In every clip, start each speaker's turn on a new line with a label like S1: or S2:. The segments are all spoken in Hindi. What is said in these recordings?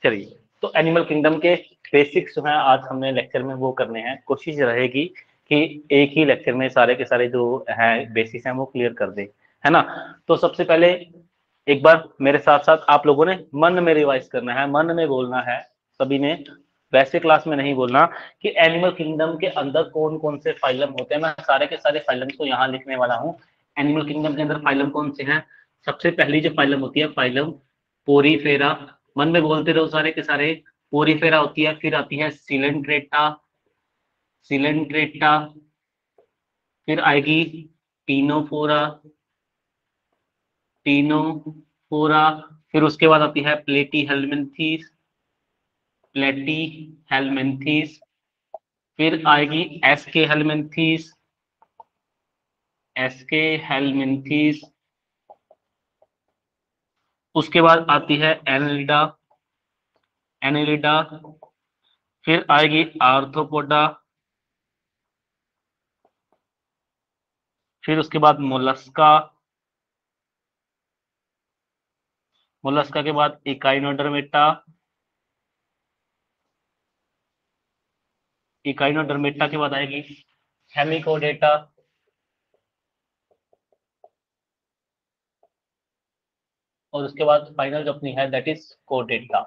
S1: चलिए, तो एनिमल किंगडम के बेसिक्स जो है आज हमने लेक्चर में वो करने हैं, कोशिश रहेगी कि एक ही लेक्चर में सारे के सारे जो है बेसिक्स हैं वो क्लियर कर दें, है ना। तो सबसे पहले एक बार मेरे साथ साथ आप लोगों ने मन में रिवाइज करना है, मन में बोलना है सभी ने, वैसे क्लास में नहीं बोलना कि एनिमल किंगडम के अंदर कौन कौन से फाइलम होते हैं। मैं सारे के सारे फाइलम को यहाँ लिखने वाला हूँ। एनिमल किंगडम के अंदर फाइलम कौन से हैं? सबसे पहली जो फाइलम होती है फाइलम पोरीफेरा, मन में बोलते रहो सारे के सारे। पोरीफेरा होती है, फिर आती है सिलेंड्रेटा, सिलेंड्रेटा, फिर आएगी टीनोफोरा, टीनोफोरा, फिर उसके बाद आती है प्लेटीहेल्मिन्थीस, प्लेटीहेल्मिन्थीस, फिर आएगी एसके हेल्मिन्थीस, एसके हेल्मिन्थीस, उसके बाद आती है एनिलिडा, एनिलिडा, फिर आएगी आर्थ्रोपोडा, फिर उसके बाद मोलस्का, मोलस्का के बाद इकाइनोडर्मेटा, इकाइनोडर्मेटा के बाद आएगी हेमिकोडेटा, और उसके बाद फाइनल जो अपनी है दैट इज कोडेटा।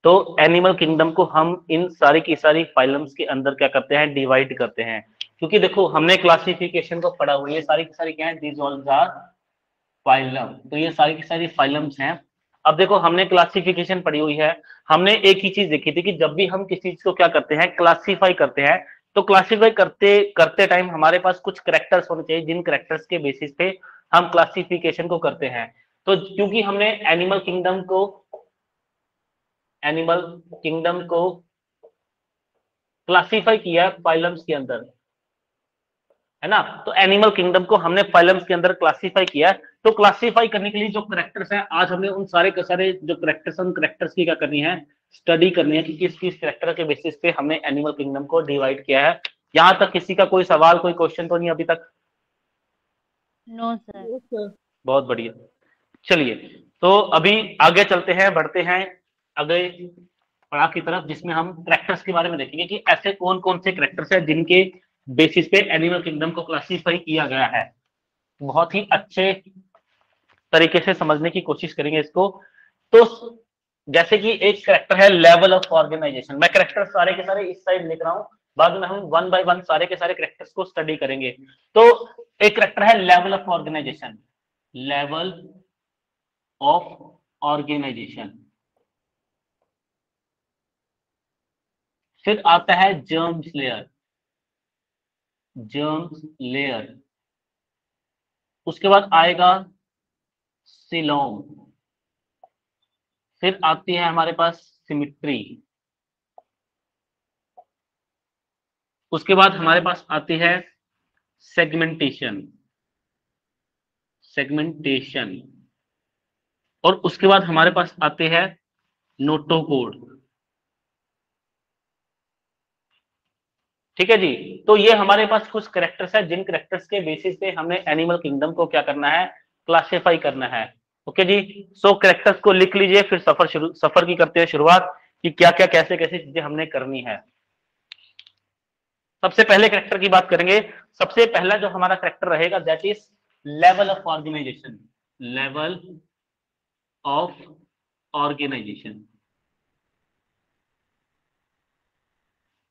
S1: तो एनिमल किंगडम को हम इन सारी की सारी फाइलम्स के अंदर क्या करते हैं, डिवाइड करते हैं। क्योंकि देखो हमने क्लासिफिकेशन को पढ़ा हुआ है, ये सारी की सारी क्या है, दीज ऑल आर फाइलम। तो ये सारी की सारी फाइलम्स हैं। अब देखो हमने क्लासिफिकेशन पढ़ी हुई है, हमने एक ही चीज देखी थी कि जब भी हम किसी चीज को क्या करते हैं, क्लासिफाई करते हैं, तो क्लासिफाई करते करते टाइम हमारे पास कुछ करेक्टर्स होने चाहिए, जिन करेक्टर्स के बेसिस पे हम क्लासिफिकेशन को करते हैं। तो क्योंकि हमने एनिमल किंगडम को क्लासिफाई किया फाइलम्स के अंदर, है ना। तो एनिमल किंगडम को हमने फाइलम्स के अंदर क्लासिफाई किया है। तो क्लासिफाई करने के लिए जो करेक्टर्स हैं, आज हमने उन सारे के सारे जो करेक्टर्स, उन करेक्टर्स की क्या करनी है, स्टडी करनी है कि किस किस करेक्टर के बेसिस पे हमने एनिमल किंगडम को डिवाइड किया है। यहां तक किसी का कोई सवाल, कोई क्वेश्चन तो नहीं अभी तक?
S2: No sir.
S1: बहुत बढ़िया। चलिए, तो अभी आगे चलते हैं, बढ़ते हैं अगले पड़ाव की तरफ, जिसमें हम करेक्टर्स के बारे में देखेंगे कि ऐसे कौन कौन से करेक्टर्स हैं जिनके बेसिस पे एनिमल किंगडम को क्लासिफाई किया गया है। बहुत ही अच्छे तरीके से समझने की कोशिश करेंगे इसको। तो जैसे कि एक करेक्टर है लेवल ऑफ ऑर्गेनाइजेशन, मैं करेक्टर सारे के सारे इस साइड लिख रहा हूं, बाद में हम वन बाय वन सारे के सारे करेक्टर्स को स्टडी करेंगे। तो एक करेक्टर है level of organization, level of organization. फिर आता है जर्म्स लेयर, जर्म्स लेयर। उसके बाद आएगा सिलोम, फिर आती है हमारे पास सिमिट्री। उसके बाद हमारे पास आती है सेगमेंटेशन, सेगमेंटेशन। और उसके बाद हमारे पास आते हैं नोटोकोड। ठीक है जी। तो ये हमारे पास कुछ करेक्टर्स है, जिन करेक्टर्स के बेसिस पे हमने एनिमल किंगडम को क्या करना है, क्लासिफाई करना है। ओके जी। सो करेक्टर्स को लिख लीजिए, फिर सफर की करते हैं शुरुआत कि क्या क्या कैसे कैसे चीजें हमने करनी है। सबसे पहले करेक्टर की बात करेंगे। सबसे पहला जो हमारा करेक्टर रहेगा that is level of organization, level of organization.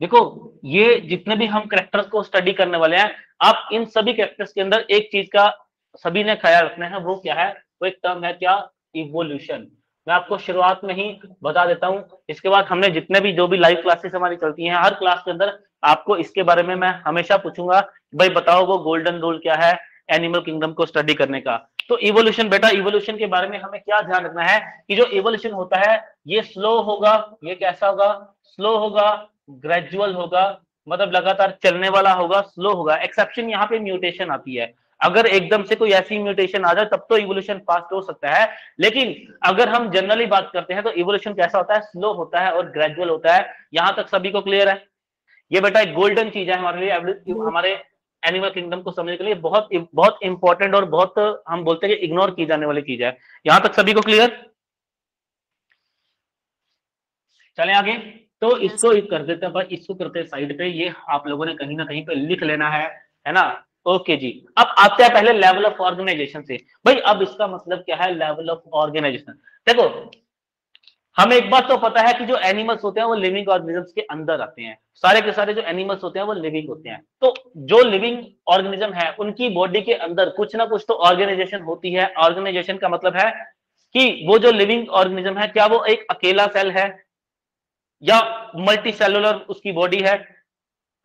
S1: देखो ये जितने भी हम करेक्टर्स को स्टडी करने वाले हैं, आप इन सभी करेक्टर्स के अंदर एक चीज का सभी ने ख्याल रखना है, वो क्या है, वो एक टर्म है क्या, इवोल्यूशन। मैं आपको शुरुआत में ही बता देता हूं। इसके बाद हमने जितने भी जो भी लाइव क्लासेस हमारी चलती हैं, हर क्लास के अंदर आपको इसके बारे में मैं हमेशा पूछूंगा, भाई बताओ वो गोल्डन रूल क्या है एनिमल किंगडम को स्टडी करने का। तो इवोल्यूशन, बेटा इवोल्यूशन के बारे में हमें क्या ध्यान रखना है कि जो इवोल्यूशन होता है ये स्लो होगा, ये कैसा होगा, स्लो होगा, ग्रेजुअल होगा, मतलब लगातार चलने वाला होगा, स्लो होगा। एक्सेप्शन यहाँ पे म्यूटेशन आती है, अगर एकदम से कोई ऐसी म्यूटेशन आ जाए तब तो इवोल्यूशन फास्ट हो सकता है, लेकिन अगर हम जनरली बात करते हैं तो इवोल्यूशन कैसा होता है, स्लो होता है और ग्रेजुअल होता है। यहां तक सभी को क्लियर है? ये बेटा एक गोल्डन चीज है हमारे लिए, हमारे एनिमल किंगडम को समझने के लिए बहुत बहुत इंपॉर्टेंट और बहुत हम बोलते हैं कि इग्नोर की जाने वाली चीज है। यहां तक सभी को क्लियर? चलें आगे। तो इसको कर देते हैं, इसको करते हैं साइड पे, ये आप लोगों ने कहीं ना कहीं पे लिख लेना है ना। ओके जी, अब आते हैं पहले लेवल ऑफ ऑर्गेनाइजेशन से। भाई अब इसका मतलब क्या है लेवल ऑफ ऑर्गेनाइजेशन? देखो, हमें एक बात तो पता है कि जो एनिमल्स होते हैं वो लिविंग ऑर्गेनिजम्स के अंदर आते हैं, सारे के सारे जो एनिमल्स होते हैं वो लिविंग होते हैं। तो जो लिविंग ऑर्गेनिज्म है उनकी बॉडी के अंदर कुछ ना कुछ तो ऑर्गेनाइजेशन होती है। ऑर्गेनाइजेशन का मतलब है कि वो जो लिविंग ऑर्गेनिज्म है, क्या वो एक अकेला सेल है या मल्टी सेलुलर उसकी बॉडी है?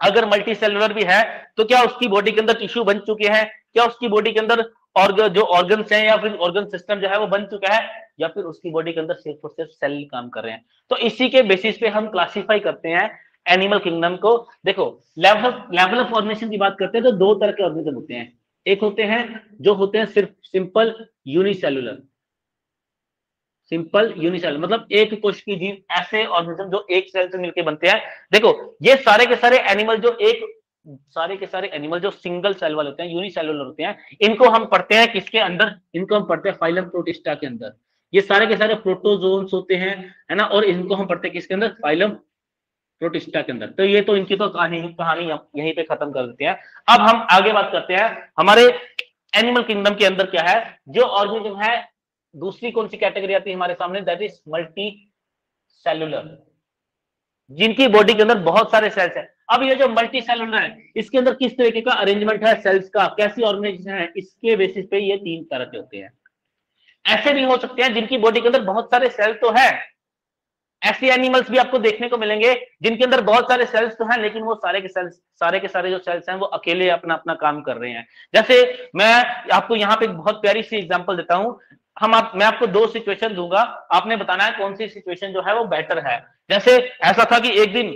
S1: अगर मल्टी सेलुलर भी है तो क्या उसकी बॉडी के अंदर टिश्यू बन चुके हैं? क्या उसकी बॉडी के अंदर जो ऑर्गन्स हैं या फिर ऑर्गन सिस्टम जो है वो बन चुका है, या फिर उसकी बॉडी के अंदर सिर्फ और सिर्फ सेल काम कर रहे हैं? तो इसी के बेसिस पे हम क्लासिफाई करते हैं एनिमल किंगडम को। देखो, लेवल ऑफ ऑर्गेनाइजेशन की बात करते हैं तो दो तरह के ऑर्गेनिज्म होते हैं। एक होते हैं जो होते हैं सिर्फ सिंपल यूनिसेलुलर, सिंपल यूनिसेलुलर मतलब एक कोश की जीव, ऐसे ऑर्गेनिज्म जो एक सेल से मिलकर बनते हैं। देखो, ये सारे के सारे एनिमल जो सिंगल सेल वाले होते हैं, यूनिसेलुलर होते हैं, इनको हम पढ़ते हैं किसके अंदर? इनको हम पढ़ते हैं फाइलम प्रोटिस्टा के अंदर। ये सारे के सारे प्रोटोजोन्स होते हैं, है ना, और इनको हम पढ़ते हैं किसके अंदर? फाइलम प्रोटिस्टा के अंदर। तो ये तो इनकी तो कहानी यहीं पे खत्म कर देते हैं। अब हम आगे बात करते हैं हमारे एनिमल किंगडम के अंदर क्या है। जो ऑर्गेनिज्म है, दूसरी कौन सी कैटेगरी आती है हमारे सामने? दैट इज मल्टी सेलुलर, जिनकी बॉडी के अंदर बहुत सारे सेल्स हैं। अब ये जो मल्टी सेलुलर है, इसके अंदर किस तरीके का अरेंजमेंट है सेल्स का, कैसी ऑर्गेनाइजेशन है, इसके बेसिस पे ये तीन तरह के होते हैं। ऐसे भी हो सकते हैं जिनकी बॉडी के अंदर बहुत सारे सेल तो है, ऐसे एनिमल्स भी आपको देखने को मिलेंगे जिनके अंदर बहुत सारे सेल्स तो हैं, लेकिन वो सारे के सारे जो सेल्स हैं वो अकेले अपना अपना काम कर रहे हैं। जैसे मैं आपको यहाँ पे एक बहुत प्यारी सी एग्जांपल देता हूं। मैं आपको दो सिचुएशन दूंगा, आपने बताना है कौन सी सिचुएशन जो है वो बेटर है। जैसे ऐसा था कि एक दिन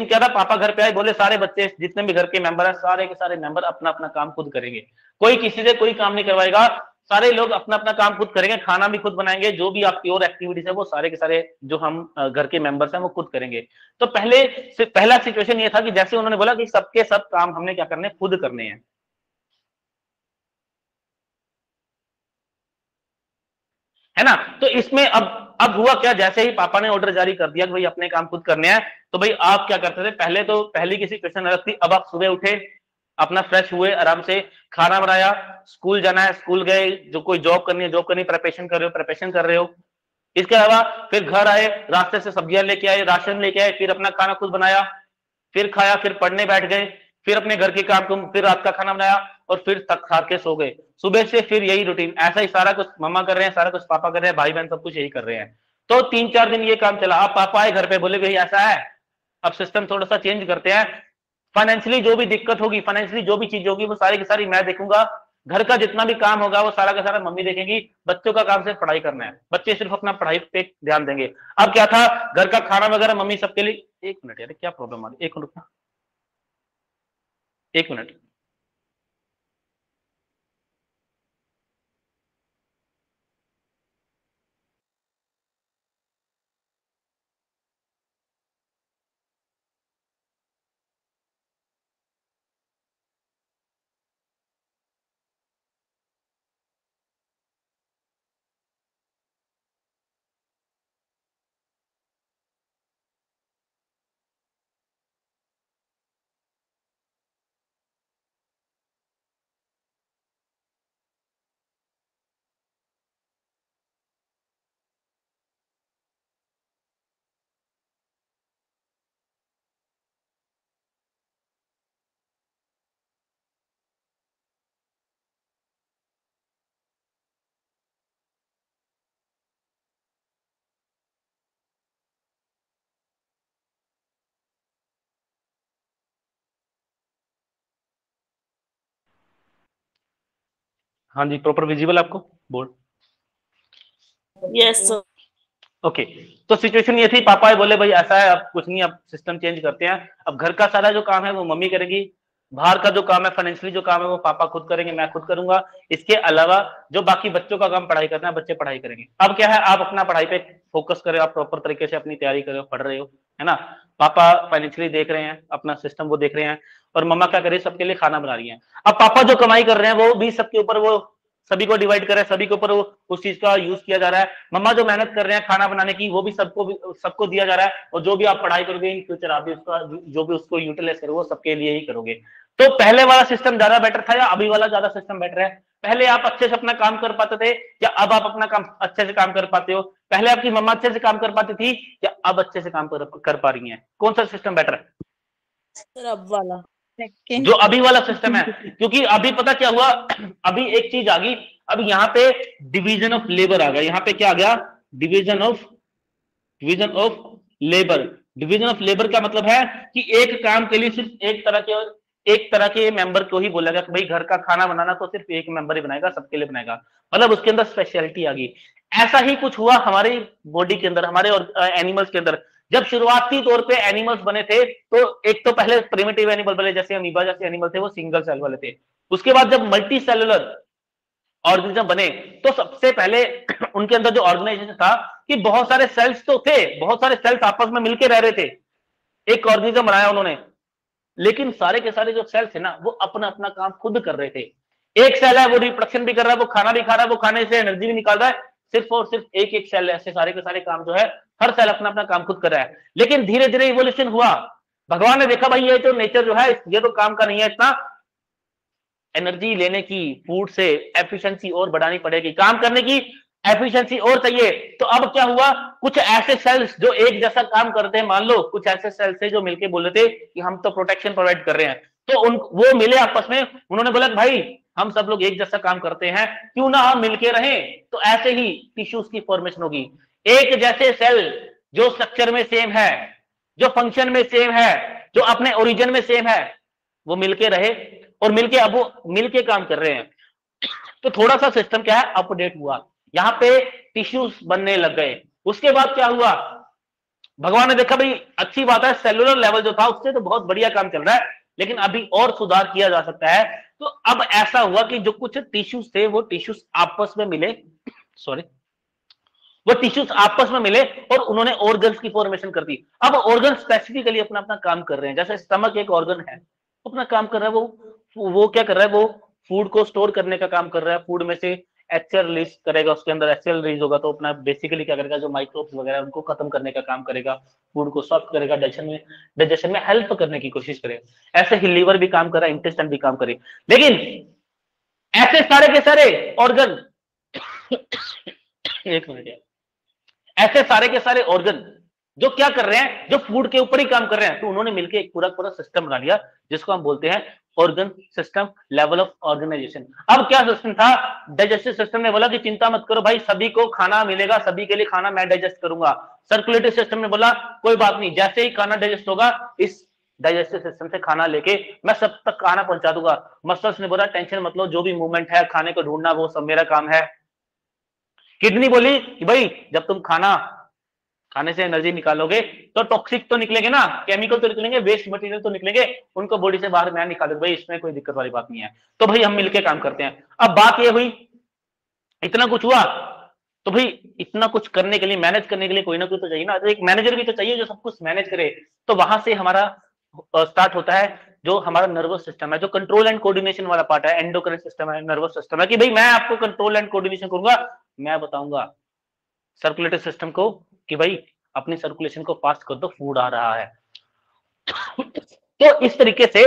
S1: क्या था, पापा घर पे आए, बोले सारे बच्चे जितने भी घर के मेंबर हैं, सारे के सारे मेंबर अपना अपना काम खुद करेंगे, कोई किसी से कोई काम नहीं करवाएगा, सारे लोग अपना अपना काम खुद करेंगे, खाना भी खुद बनाएंगे, जो भी आपकी और एक्टिविटीज है वो सारे के सारे जो हम घर के मेंबर्स हैं वो खुद करेंगे। तो पहला सिचुएशन ये था कि जैसे उन्होंने बोला कि सबके सब काम हमने क्या करने, खुद करने हैं, है ना। तो इसमें अब हुआ क्या, जैसे ही पापा ने ऑर्डर जारी कर दिया कि भाई अपने काम खुद करने हैं, तो भाई आप क्या करते थे? पहली की सिचुएशन अलग थी। अब आप सुबह उठे, अपना फ्रेश हुए, आराम से खाना बनाया, स्कूल जाना है स्कूल गए, जो कोई जॉब करनी है जॉब करनी, प्रिपरेशन कर रहे हो। इसके अलावा फिर घर आए, रास्ते से सब्जियां लेके आए, राशन लेके आए, फिर अपना खाना खुद बनाया, फिर खाया, फिर पढ़ने बैठ गए, फिर अपने घर के काम को, फिर रात का खाना बनाया और फिर तक खा के सो गए। सुबह से फिर यही रूटीन, ऐसा ही सारा कुछ मम्मा कर रहे हैं, सारा कुछ पापा कर रहे हैं, भाई बहन सब कुछ यही कर रहे हैं। तो 3-4 दिन ये काम चला। अब पापा आए घर पे, बोले भाई ऐसा है, अब सिस्टम थोड़ा सा चेंज करते हैं, फाइनेंशियली जो भी दिक्कत होगी, फाइनेंशियली जो भी चीज होगी वो सारी की सारी मैं देखूंगा, घर का जितना भी काम होगा वो सारा का सारा मम्मी देखेंगी, बच्चों का काम सिर्फ पढ़ाई करना है, बच्चे सिर्फ अपना पढ़ाई पे ध्यान देंगे। अब क्या था, घर का खाना वगैरह मम्मी सबके लिए, एक मिनट यार क्या प्रॉब्लम आ रही, एक मिनट, एक मिनट। हाँ जी, प्रॉपर विजिबल आपको बोर्ड?
S3: Yes sir.
S1: ओके, तो सिचुएशन ये थी, पापा बोले भाई ऐसा है, अब कुछ नहीं, अब सिस्टम चेंज करते हैं, अब घर का सारा जो काम है वो मम्मी करेगी, बाहर का जो काम है, फाइनेंशियली जो काम है वो पापा खुद करेंगे, मैं खुद करूंगा, इसके अलावा जो बाकी बच्चों का काम पढ़ाई करना है, बच्चे पढ़ाई करेंगे। अब क्या है, आप अपना पढ़ाई पे फोकस करें, आप प्रॉपर तरीके से अपनी तैयारी करें, पढ़ रहे हो, है ना, पापा फाइनेंशियली देख रहे हैं, अपना सिस्टम वो देख रहे हैं, और मम्मा क्या कर रही है, सबके लिए खाना बना रही है। अब पापा जो कमाई कर रहे हैं वो भी सबके ऊपर वो सभी को डिवाइड कर रहे हैं, सभी के ऊपर उस चीज का यूज किया जा रहा है। मम्मा जो मेहनत कर रहे हैं खाना बनाने की वो भी सबको दिया जा रहा है, और जो भी आप पढ़ाई करोगे इन फ्यूचर आप भी उसका जो भी उसको यूटिलाइज करोगे वो सबके लिए ही करोगे। तो पहले वाला सिस्टम ज्यादा बेटर था या अभी वाला ज्यादा सिस्टम बेटर है? पहले आप अच्छे से अपना काम कर पाते थे या अब आप अपना काम अच्छे से काम कर पाते हो? पहले आपकी मम्मा अच्छे से काम कर पाती थी या अब अच्छे से काम कर पा रही हैं? कौन सा सिस्टम बेटर है?
S3: सर अब वाला
S1: जो अभी वाला सिस्टम है, क्योंकि अभी पता क्या हुआ, अभी एक चीज आ गई, अब यहाँ पे डिवीजन ऑफ लेबर आ गया। यहाँ पे क्या आ गया? Division of labour. Division of labour का मतलब है कि एक काम के लिए सिर्फ एक तरह के मेंबर को ही बोला गया कि भाई घर का खाना बनाना तो सिर्फ एक मेंबर ही बनाएगा, सबके लिए बनाएगा, मतलब उसके अंदर स्पेशलिटी आ गई। ऐसा ही कुछ हुआ हमारी बॉडी के अंदर, हमारे एनिमल्स के अंदर। जब शुरुआती तौर पे एनिमल्स बने थे तो एक तो पहले प्रिमिटिव एनिमल बने, जैसे अमीबा जैसे एनिमल थे वो सिंगल सेल वाले थे। उसके बाद जब मल्टी सेलुलर ऑर्गेनिज्म बने तो सबसे पहले उनके अंदर जो ऑर्गेनाइजेशन था कि बहुत सारे सेल्स तो थे, बहुत सारे सेल्स आपस में मिलकर रह रहे थे, एक ऑर्गेनिज्म बनाया उन्होंने, लेकिन सारे के सारे जो सेल्स थे ना वो अपना अपना काम खुद कर रहे थे। एक सेल है वो रिप्रोडक्शन भी कर रहा है, वो खाना भी खा रहा है, वो खाने से एनर्जी भी निकाल रहा है, सिर्फ और सिर्फ एक सेल ऐसे सारे के सारे काम जो है हर सेल अपना अपना काम खुद कर रहा है। लेकिन धीरे धीरे इवोल्यूशन हुआ, भगवान ने देखा भाई ये तो नेचर जो है ये तो काम का नहीं है, इतना एनर्जी लेने की फूड से एफिशिएंसी और बढ़ानी पड़ेगी, काम करने की एफिशिएंसी और चाहिए। तो अब क्या हुआ, कुछ ऐसे सेल्स जो एक जैसा काम करते हैं, मान लो कुछ ऐसे सेल्स थे जो मिलके बोले थे कि हम तो प्रोटेक्शन प्रोवाइड कर रहे हैं, तो वो मिले आपस में, उन्होंने बोला भाई हम सब लोग एक जैसा काम करते हैं, क्यों ना हम मिलके रहें। तो ऐसे ही टिश्यूज की फॉर्मेशन होगी। एक जैसे सेल जो स्ट्रक्चर में सेम है, जो फंक्शन में सेम है, जो अपने ओरिजिन में सेम है, वो मिलके रहे और मिलके अब वो मिलके काम कर रहे हैं। तो थोड़ा सा सिस्टम क्या है अपडेट हुआ, यहां पे टिश्यूज बनने लग गए। उसके बाद क्या हुआ, भगवान ने देखा भाई अच्छी बात है, सेलुलर लेवल जो था उससे तो बहुत बढ़िया काम चल रहा है, लेकिन अभी और सुधार किया जा सकता है। तो अब ऐसा हुआ कि जो कुछ टिश्यूज थे वो टिश्यूज आपस में मिले, वो टिश्यूज आपस में मिले और उन्होंने ऑर्गन्स की फॉर्मेशन कर दी। अब ऑर्गन स्पेसिफिकली अपना अपना काम कर रहे हैं। जैसे स्टमक एक ऑर्गन है, अपना काम कर रहा है, वो क्या कर रहा है, वो फूड को स्टोर करने का काम कर रहा है, फूड में से एचसीएल रिलीज करेगा, उसके अंदर एचसीएल रिलीज होगा तो अपना बेसिकली क्या करेगा, जो माइक्रोब्स वगैरह उनको खत्म करने का काम करेगा, फूड को सॉफ्ट करेगा, डाइजेशन में हेल्प करने की कोशिश करेगा। ऐसे ही लीवर भी काम कर रहा है, इंटेस्टाइन भी काम करे। लेकिन ऐसे सारे के सारे ऑर्गन एक मिनट यार, ऐसे सारे के सारे ऑर्गन जो क्या कर रहे हैं, जो फूड के ऊपर ही काम कर रहे हैं, तो उन्होंने मिलकर एक पूरा पूरा सिस्टम बना लिया जिसको हम बोलते हैं organ system level of organization. अब क्या सिस्टम था, डाइजेस्टिव सिस्टम ने बोला कि चिंता मत करो भाई, सभी को खाना मिलेगा, सभी के लिए खाना मैं डाइजेस्ट करूंगा। सर्कुलेटरी सिस्टम ने बोला कोई बात नहीं, जैसे ही खाना डाइजेस्ट होगा इस डाइजेस्टिव सिस्टम से खाना लेके मैं सब तक खाना पहुंचा दूंगा। मसल्स ने बोला टेंशन मत लो, जो भी मूवमेंट है खाने को ढूंढना वो सब मेरा काम है। किडनी बोली कि भाई जब तुम खाने से एनर्जी निकालोगे तो टॉक्सिक तो निकलेंगे ना, केमिकल तो निकलेंगे, वेस्ट मटेरियल तो निकलेंगे, उनको बॉडी से बाहर मैं निकालूंगा, भाई इसमें कोई दिक्कत वाली बात नहीं है। तो भाई हम मिलके काम करते हैं। अब बात ये हुई, इतना कुछ हुआ तो भाई इतना कुछ करने के लिए, मैनेज करने के लिए कोई ना कोई तो चाहिए ना, तो एक मैनेजर भी तो चाहिए जो सब कुछ मैनेज करे। तो वहां से हमारा स्टार्ट होता है जो हमारा नर्वस सिस्टम है, जो कंट्रोल एंड कोऑर्डिनेशन वाला पार्ट है, एंडोक्राइन सिस्टम है, नर्वस सिस्टम है, कि भाई मैं आपको कंट्रोल एंड कोऑर्डिनेशन करूंगा, मैं बताऊंगा सर्कुलेटरी सिस्टम को कि भाई अपनी सर्कुलेशन को फास्ट कर दो, फूड आ रहा है। तो इस तरीके से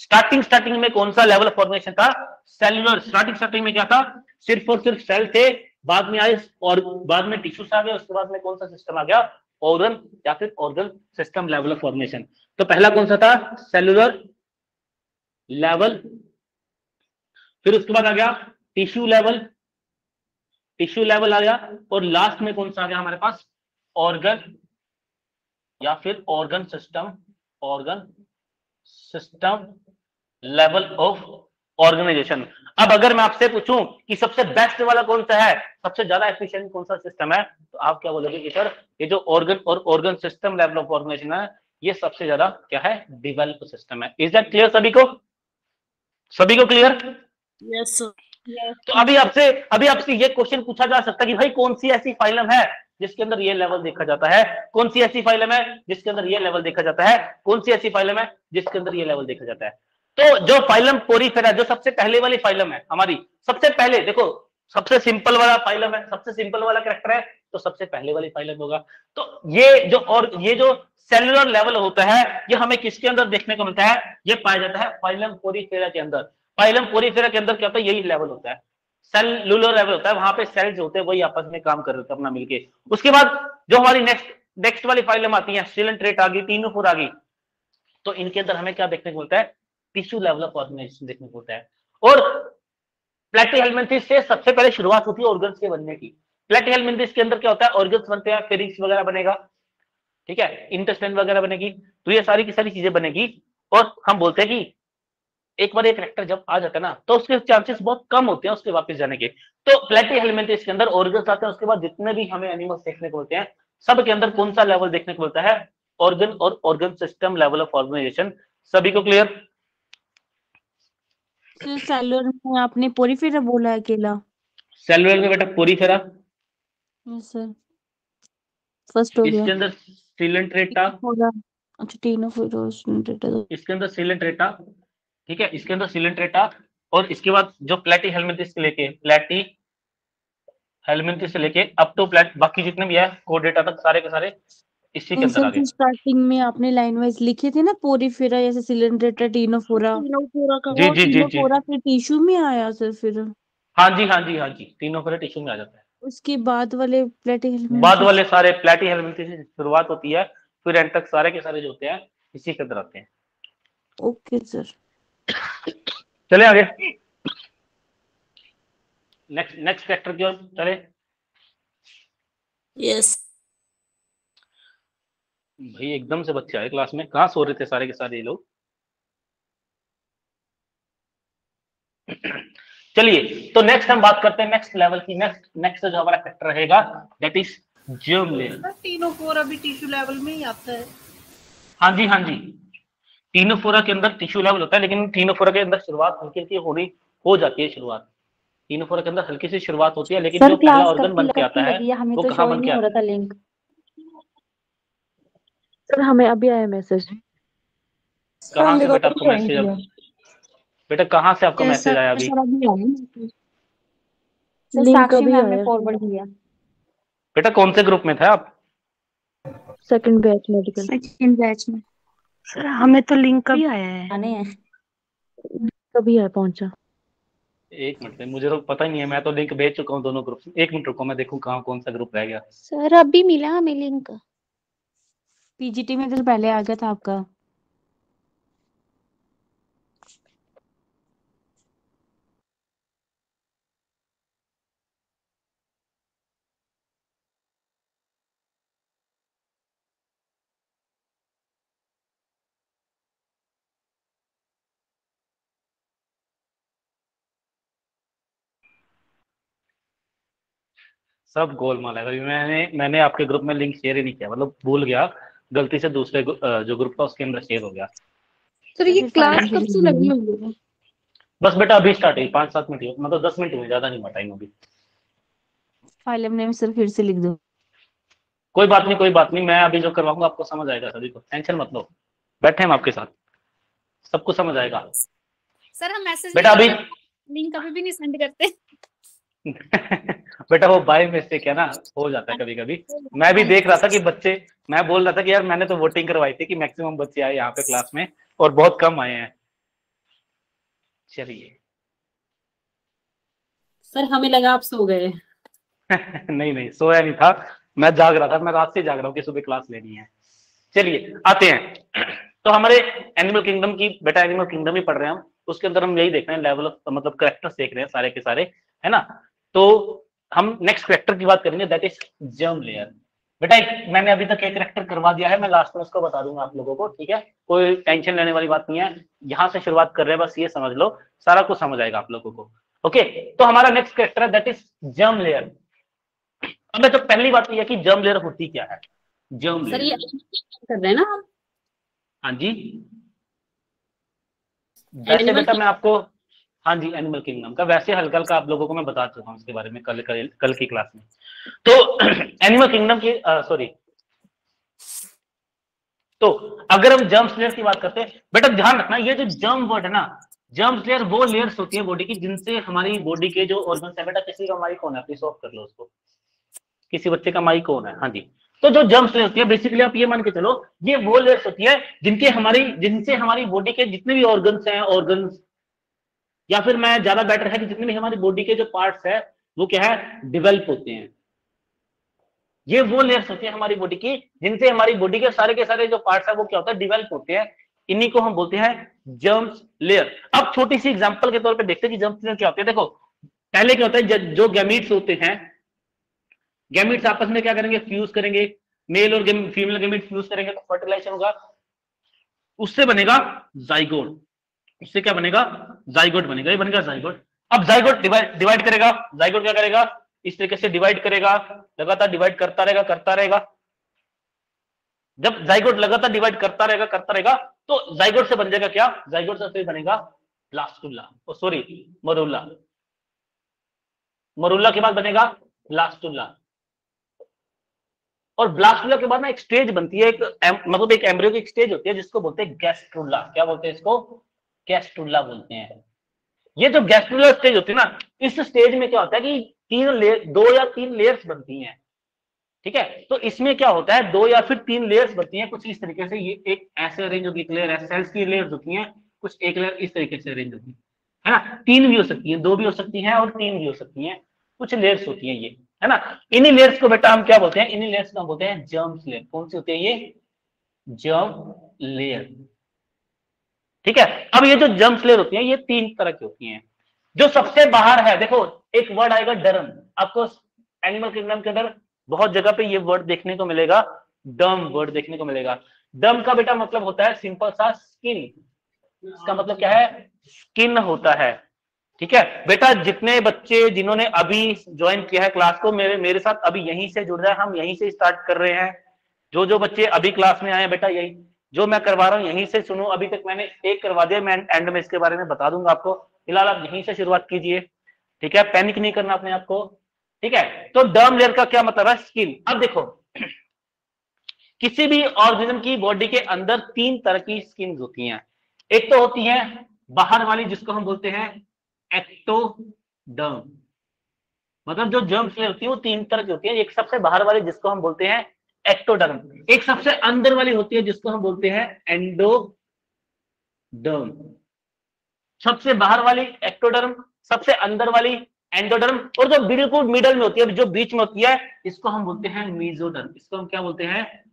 S1: स्टार्टिंग में कौन सा लेवल फॉर्मेशन था, सेलुलर। स्टार्टिंग में क्या था, सिर्फ और सिर्फ सेल थे, बाद में आए और बाद में टिश्यूज आ गए, उसके बाद में कौन सा सिस्टम आ गया, ऑर्गन या फिर organ system level of formation. तो पहला कौन सा था, सेलुलर लेवल, फिर उसके बाद आ गया टिश्यू लेवल आ गया, और लास्ट में कौन सा आ गया हमारे पास, ऑर्गन या फिर organ system level of organization. अब अगर मैं आपसे पूछूं कि सबसे बेस्ट वाला कौन सा है, सबसे ज्यादा एफिशिएंट कौन सा सिस्टम है, तो आप क्या बोलोगे कि सर ये जो ऑर्गन और organ system level of organization है ये सबसे ज्यादा क्या है, डेवलप सिस्टम है। इज दैट क्लियर सभी को क्लियर?
S3: Yes sir.
S1: तो अभी आपसे ये क्वेश्चन पूछा जा सकता है कि भाई कौन सी ऐसी फाइलम है जिसके अंदर ये लेवल देखा जाता है, कौन सी ऐसी फाइलम है जिसके अंदर ये लेवल देखा जाता है, कौन सी ऐसी फाइलम है जिसके अंदर ये लेवल देखा जाता है। तो जो फाइलम पोरीफेरा, जो सबसे पहले वाली फाइलम है हमारी, सबसे पहले देखो, सबसे सिंपल वाला फाइलम है, सबसे सिंपल वाला कैरेक्टर है, तो सबसे पहले वाली फाइलम होगा। तो ये जो सेलुलर लेवल होता है, ये हमें किसके अंदर देखने को मिलता है? ये पाया जाता है फाइलम पोरीफेरा के अंदर। फाइलम पोरीफेरा के अंदर क्या होता है? यही लेवल होता है, सेलुलर लेवल होता है, वहां पे सेल्स होते हैं, वही आपस में काम कर रहे होते हैं अपना मिलके। उसके बाद जो हमारी नेक्स्ट वाली फाइलम आती है, सिलेंट्रेट आ गई, टीनोफोर आ गई, तो इनके अंदर हमें क्या देखने को मिलता है? टिश्यू लेवल ऑफ ऑर्गेनाइजेशन देखने को मिलता है। और प्लेटीहेलमिन्थेस से सबसे पहले शुरुआत होती है ऑर्गन्स के बनने की। प्लेटीहेलमिन्थेस के अंदर क्या होता है? ऑर्गन्स बनते हैं, फेरिंक्स वगैरह बनेगा, ठीक है, इंटेस्टाइन वगैरह बनेगी, तो ये सारी की सारी चीजें बनेगी। और हम बोलते हैं कि एक बार एक कैरेक्टर जब आ जाता है ना, तो उसके चांसेस बहुत कम होते हैं उसके वापस जाने के। तो प्लेटीहेलमिन्थेस के अंदर ऑर्गन्स आते हैं, उसके बाद जितने भी हमें एनिमल्स देखने को मिलते हैं, सब के अंदर कौन सा लेवल देखने को मिलता है? ऑर्गन और organ system level of organization. सभी को क्लियर?
S2: सर सेलुलर में आपने पोरीफेरा बोला है अकेला।
S1: सेलुलर में बेटा पोरीफेरा,
S2: यस सर, फर्स्ट हो गया।
S1: इसके अंदर सिलेंट्रेटा,
S2: टीनोफोरा, अच्छा टीनोफोरा, सिलेंट्रेटा।
S1: इसके अंदर सिलेंट्रेटा, ठीक है, इसके अंदर सिलेंट्रेटा, और इसके बाद जो प्लेटीहेलमिन्थेस से लेके अप टू बाकी जितने भी है कोडेटा तक, सारे के सारे इसी के अंदर आ गए।
S2: स्टार्टिंग में आपने लाइन वाइज लिखे थे ना, पोरीफेरा जैसे सिलेंट्रेटा, टीनोफोरा।
S3: टीनोफोरा का
S1: जी जी जी जी,
S2: टीनोफोरा फिर टिश्यू में आया सर फिर?
S1: हाँ जी हाँ जी हाँ जी, तीनों फिर टिश्यू में आ जाता है।
S2: उसके बाद वाले
S1: बाद
S2: प्लेटीहेलमिन्थेस?
S1: वाले सारे प्लेटीहेलमिन्थेस से शुरुआत होती है, फिर एंड तक सारे के सारे जो होते हैं इसी के अंदर आते हैं।
S2: Okay sir.
S1: चले आगे, नेक्स्ट फैक्टर की ओर चले।
S3: यस
S1: भाई एकदम से बच्चे आए क्लास में, कहाँ सो रहे थे सारे के सारे ये लोग? चलिए, तो नेक्स्ट हम बात करते हैं नेक्स्ट लेवल की। नेक्स्ट जो हमारा फैक्टर रहेगा that is germ layer.
S3: Ctenophora भी टिश्यू लेवल में ही आता है।
S1: हाँ जी हाँ जी, टीनोफोरा के अंदर टिश्यू लेवल होता है, लेकिन टीनोफोरा के अंदर शुरुआत हल्की हल्की हो जाती है शुरुआत। टीनोफोरा के अंदर हल्की सी शुरुआत होती है, लेकिन जो पहला ऑर्गन बन के आता है वो
S2: तो
S1: कहाँ बन के आता है?
S2: लिंक
S4: सर हमें अभी आया मैसेज।
S1: कहाँ से बेटा आपको मैसेज? बेटा कहाँ से आपको मैसेज आया अभी?
S4: लिंक अभी आया
S2: फॉरवर्ड किया।
S1: बेटा कौन से ग्रुप में था आप?
S4: Second batch medical.
S2: Second batch में।
S4: सर हमें तो लिंक कभी आया है।
S2: आने हैं।
S4: कभी है पहुंचा।
S1: एक मिनट में, मुझे तो पता ही नहीं है, मैं तो लिंक भेज चुका हूँ दोनों ग्रुप में। एक मिनट रुको, मैं देखूँ कहाँ कौन सा ग्रुप रह गया।
S4: सर अभी मिला हमें लिंक।
S2: पीजीटी में तो पहले आ गया था आपका।
S1: सब गोलमाल है भाई। मैंने आपके ग्रुप में लिंक शेयर ही नहीं किया, मतलब भूल गया, गलती से दूसरे जो ग्रुप था उसके अंदर शेयर हो गया।
S4: सर ये क्लास कब से लगी हुई है?
S1: बस बेटा अभी स्टार्ट हुई, 5-7 मिनट, मतलब 10 मिनट हुए, ज्यादा नहीं हुआ टाइम अभी।
S2: फाइलम नेम सर फिर से लिख दो।
S1: कोई बात नहीं कोई बात नहीं, मैं अभी जो करवाऊंगा आपको समझ आएगा, सभी को टेंशन मत लो, बैठे हम आपके साथ, सबको समझ आएगा।
S5: सर हम मैसेज
S1: बेटा अभी
S5: लिंक कभी भी नहीं सेंड करते।
S1: बेटा वो बाय मिस्टेक है ना, हो जाता है कभी कभी। मैं भी देख रहा था कि बच्चे, मैं बोल रहा था कि यार मैंने तो वोटिंग करवाई थी कि मैक्सिमम बच्चे आए यहाँ पे क्लास में और बहुत कम आए हैं। चलिए
S6: सर हमें लगा आप सो गए।
S1: नहीं नहीं, सोया नहीं था, मैं जाग रहा था, मैं रात से जाग रहा हूँ कि सुबह क्लास लेनी है। चलिए आते हैं, तो हमारे एनिमल किंगडम की, बेटा एनिमल किंगडम ही पढ़ रहे हैं हम, उसके अंदर हम यही देख रहे हैं लेवल ऑफ, मतलब कैरेक्टर्स देख रहे हैं सारे के सारे, है ना। तो हम नेक्स्ट कैरेक्टर की बात करेंगे दैट इज जर्म लेयर। बेटा मैंने अभी तक एक कैरेक्टर करवा दिया है, मैं लास्ट में उसको बता दूंगा आप लोगों को, ठीक है, कोई टेंशन लेने वाली बात नहीं है, यहाँ से शुरुआत कर रहे हैं, बस ये समझ लो सारा कुछ समझ आएगा आप लोगों को। ओके, तो हमारा नेक्स्ट कैरेक्टर है दैट इज जर्म लेयर। अब मैं तो पहली बात यह है कि जर्म लेयर होती क्या है। जर्म
S6: सर
S1: लेयर,
S6: ये कर रहे हैं ना हम?
S1: हाँ जी, वैसे बेटा मैं आपको, हाँ जी एनिमल किंगडम का वैसे हल्का हल्का आप लोगों को मैं बता चुका हूँ इसके बारे में कल की क्लास में। तो एनिमल किंगडम की सॉरी तो अगर हम जर्म्स लेयर की बात करते हैं, बेटा ध्यान रखना ये जो जर्म वर्ड है ना, जर्म्स लेयर वो लेयर्स होती है बॉडी की जिनसे हमारी बॉडी के जो ऑर्गन्स है, बेटा किसी का माइक ऑन है, प्लीज ऑफ कर लो उसको, किसी बच्चे का माइक ऑन है, हाँ जी। तो जो जर्म्स लेयर होती है बेसिकली आप ये मान के चलो ये वो लेयर्स होती है जिनसे हमारी बॉडी के जितने भी ऑर्गन्स हैं, ऑर्गन्स या फिर मैं ज्यादा बेटर है कि जितने भी हमारी बॉडी के जो पार्ट्स है वो क्या है, डेवलप होते हैं। ये वो लेयर्स होती है हमारी बॉडी की जिनसे हमारी बॉडी के सारे जो पार्ट्स है वो क्या होता है, डेवलप होते हैं। इन्हीं को हम बोलते हैं जर्म्स लेयर। अब छोटी सी एग्जांपल के तौर पे देखते हैं कि जर्म्स लेयर क्या होते हैं। देखो पहले क्या होता है, जो गैमीट्स होते हैं, गैमीट्स आपस में क्या करेंगे, फ्यूज करेंगे, मेल और फीमेल गैमीट फ्यूज करेंगे तो फर्टिलाइजेशन होगा, उससे बनेगा जाइगोट। उससे क्या बनेगा, जाइगोट बनेगा, ये बनेगा जाइगोट। अब जाइगोट डिवाइड करेगा, जाइगोट क्या करेगा, इस तरीके से डिवाइड करेगा, लगातार डिवाइड करता रहेगा। जब जाइगोट लगातार डिवाइड करता रहेगा तो जाइगोट से बन जाएगा क्या, जाइगोट से फिर बनेगा ब्लास्टुला, सॉरी मरुल्ला, मरुल्ला के बाद बनेगा ब्लास्टुला। और ब्लास्टुला के बाद ना एक स्टेज बनती है, मतलब एक एम्ब्रियो की एक स्टेज होती है जिसको बोलते हैं गैस्ट्रुला। क्या बोलते हैं इसको, गैस्ट्रुला बोलते हैं। ये जो गैस्ट्रुलर स्टेज होती है ना, इस स्टेज में क्या होता है कि 2 या 3 लेयर्स बनती हैं, ठीक है। तो इसमें क्या होता है, 2 या फिर 3 लेयर्स बनती हैं कुछ इस तरीके से। ये एक ऐसे अरेंज होगी, एक लेयर है, सेल्स की लेयर्स होती हैं कुछ, एक लेयर इस तरीके से अरेंज होती है ना। 3 भी हो सकती है, 2 भी हो सकती हैं और 3 भी हो सकती हैं, कुछ लेयर्स होती हैं ये, है ना। इन्हीं लेयर्स को बेटा हम क्या बोलते हैं, इन्हीं लेयर्स को हम बोलते हैं जर्म्स लेयर। कौन सी होती है ये, जर्म लेयर, ठीक है। अब ये जो जर्म्स लेयर होती हैं ये 3 तरह की होती हैं। जो सबसे बाहर है, देखो एक वर्ड आएगा डर्म, आपको एनिमल किंगडम के अंदर बहुत जगह पे ये वर्ड देखने को मिलेगा, डर्म वर्ड देखने को मिलेगा। डर्म का बेटा मतलब होता है सिंपल सा स्किन, इसका मतलब क्या है, स्किन होता है, ठीक है। बेटा जितने बच्चे जिन्होंने अभी ज्वाइन किया है क्लास को, मेरे साथ अभी यहीं से जुड़ रहे हैं, हम यहीं से स्टार्ट कर रहे हैं। जो बच्चे अभी क्लास में आए हैं बेटा, यही जो मैं करवा रहा हूँ यहीं से सुनो। अभी तक मैंने एक करवा दिया, मैं एंड में इसके बारे में बता दूंगा आपको। फिलहाल आप यहीं से शुरुआत कीजिए, ठीक है, पैनिक नहीं करना अपने आप को, ठीक है। तो डर्म लेयर का क्या मतलब है, स्किन। अब देखो किसी भी ऑर्गेनिज्म की बॉडी के अंदर 3 तरह की स्किन होती हैं। एक तो होती है बाहर वाली जिसको हम बोलते हैं एक्टोडर्म, मतलब जो जर्म्स लेयर होती है वो 3 तरह की होती है। एक सबसे बाहर वाली जिसको हम बोलते हैं एक्टोडर्म, एक सबसे अंदर वाली होती है जिसको हम बोलते हैं एंडोडर्म। सबसे बाहर वाली एक्टोडर्म, सबसे अंदर वाली एंडोडर्म, और जो बिल्कुल मिडल में होती है, जो बीच में होती है, इसको हम बोलते हैं मीजोडर्म। इसको हम क्या बोलते हैं,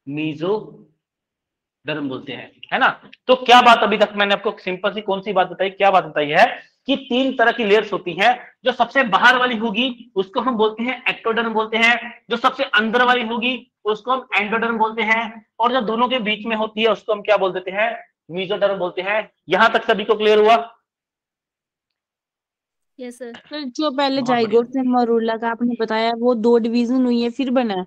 S1: मीजोडर्म बोलते हैं, है ना। तो क्या बात अभी तक मैंने आपको सिंपल सी कौन सी बात बताई, क्या बात बताई है कि 3 तरह की लेयर्स होती हैं। जो सबसे बाहर वाली होगी उसको हम बोलते हैं एक्टोडर्म बोलते हैं, जो सबसे अंदर वाली होगी उसको हम एंडोडर्म बोलते हैं, और जो दोनों के बीच में होती है उसको हम क्या बोल देते हैं, मीजोडर्म बोलते हैं। यहां तक सभी को क्लियर हुआ?
S5: Yes sir.
S2: सर जो पहले
S1: बहुत बढ़िया।
S2: जाइगोट से मरुल्ला का आपने बताया वो 2 डिवीजन हुई है फिर बना है,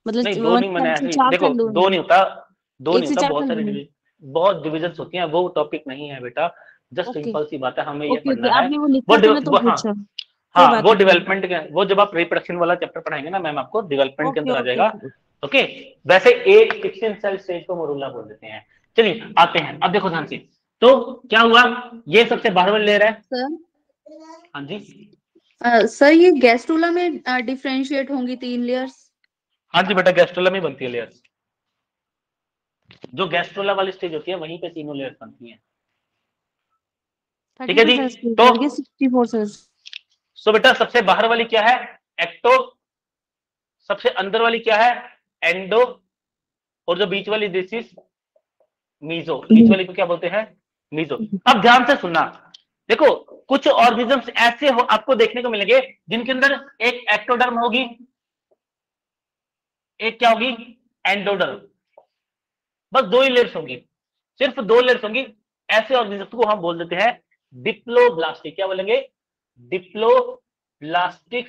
S2: मतलब
S1: नहीं 2 नहीं मैंने
S2: 1 से
S1: ऐसे,
S2: 4
S1: देखो
S2: कर लो
S1: 2 नहीं होता, 2
S2: 1
S1: नहीं
S2: से
S1: होता,
S2: 4
S1: बहुत
S2: कर
S1: सारी
S2: लो।
S1: बहुत डिविजन्स होती हैं, वो टॉपिक नहीं है बेटा। जस्ट
S2: ओके
S1: सिंपल सी बात है, हमें ये
S2: ओके
S1: पढ़ना
S2: ओके,
S1: है।
S2: आपने वो
S1: वो
S2: लिखा था ना तो
S1: हाँ
S2: पूछा, कोई
S1: हाँ,
S2: बात
S1: वो
S2: नहीं।
S1: डेवलपमेंट का, वो जब आप रिप्रोडक्शन वाला चैप्टर पढ़ाएंगे ना मैम आपको, डेवलपमेंट के
S2: ओके
S1: अंदर आ
S2: ओके
S1: जाएगा।
S2: ओके।
S1: ओके, वैसे एक 16 सेल स्टेज को मोरुल्ला बोल देते हैं। चलिए आते हैं, अब देखो ध्यान से, तो क्या हुआ, ये सबसे बाहर वाली लेयर है।
S4: सर
S1: हाँ जी,
S4: सर ये गैस्ट्रुला में डिफरेंशिएट होंगी 3 लेयर्स।
S1: हाँ जी बेटा, गैस्ट्रोला में बनती है लेयर्स। जो गैस्ट्रोला वाली स्टेज होती है वहीं पे 3 लेयर्स बनती हैं, ठीक है जी।
S2: 32 सेल्स
S1: तो
S2: 64 सेल्स।
S1: सो बेटा सबसे बाहर वाली क्या है, एक्टो, सबसे अंदर वाली क्या है, एंडो, और जो बीच वाली दिस इज मीजो। बीच वाली को क्या बोलते हैं, मीजो। अब ध्यान से सुनना, देखो कुछ ऑर्गेनिजम्स ऐसे हो आपको देखने को मिलेंगे जिनके अंदर एक एक्टोडर्म होगी, एक क्या होगी, एंडोडर्म। बस 2 ही लेयर्स होंगी, सिर्फ 2 लेयर्स होंगी। ऐसे ऑर्गेनिज्म को हम बोल देते हैं डिप्लोब्लास्टिक। क्या बोलेंगे, डिप्लोब्लास्टिक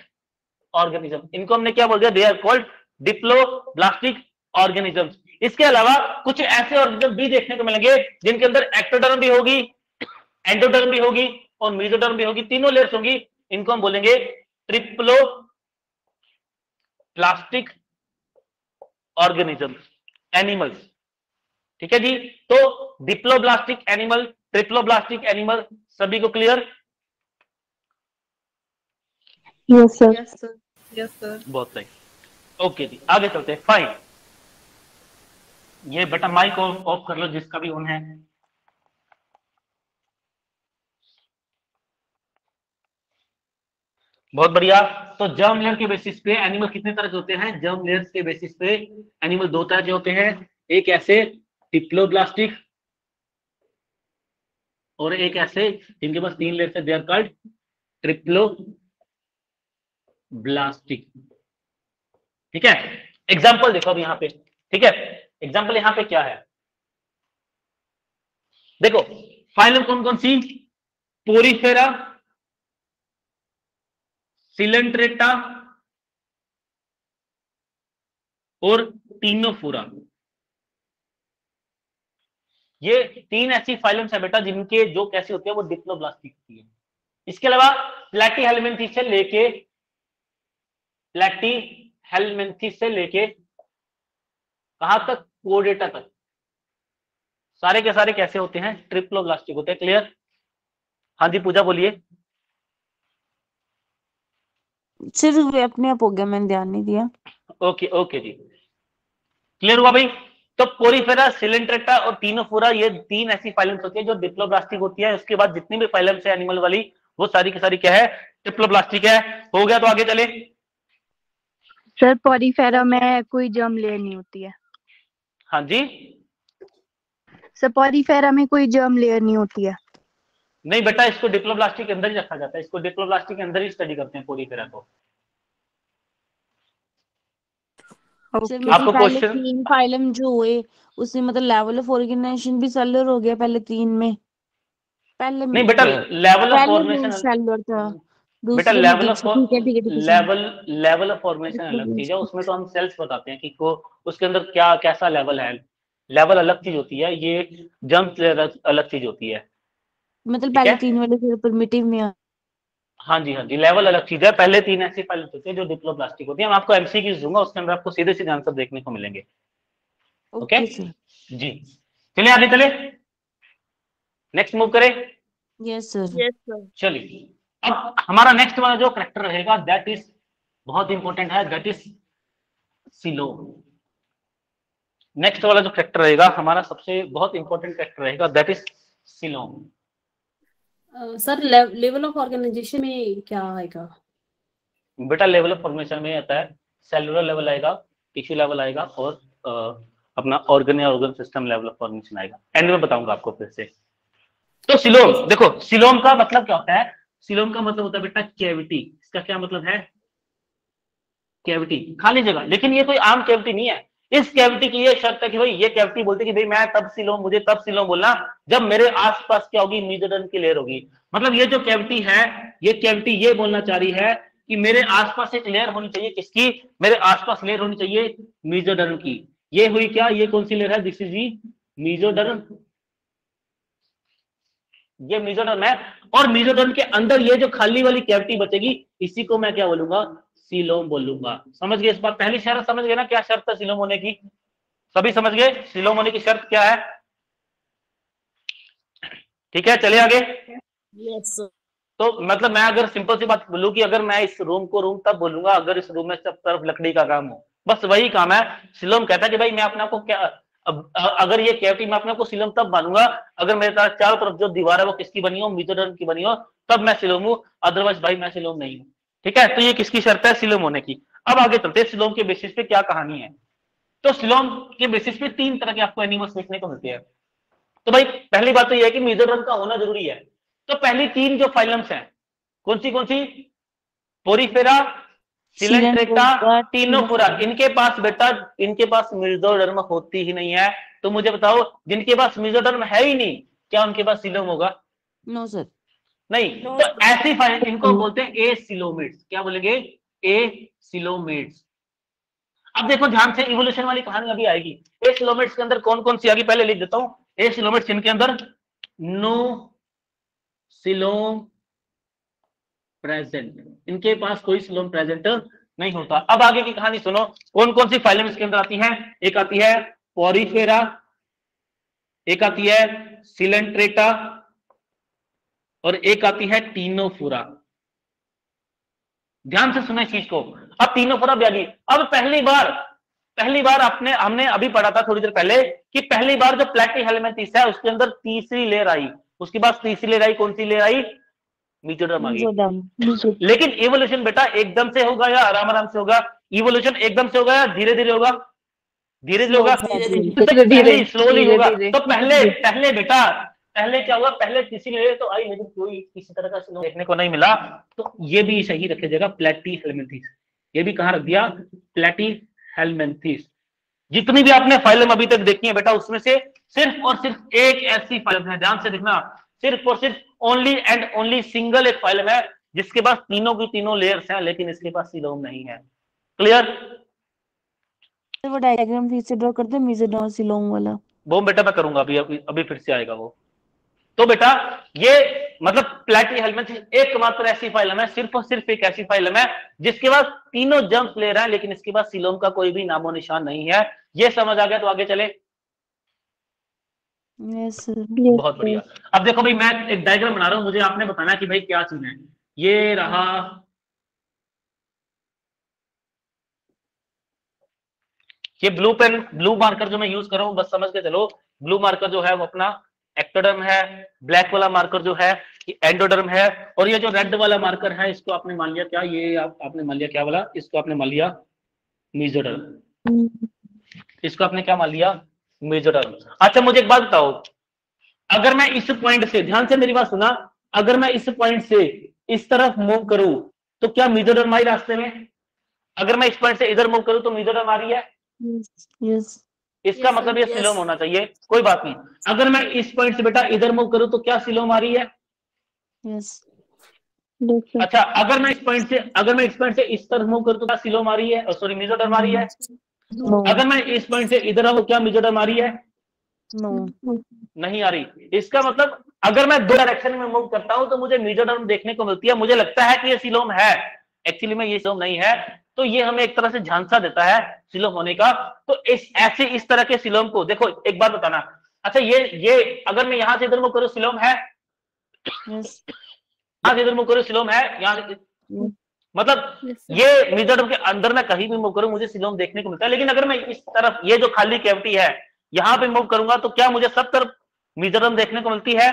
S1: ऑर्गेनिज्म। इनको हमने क्या बोल दिया, they are called diploblastic organisms. इसके अलावा कुछ ऐसे ऑर्गेनिज्म भी देखने को मिलेंगे जिनके अंदर एक्टोडर्म भी होगी, एंडोडर्म भी होगी और मीजोडर्म भी होगी, तीनों लेयर्स होंगी। इनको हम बोलेंगे ट्रिप्लोब्लास्टिक ऑर्गेनिजम्स, एनिमल्स। ठीक है जी। तो डिप्लोब्लास्टिक एनिमल, ट्रिप्लोब्लास्टिक एनिमल, सभी को clear?
S2: Yes sir.
S4: Yes sir.
S3: Yes sir.
S1: बहुत सही। ओके जी, आगे चलते हैं। फाइन, ये बेटा माइक ऑफ कर लो जिसका भी ऑन है। बहुत बढ़िया। तो जर्म लेयर के बेसिस पे एनिमल कितने तरह के होते हैं? जर्म लेयर्स के बेसिस पे एनिमल दो तरह के होते हैं, एक ऐसे डिप्लोब्लास्टिक और एक ऐसे जिनके पास 3 लेयर्स है, दे आर कॉल्ड ट्रिप्लोब्लास्टिक। ठीक है, एग्जांपल देखो अब यहाँ पे। ठीक है, एग्जांपल यहाँ पे क्या है, देखो फाइलम कौन कौन सी? पोरीफेरा, सिलेंट्रेटा और टीनोफोरा। ये 3 ऐसी फाइलम्स है बेटा जिनके जो कैसी होती है वो डिप्लोब्लास्टिक होती है। इसके अलावा प्लैटीहेल्मिन्थेस से लेके कहां तक? कोर्डेटा तक, सारे के सारे कैसे होते हैं? ट्रिप्लोब्लास्टिक होते हैं। क्लियर? हाँ जी पूजा बोलिए।
S2: सिर्फ अपने आप हो गया, मैंने ध्यान नहीं दिया।
S1: ओके ओके जी, क्लियर हुआ भाई? तो पोरीफेरा, सिलेंट्रेटा और टीनोफोरा, ये 3 ऐसी फाइलम्स होती है जो डिप्लोब्लास्टिक होती है। उसके बाद जितनी भी फाइलम्स है एनिमल वाली, वो सारी की सारी क्या है? ट्रिप्लोब्लास्टिक है। हो गया, तो आगे चले।
S7: सर पोरीफेरा में कोई जर्म लेयर नहीं होती है।
S1: हाँ जी,
S7: सर पोरीफेरा में कोई जर्म लेयर नहीं होती है।
S1: नहीं बेटा, इसको डिप्लोब्लास्टिक के अंदर ही रखा जाता है, इसको डिप्लोब्लास्टिक के अंदर ही स्टडी करते हैं पोरीफेरा को।
S2: Sir
S7: okay.
S2: मतलब
S1: आपको
S2: पहले
S1: क्वेश्चन
S2: 3 फाइलम जो हुए उसमें मतलब लेवल ऑफ ऑर्गेनाइजेशन भी सेलुलर हो गया पहले 3 में। पहले
S1: नहीं बेटा, लेवल ऑफ
S2: पहले
S1: फॉर्मेशन,
S2: सेलुलर था,
S1: बेटा
S2: दूसरे में
S1: लेवल ऑफ
S2: ठीक है ठीक है ठीक है
S1: लेवल ऑफ फॉर्मेशन अलग चीज है, उसमें तो हम सेल्स बताते हैं कि को उसके अंदर क्या कैसा लेवल है। लेवल अलग चीज होती है, ये जंप अलग चीज होती है।
S2: मतलब
S1: ठीक
S2: पहले
S1: है?
S2: 3 वाले फिर प्रिमिटिव में
S1: हाँ जी हाँ जी, लेवल अलग चीज है। पहले 3 ऐसी फाइल्स होती है जो डिप्लोब्लास्टिक होती है। मैं आपको एमसीक्यूज दूंगा, उसके अंदर आपको सीधे सीधे आंसर देखने को मिलेंगे। Okay
S2: okay sir.
S1: जी, चलिए आगे चले, नेक्स्ट मूव करें।
S2: Yes sir.
S3: Yes sir.
S1: चलिए, अब हमारा नेक्स्ट वाला जो कैरेक्टर रहेगा दैट इज बहुत इंपॉर्टेंट है, दैट इज सिलोम। नेक्स्ट वाला जो कैरेक्टर रहेगा हमारा सबसे बहुत इंपॉर्टेंट कैरेक्टर रहेगा, that is coelom.
S6: Sir level of organization में क्या आएगा?
S1: बेटा लेवल ऑफ फॉर्मेशन में आता है सेलुलर लेवल आएगा, टिश्यू लेवल आएगा और अपना ऑर्गन या organ system level of formation आएगा। एंड में बताऊंगा आपको फिर से। तो सिलोम, देखो सिलोम का मतलब क्या होता है? सिलोम का मतलब होता है बेटा कैविटी। इसका क्या मतलब है? कैविटी, खाली जगह। लेकिन ये कोई आम कैविटी नहीं है। इस कैविटी की ये शर्त है कि भाई ये कैविटी बोलती है कि भाई मैं तब सिलोम, मुझे तब सिलोम बोलना जब मेरे आसपास क्या होगी? मेसोडर्म की लेयर होगी। मतलब ये जो कैविटी है, ये कैविटी ये बोलना चाह रही है कि मेरे आसपास एक लेयर होनी चाहिए। किसकी? मेरे आसपास लेयर होनी चाहिए मेसोडर्म की। ये हुई क्या? ये कौन सी लेयर है? This is the mesoderm. ये मेसोडर्म है, और मेसोडर्म के अंदर ये जो खाली वाली कैविटी बचेगी, इसी को मैं क्या बोलूंगा? सिलोम बोलूंगा। समझ गए इस बात? पहली शर्त समझ गए ना, क्या शर्त है सिलोम होने की? सभी समझ गए सिलोम होने की शर्त क्या है? ठीक है, चलिए आगे।
S3: Yes sir.
S1: तो मतलब मैं अगर सिंपल सी बात बोलूं कि अगर मैं इस रूम को रूम तब बोलूंगा अगर इस रूम में सब तरफ लकड़ी का काम हो, बस वही काम है। सिलोम कहता है कि भाई मैं अपने आप को क्या, अगर ये कैविटी मैं अपने आप को सिलोम तब मानूंगा अगर मेरे चारों तरफ जो दीवार है वो किसकी बनी हो? मेसोडर्म की बनी हो, तब मैं सिलोम हूं, अदरवाइज भाई मैं सिलोम नहीं हूं। ठीक है, तो ये किसकी शर्त है? सिलोम होने की। अब आगे चलते हैं सिलोम के बेसिस पे क्या कहानी है। तो सिलोम के बेसिस पे 3 तरह के आपको एनिमल्स देखने को मिलते हैं। तो भाई पहली बात तो यह है कि मेसोडर्म का होना जरूरी है। तो पहली 3 जो फाइलम्स हैं कौन सी? Porifera, Coelenterata, Ctenophora. इनके पास बेटा, इनके पास मेसोडर्म होती ही नहीं है। तो मुझे बताओ, जिनके पास मेसोडर्म है ही नहीं, क्या उनके पास सिलोम होगा?
S2: No sir.
S1: नहीं। तो ऐसी फाइल इनको बोलते हैं एसिलोमेट्स। क्या बोलेंगे? एसिलोमेट्स। अब देखो ध्यान से, इवोल्यूशन वाली कहानी अभी आएगी। एसिलोमेट्स के अंदर कौन कौन सी आगे पहले लिख देता हूं। एसिलोमेट्स इनके अंदर नो सिलोम प्रेजेंट, इनके पास कोई सिलोम प्रेजेंट नहीं होता। अब आगे की कहानी सुनो, कौन कौन सी फाइलम इसके अंदर आती है। एक आती है पोरीफेरा, एक आती है सिलेंट्रेटा और एक आती है टीनोफोरा। ध्यान से सुने इस चीज को। अब टीनोफोरा भी आ गई। अब पहली बार हमने अभी पढ़ा था थोड़ी देर पहले कि पहली बार जो प्लैटीहेल्मिंथेस है उसके अंदर तीसरी लेयर आई। उसके बाद तीसरी लेयर आई, कौन सी लेयर आई? मेसोडर्म आ गई। लेकिन इवोल्यूशन बेटा एकदम से होगा या आराम आराम से होगा? इवोल्यूशन एकदम से होगा या धीरे धीरे होगा? धीरे धीरे होगा, स्लोली होगा। तो पहले बेटा पहले क्या हुआ? पहले तीसरी लेयर तो आई लेकिन कोई किसी तरह का स्लोम देखने को नहीं मिला। तो ये भी सही रखे जगह प्लैटीहेल्मिंथेस। ये भी कहां रख दिया? प्लैटीहेल्मिंथेस। जितनी भी आपने फाइलम अभी तक देखी है बेटा उसमें से सिर्फ और सिर्फ एक ऐसी फाइलम है, ध्यान से देखना, सिर्फ और सिर्फ ओनली एंड ओनली सिंगल एक फाइलम है जिसके पास तीनों की तीनों लेयर्स हैं लेकिन इसके पास सीलोम नहीं है। क्लियर?
S2: वो डायग्राम फिर से ड्रॉ करते हैं मेसोडर्म सीलोम वाला।
S1: वो बेटा मैं करूंगा, अभी फिर से आएगा वो। तो बेटा ये मतलब प्लैटीहेल्मिंथेस एकमात्र ऐसी फाइलम है, सिर्फ और सिर्फ एक ऐसी फाइलम है जिसके पास तीनों जर्म्स ले रहा है लेकिन इसके पास सीलोम का कोई भी नामो निशान नहीं है। ये समझ आ गया तो आगे चले।
S2: यस
S1: बहुत बढ़िया। अब देखो भाई मैं एक डायग्राम बना रहा हूं, मुझे आपने बताना कि भाई क्या चीज है। ये रहा ये ब्लू मार्कर जो मैं यूज कर रहा हूं, बस समझ के चलो। ब्लू मार्कर जो है वो अपना एक्टोडर्म है, ब्लैक वाला मार्कर जो है ये एंडोडर्म है, और ये जो रेड वाला मार्कर है इसको आपने मान लिया क्या? ये आपने मान लिया क्या वाला? इसको आपने मान लिया मेसोडर्म। इसको आपने क्या मान लिया? मेसोडर्म। अच्छा मुझे एक बात बताओ, अगर मैं इस पॉइंट से, ध्यान से मेरी बात सुना, अगर मैं इस पॉइंट से इस तरफ मूव करूं तो क्या मेसोडर्म आई रास्ते में? अगर मैं इस पॉइंट से इधर मूव करूं तो मेसोडर्म आ रही है?
S2: यस।
S1: इसका मतलब ये सीलोम होना चाहिए। कोई बात नहीं। अगर मैं इस पॉइंट से बेटा इधर मूव करूं तो क्या सीलोम आ रही है?
S2: यस।
S1: अच्छा अगर मैं इस पॉइंट से इस तरफ मूव करूं तो क्या सीलोम आ रही है? सॉरी मेसोडर्म आ रही है। अगर मैं इस पॉइंट से इधर आऊं क्या मेसोडर्म आ रही है?
S2: नो,
S1: नहीं आ रही। इसका मतलब अगर मैं दो डायरेक्शन में मूव करता हूं तो मुझे मेसोडर्म देखने को मिलती है। मुझे लगता है कि ये सीलोम है, एक्चुअली में ये सीलोम नहीं है। तो ये हमें एक तरह से झांसा देता है सीलोम होने का। तो इस तरह के सीलोम को देखो, एक बात बताना। अच्छा ये अगर मैं यहां से इधर मूव करूं सीलोम है?
S2: यस।
S1: यहां से इधर मूव करूं सीलोम है? यहां मतलब ये मेसोडर्म के अंदर मैं कहीं भी मूव करूं मुझे सीलोम देखने को मिलता है। लेकिन अगर मैं इस तरफ, ये जो खाली कैविटी है यहां पे मूव करूंगा तो क्या मुझे सब तरफ मेसोडर्म देखने को मिलती है?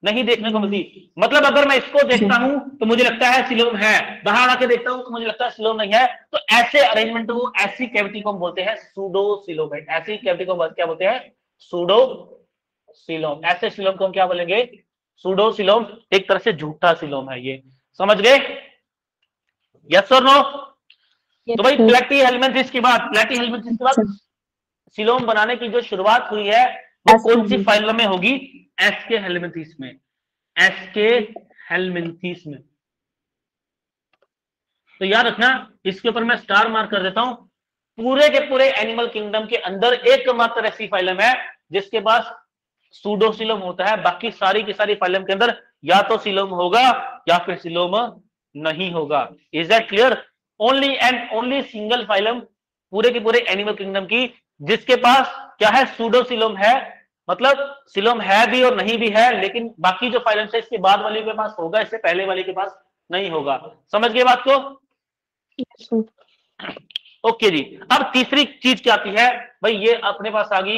S1: नहीं देखने को मिलती। मतलब अगर मैं इसको देखता हूं तो मुझे लगता है सीलोम है, बाहर आके देखता हूं तो मुझे लगता है सीलोम नहीं है। तो ऐसे अरेंजमेंट को, ऐसी कैविटी को हम बोलते हैं सूडो सीलोम। ऐसी कैविटी को क्या बोलते हैं? Pseudo coelom. ऐसे सीलोम को हम क्या बोलेंगे? Pseudo coelom. एक तरह से झूठा सीलोम है ये। समझ गए? यस और नो? तो भाई प्लैटीहेल्मिंथेस के बाद सीलोम बनाने की जो शुरुआत हुई है वो कौन सी फाइलम में होगी? एस्के हेल्मिंथेस में। एस्के हेल्मिंथेस में। तो याद रखना, इसके ऊपर मैं स्टार मार्क कर देता हूं। पूरे के पूरे एनिमल किंगडम के अंदर एकमात्र ऐसी फाइलम है जिसके पास सूडो सीलोम होता है। बाकी सारी की सारी फाइलम के अंदर या तो सीलोम होगा या फिर सीलोम नहीं होगा। Is that clear? Only and only single phylum पूरे के पूरे एनिमल किंगडम की जिसके पास क्या है? सूडो सीलोम है। मतलब सीलोम है भी और नहीं भी है, लेकिन बाकी जो फाइलम है इसके बाद वाले के पास होगा, इससे पहले वाले के पास नहीं होगा। समझ गए बात को? ओके जी। अब तीसरी चीज क्या आती है भाई? ये अपने पास आ गई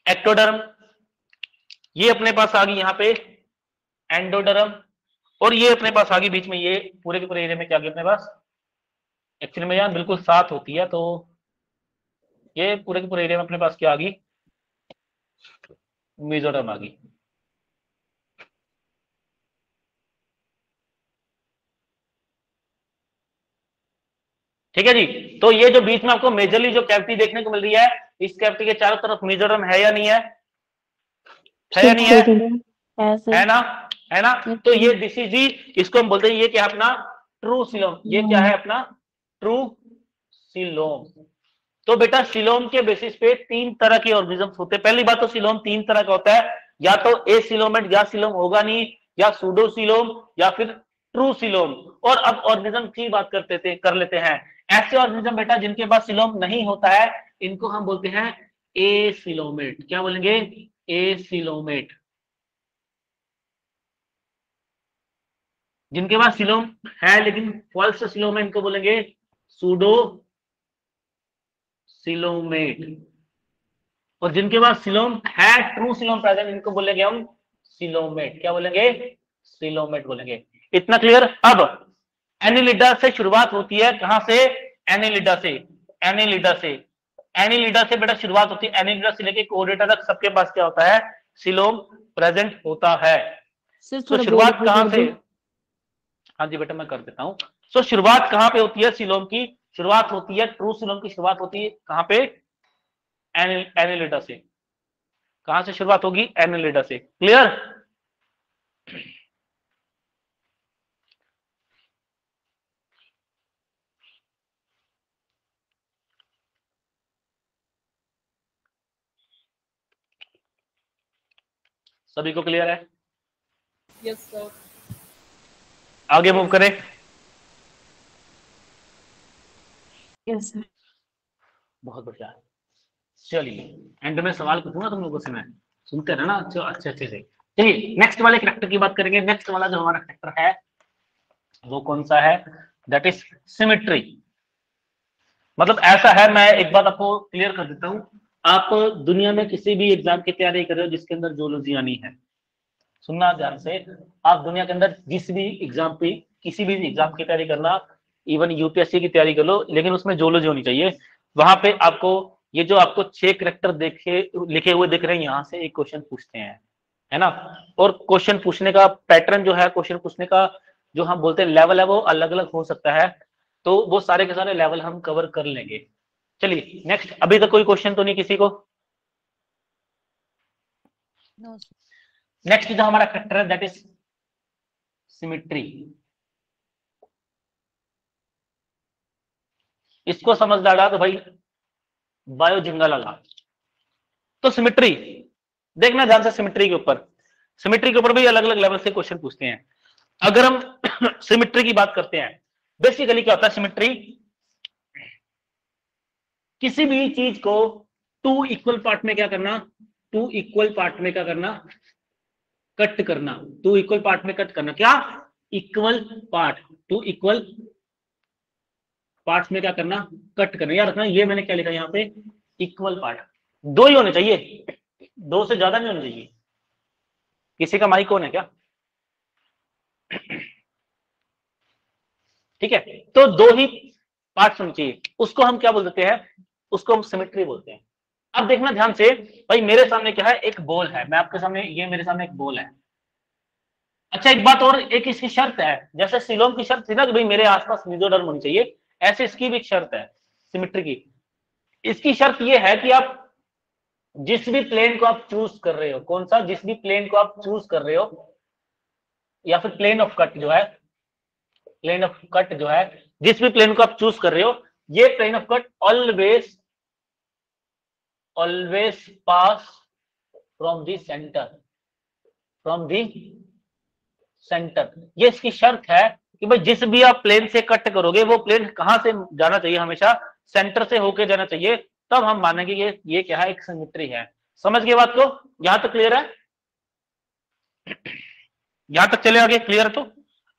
S1: एक्टोडर्म, ये अपने पास आ गई यहाँ पे एंडोडर्म, और ये अपने पास आ गई बीच में। ये पूरे के पूरे एरिया में क्या आ गया अपने पास? एक्चुअली में यहाँ बिल्कुल साथ होती है, तो ये पूरे के पूरे एरिया में अपने पास क्या आ गई? मेसोडर्म आ गई। ठीक है जी। तो ये जो बीच में आपको मेजरली जो कैविटी देखने को मिल रही है, इस कैविटी के चारों तरफ मेसोडर्म है या नहीं है? है या नहीं है? है ना? है ना? तो ये दिस इज दी, इसको हम बोलते हैं ये क्या है अपना? True coelom. ये क्या है अपना? True coelom. तो बेटा सीलोम के बेसिस पे तीन तरह के ऑर्गेनिजम्स होते हैं। पहली बात तो सीलोम तीन तरह का होता है, या तो ए सीलोमेट या सीलोम होगा नहीं, या सूडो सीलोम, या फिर ट्रू सीलोम। और अब ऑर्गेनिज्म की बात कर लेते हैं। ऐसे ऑर्गेनिज्म बेटा जिनके पास सीलोम नहीं होता है, इनको हम बोलते हैं एसिलोमेट। क्या बोलेंगे? एसिलोमेट। जिनके पास सिलोम है लेकिन फॉल्स सिलोम है, इनको बोलेंगे सूडो सिलोमेट। और जिनके पास सिलोम है, ट्रू सिलोम प्रेजेंट, इनको बोलेंगे हम सिलोमेट। क्या बोलेंगे? सिलोमेट बोलेंगे। इतना क्लियर? अब एनिलिडा से शुरुआत होती है, कहां से? एनिलिडा से। एनिलिडा से, एनिलिडा से बेटा शुरुआत होती है। एनिलिडा से लेके कोडेटा तक सबके पास क्या होता है? सिलोम प्रेजेंट होता है।
S2: सर
S1: तो
S2: थोड़ा
S1: शुरुआत
S2: बोल
S1: कहां
S2: कर
S1: से?
S2: दो।
S1: हाँ जी बेटा मैं कर देता हूं। सो शुरुआत कहां पे होती है? सिलोम की शुरुआत होती है, ट्रू सिलोम की शुरुआत होती है कहां पे? एनिलिडा से। कहां से शुरुआत होगी? एनिलिडा से। क्लियर? सभी को क्लियर है?
S3: Yes, sir.
S1: आगे मूव करें।
S2: Yes sir.
S1: बहुत बढ़िया। चलिए एंड में सवाल पूछूंगा तुम लोगों से, मैं सुनते रहना अच्छे अच्छे से। चलिए नेक्स्ट वाले कैरेक्टर की बात करेंगे। नेक्स्ट वाला जो हमारा कैरेक्टर है वो कौन सा है? That is symmetry. मतलब ऐसा है, मैं एक बात आपको क्लियर कर देता हूं। आप दुनिया में किसी भी एग्जाम की तैयारी कर रहे हो जिसके अंदर जूलॉजी आनी है, सुनना ध्यान से। आप दुनिया के अंदर जिस भी एग्जाम पे, किसी भी एग्जाम की तैयारी करना, इवन यूपीएससी की तैयारी कर लो, लेकिन उसमें जूलॉजी होनी चाहिए। वहां पे आपको ये जो आपको 6 कैरेक्टर देखे लिखे हुए दिख रहे हैं, यहां से एक क्वेश्चन पूछते हैं, है ना। और क्वेश्चन पूछने का पैटर्न जो है, क्वेश्चन पूछने का जो हम बोलते हैं लेवल है, वो अलग अलग हो सकता है। तो वो सारे के सारे लेवल हम कवर कर लेंगे। चलिए नेक्स्ट। अभी तक कोई क्वेश्चन तो नहीं किसी को?
S2: No sir.
S1: नेक्स्ट जो हमारा कैरेक्टर है दैट इज सिमेट्री। इसको समझ डाला तो भाई बायो जिंगल लगा। तो सिमेट्री देखना ध्यान से। सिमेट्री के ऊपर भी अलग अलग लेवल से क्वेश्चन पूछते हैं। अगर हम सिमेट्री की बात करते हैं, बेसिकली क्या होता है सिमेट्री? किसी भी चीज को 2 इक्वल पार्ट में क्या करना? 2 इक्वल पार्ट में क्या करना? कट करना। 2 इक्वल पार्ट में कट करना। क्या? Equal part. 2 इक्वल पार्ट्स में क्या करना? कट करना। याद रखना ये मैंने क्या लिखा यहाँ पे? Equal part. 2 ही होने चाहिए, 2 से ज्यादा नहीं होने चाहिए। किसी का माइक ऑन है क्या? ठीक है, तो 2 ही पार्ट्स होने चाहिए। उसको हम क्या बोल देते हैं? उसको हम सिमेट्री बोलते हैं। अब देखना ध्यान से भाई, मेरे सामने क्या है? एक बॉल है। मैं आपके सामने, ये मेरे सामने एक बॉल है। अच्छा एक बात और, एक इसकी शर्त है, जैसे सिलोम की शर्त थी ना कि भाई मेरे आसपास मेसोडर्म होनी चाहिए, ऐसे इसकी भी एक शर्त है सिमेट्री की। इसकी शर्त ये है कि आप जिस भी प्लेन को आप चूज कर रहे हो, कौन सा? जिस भी प्लेन को आप चूज कर रहे हो, या फिर प्लेन ऑफ कट जो है, प्लेन ऑफ कट जो है, जिस भी प्लेन को आप चूज कर रहे हो, ये plane of cut always pass from the centre. ये इसकी शर्त है कि भाई जिस भी आप प्लेन से कट करोगे, वो प्लेन कहां से जाना चाहिए? हमेशा सेंटर से होके जाना चाहिए। तब हम मानेंगे ये क्या है? एक सिमेट्री है। समझ गए बात को? यहां तक क्लियर है? यहां तक चले आगे? क्लियर? तो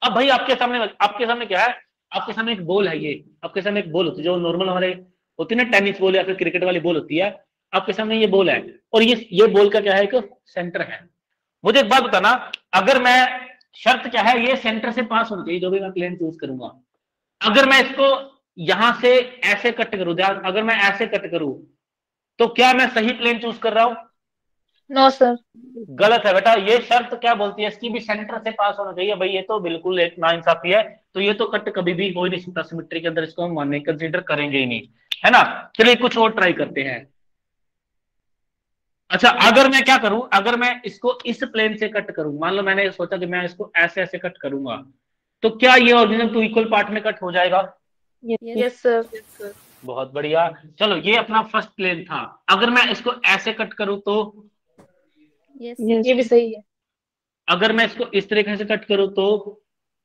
S1: अब भाई आपके सामने क्या है? आपके सामने एक बॉल है। ये आपके सामने एक बॉल होती है जो नॉर्मल हमारे होती है ना, टेनिस बॉल या फिर क्रिकेट वाली बॉल होती है। आपके सामने ये बॉल है, और ये बॉल का क्या है? एक सेंटर है। मुझे एक बात बताना, अगर मैं, शर्त क्या है? ये सेंटर से पास होना चाहिए जो भी मैं प्लेन चूज करूंगा। अगर मैं इसको यहां से ऐसे कट करूं, अगर मैं ऐसे कट करूं, तो क्या मैं सही प्लेन चूज कर रहा हूं?
S4: No sir.
S1: गलत है बेटा। ये शर्त क्या बोलती है? इसकी भी सेंटर से पास होना चाहिए। भाई ये तो बिल्कुल एक नाइंसाफी है। तो ये तो कट कभी भी हो ही नहीं सकता सिमेट्री के अंदर, इसको हम मानने कंसीडर करेंगे ही नहीं, है ना। चलिए कुछ और ट्राई करते हैं। अच्छा अगर मैं क्या करूं? अगर मैं इसको इस प्लेन से कट करूं, मान लो मैंने सोचा कि मैं इसको ऐसे ऐसे कट करूंगा, तो क्या ये ओरिजिनल 2 इक्वल पार्ट में कट हो जाएगा?
S4: Yes sir.
S3: Yes, sir.
S1: बहुत बढ़िया। चलो ये अपना फर्स्ट प्लेन था। अगर मैं इसको ऐसे कट करूं तो?
S5: यस
S3: ये भी सही है।
S1: अगर मैं इसको इस तरीके से कट करूं तो?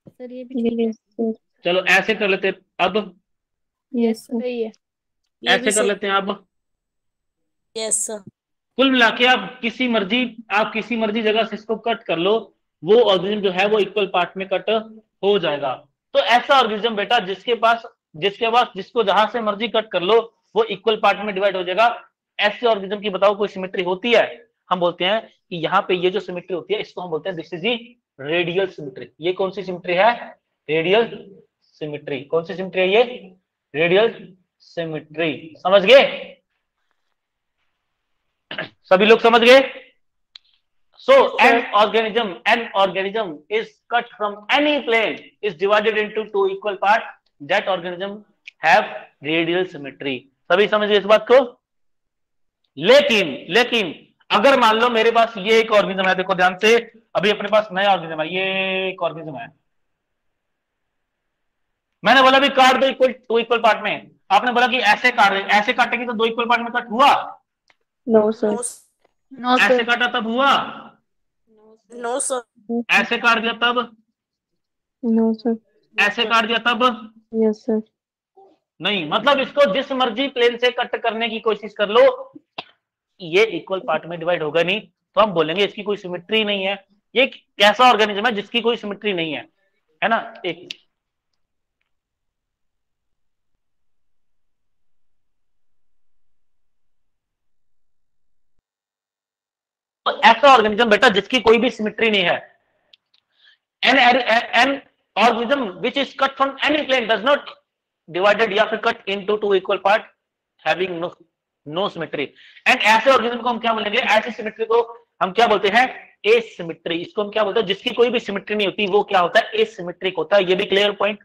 S5: सर, ये भी ठीक है।
S1: चलो ऐसे कर लेते हैं। अब
S5: यस
S3: सही है।
S1: ऐसे कर लेते हैं। अब
S8: यस सर।
S1: कुल मिला के आप किसी मर्जी जगह से इसको कट कर लो, वो ऑर्गेनिज्म जो है वो इक्वल पार्ट में कट हो जाएगा। तो ऐसा ऑर्गेनिज्म बेटा जिसको जहां से मर्जी कट कर लो वो इक्वल पार्ट में डिवाइड हो जाएगा। ऐसे ऑर्गेनिज्म की बताओ कोई सिमेट्री होती है? हम बोलते हैं कि यहाँ पे ये जो सिमेट्री होती है इसको हम बोलते हैं this is the radial symmetry. ये कौन सी सिमेट्री है? Radial symmetry. कौन सी सिमेट्री है ये? Radial symmetry. समझ गए? सभी लोग समझ गए? So an organism is cut from any plane is divided into two equal parts. That organism have radial symmetry. सभी समझ गए इस बात को? लेकिन अगर मान लो मेरे पास ये एक ऑर्गेनिज्म है, देखो ध्यान से, अभी अपने पास नया ऑर्गेनिज्म है, ये एक ऑर्गेनिज्म है, मैंने बोला भी काट दो टू इक्वल पार्ट में, आपने बोला कि ऐसे काट दे, ऐसे काटेंगे तो दो इक्वल पार्ट में कट हुआ?
S7: No sir.
S4: नो
S1: ऐसे
S4: सर।
S1: काटा तब हुआ?
S8: No sir.
S1: ऐसे काट दिया तब?
S7: No sir.
S1: ऐसे काट दिया तब?
S7: Yes sir.
S1: नहीं। मतलब इसको जिस मर्जी प्लेन से कट करने की कोशिश कर लो, ये इक्वल पार्ट में डिवाइड होगा नहीं, तो हम बोलेंगे इसकी कोई सिमेट्री नहीं है। ये एक ऐसा ऑर्गेनिज्म है जिसकी कोई सिमेट्री नहीं है ना? एक ऐसा ऑर्गेनिज्म बेटा जिसकी कोई भी सिमेट्री नहीं है। An organism which is cut from any plane does not divided या फिर cut into two equal part having no symmetry. And ऐसे ऑर्गेनिज्म को हम क्या बोलेंगे? ऐसी सिमेट्री को हम क्या बोलते हैं? एसिमेट्री। इसको हम क्या बोलते हैं? जिसकी कोई भी सिमेट्री नहीं होती वो क्या होता है? एसिमेट्रिक होता है। ये भी क्लियर पॉइंट?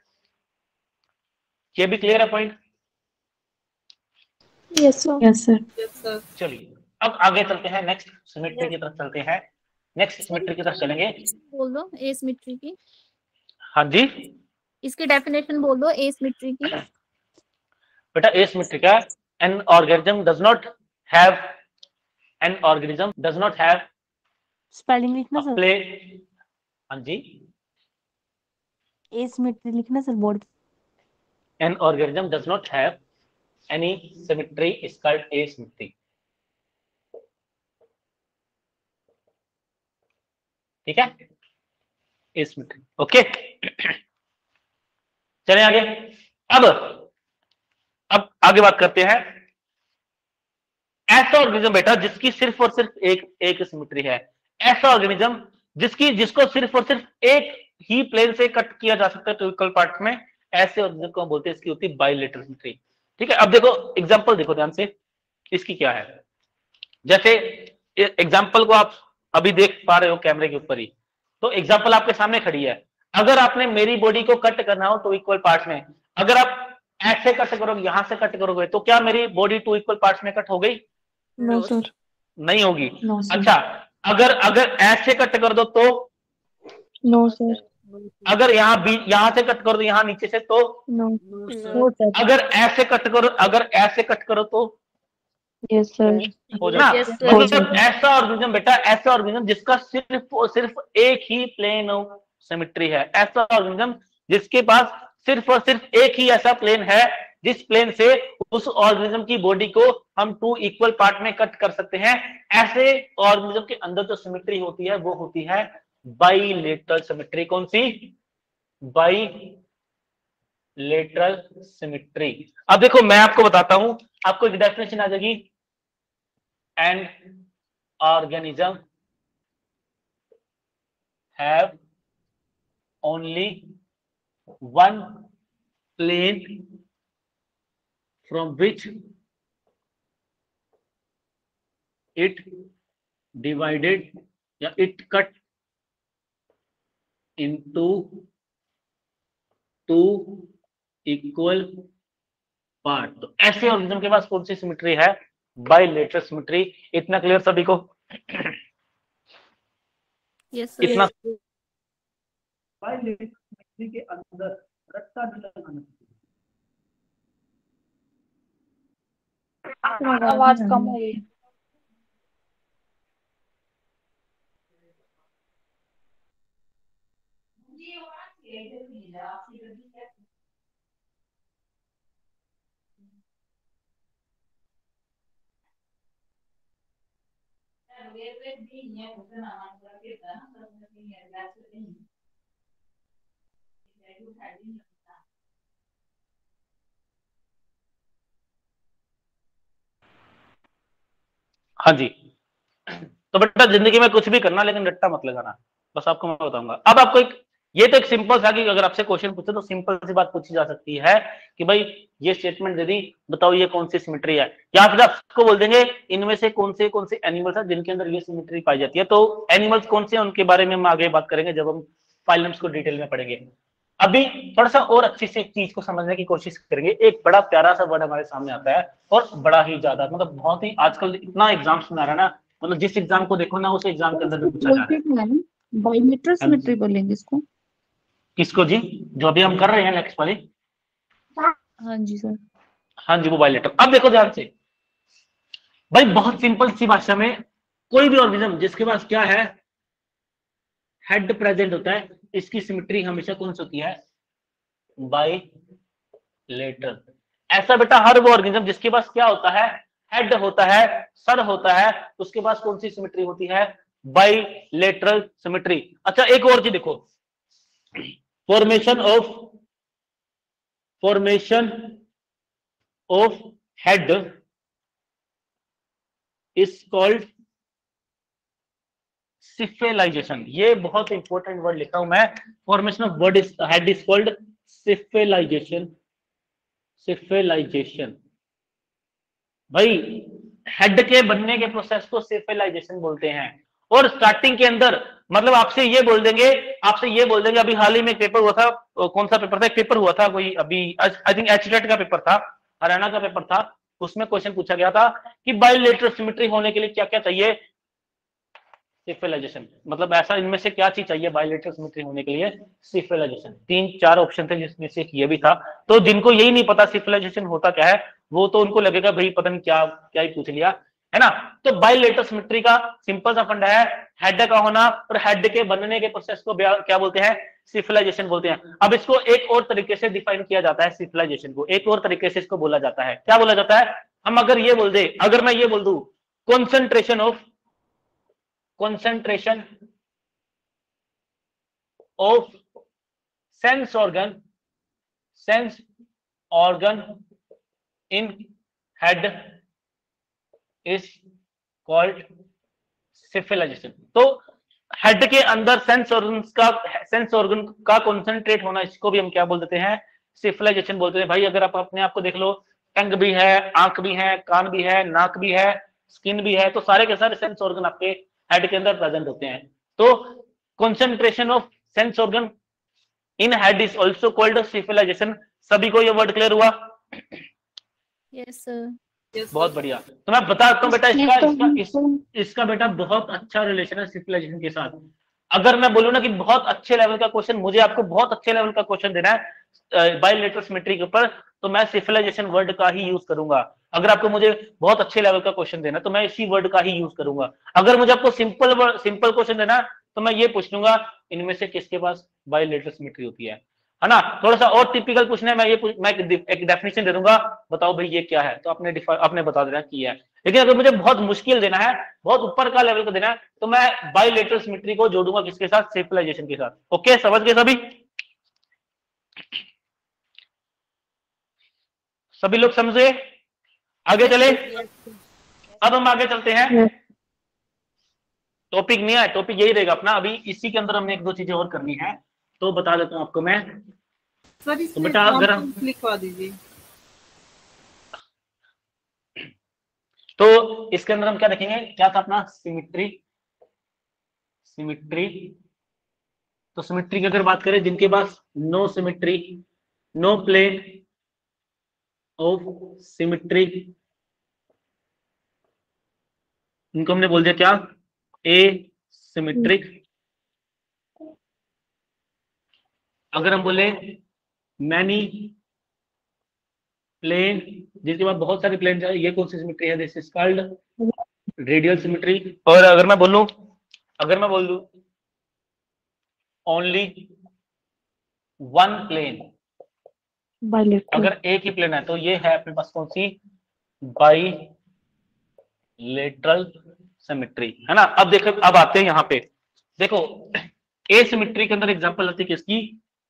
S1: ये भी क्लियर है point?
S7: Yes sir. Yes sir.
S3: Yes, sir.
S1: चलिए अब आगे चलते हैं, नेक्स्ट सिमेट्री की तरफ चलते हैं। नेक्स्ट सिमेट्री की तरफ चलेंगे।
S5: बोल दो एसिमेट्री की,
S1: हाँ जी
S5: इसकी डेफिनेशन बोल दो एसिमेट्री की।
S1: बेटा एसिमेट्री का an organism does not have
S2: spelling लिखना
S1: a
S2: सर,
S1: plane। हाँ जी,
S2: एसिमेट्री लिखना sir board.
S1: an organism does not have any symmetry is called asymmetry। ठीक है, asymmetry। ओके चलें आगे। अब आगे बात करते हैं ऐसा ऑर्गेनिज्म बेटा जिसकी सिर्फ और सिर्फ एक सिमेट्री है। ऐसा ऑर्गेनिज्म जिसको सिर्फ और सिर्फ एक ही प्लेन से कट किया जा सकता है टू इक्वल पार्ट में, ऐसे ऑर्गेनिज्म को हम बोलते हैं, इसकी होती है बाइलेटरल सिमेट्री। ठीक है, अब देखो एग्जांपल देखो ध्यान से, इसकी क्या है। जैसे एग्जांपल को आप अभी देख पा रहे हो कैमरे के ऊपर ही, तो एग्जांपल आपके सामने खड़ी है। अगर आपने मेरी बॉडी को कट करना हो टू इक्वल पार्ट्स में, अगर आप ऐसे कट करोगे, यहां से कट करोगे, तो क्या मेरी बॉडी टू इक्वल पार्ट्स में कट हो गई?
S7: No sir.
S1: नहीं होगी।
S7: No sir.
S1: अच्छा, अगर ऐसे कट कर दो तो?
S7: No sir.
S1: अगर यहां से कट कर दो, यहां नीचे से, तो?
S7: No sir.
S1: अगर ऐसे कट करो तो?
S7: Yes sir.
S1: हो जाए।
S3: Yes, sir.
S1: मतलब ऐसा ऑर्गेनिज्म बेटा, ऐसा ऑर्गेनिज्म जिसका सिर्फ और सिर्फ एक ही प्लेन ऑफ सिमेट्री है। ऐसा ऑर्गेनिज्म जिसके पास सिर्फ और सिर्फ एक ही ऐसा प्लेन है जिस प्लेन से उस ऑर्गेनिज्म की बॉडी को हम टू इक्वल पार्ट में कट कर सकते हैं। ऐसे ऑर्गेनिज्म के अंदर जो सिमेट्री होती है वो होती है बाइलेटरल सिमेट्री। कौन सी? Bilateral symmetry. अब देखो मैं आपको बताता हूं, आपको एक डेफिनेशन आ जाएगी। An organism have only one plane from which it divided या it cut into two equal part। तो ऐसे ऑर्गेनिज्म के पास कौन सी सिमेट्री है? Bilateral symmetry. इतना क्लियर सभी को?
S5: Yes sir.
S1: इतना बाइलेटरल सिमेट्री के अंदर रट्टा नहीं लगाना।
S3: आवाज कम हो गई।
S1: हाँ जी। तो बेटा जिंदगी में कुछ भी करना लेकिन रट्टा मत लगाना, बस आपको मैं बताऊंगा। अब आपको एक, ये तो एक सिंपल सा कि अगर आपसे क्वेश्चन पूछे तो सिंपल सी बात पूछी जा सकती है कि भाई ये स्टेटमेंट दे दी, बताओ ये कौन सी सिमेट्री है, या फिर आपको बोल देंगे इनमें से कौन से एनिमल्स है जिनके अंदर ये सिमेट्री पाई जाती है। तो एनिमल्स कौन से हैं उनके बारे में हम आगे बात करेंगे जब हम फाइलम्स को डिटेल में पढ़ेंगे। अभी थोड़ा सा और अच्छी से चीज को समझने की कोशिश करेंगे। एक बड़ा प्यारा सा वर्ड हमारे सामने आता है और बड़ा ही ज्यादा, मतलब बहुत ही आजकल इतना एग्जाम्स में आ रहा है ना, मतलब जिस एग्जाम को देखो ना उस एग्जाम के अंदर भी पूछा जा रहा है।
S2: बायोमेट्रिक सिमेट्री बोलेंगे इसको।
S1: किसको जी? जो अभी हम कर रहे हैं नेक्स्ट वाली।
S2: हाँ जी सर।
S1: हाँ जी, वो बायोलेटर। अब देखो ध्यान से भाई, बहुत सिंपल सी भाषा में, कोई भी ऑर्गेनिज्म जिसके पास क्या है, हेड प्रेजेंट होता है, इसकी सिमेट्री हमेशा कौन सी होती है? बाइलेटरल। ऐसा बेटा हर वो ऑर्गेनिज्म जिसके पास क्या होता है, हेड होता है, सर होता है, उसके पास कौन सी सिमेट्री होती है? Bilateral symmetry. अच्छा एक और चीज देखो, formation of head is called cephalization. ये बहुत इंपॉर्टेंट वर्ड लिखा हूं मैं, formation of word is head is called cephalization. Cephalization भाई, हेड के बनने के प्रोसेस को सिफेलाइजेशन बोलते हैं। और स्टार्टिंग के अंदर मतलब आपसे ये बोल देंगे, अभी हाल ही में एक पेपर हुआ था, कौन सा पेपर था, एक पेपर हुआ था कोई अभी, आई थिंक एचटेट का पेपर था, हरियाणा का पेपर था, उसमें क्वेश्चन पूछा गया था कि बायोलेटरल सिमेट्री होने के लिए क्या क्या चाहिए? सिफेलाइजेशन। मतलब ऐसा इनमें से क्या चीज चाहिए बायोलेटरल सिमेट्री होने के लिए? सिफेलाइजेशन। 3-4 ऑप्शन थे जिसमें से ये भी था। तो जिनको यही नहीं पता सिफेलाइजेशन होता क्या है, वो तो उनको लगेगा भाई पता नहीं क्या क्या ही पूछ लिया, है ना। तो बायोलेटरल सिमेट्री का सिंपल सा फंडा है, हेड का होना और हेड के बनने के प्रोसेस को क्या बोलते हैं? सिफिलाइजेशन बोलते हैं। अब इसको एक और तरीके से डिफाइन किया जाता है, सिफिलाइजेशन को एक और तरीके से इसको बोला जाता है। क्या बोला जाता है? हम अगर ये बोल दे, अगर मैं ये बोल दूं concentration of sense organ in head is called cephalisation. तो हेड के अंदर सेंस ऑर्गन का कॉन्सेंट्रेट होना, इसको भी हम क्या बोल देते हैं? सिफिलाइजेशन बोलते हैं। भाई अगर आप अपने आप को देख लो, टंग भी है, आंख भी है, कान भी है, नाक भी है, स्किन भी है, तो सारे के सारे सेंस ऑर्गन आपके हेड के अंदर प्रेजेंट होते हैं। तो concentration of sense organ in head is also called cephalization. सभी को ये वर्ड क्लियर हुआ?
S5: Yes sir.
S1: बहुत बढ़िया। तो मैं बताता हूँ बेटा, इसका बेटा बहुत अच्छा रिलेशन है सिफिलाइजेशन के साथ। अगर मैं बोलूँ ना कि बहुत अच्छे लेवल का क्वेश्चन, मुझे आपको बहुत अच्छे लेवल का क्वेश्चन देना है बायोलेटरल सिमेट्री के ऊपर, तो मैं सिफिलाइजेशन वर्ड का ही यूज करूंगा। अगर आपको मुझे बहुत अच्छे लेवल का क्वेश्चन देना तो मैं इसी वर्ड का ही यूज करूंगा। अगर मुझे आपको सिंपल क्वेश्चन देना तो मैं ये पूछ लूंगा इनमें से किसके पास बायोलेटरल सिमेट्री होती है ना। थोड़ा सा और टिपिकल पूछना है, मैं एक डेफिनेशन दे दूंगा, बताओ भाई ये क्या है, तो आपने बता देना कि है। लेकिन अगर मुझे बहुत मुश्किल देना है, बहुत ऊपर का लेवल का देना है, तो मैं बायोलेटरल सिमेट्री को जोड़ूंगा किसके साथ? सिफिलाइजेशन के साथ। ओके, समझ गए सभी लोग समझे? आगे चले। अब हम आगे चलते हैं। टॉपिक नहीं है, टॉपिक यही रहेगा अपना। अभी इसी के अंदर हमने 1-2 चीजें और करनी है, तो बता देता हूं आपको मैं।
S3: सर
S1: तो बेटा अगर हम
S3: लिखवा दीजिए।
S1: तो इसके अंदर हम क्या देखेंगे? क्या था अपना? सिमेट्री। तो सिमेट्री की अगर बात करें, जिनके पास no symmetry, no plane of symmetry, इनको हमने बोल दिया क्या? Asymmetric. अगर हम बोले मैनी प्लेन, जिसके बाद बहुत सारे प्लेन जाए, ये कौन सी सिमेट्री है? This is called radial symmetry. और अगर मैं बोल दूं ओनली वन प्लेन, अगर एक ही प्लेन है, तो ये है अपने पास कौन सी? बाई लेटरल सिमेट्री, है ना। अब देखो, अब आते हैं यहाँ पे, देखो एसिमेट्री के अंदर एग्जांपल आती है किसकी,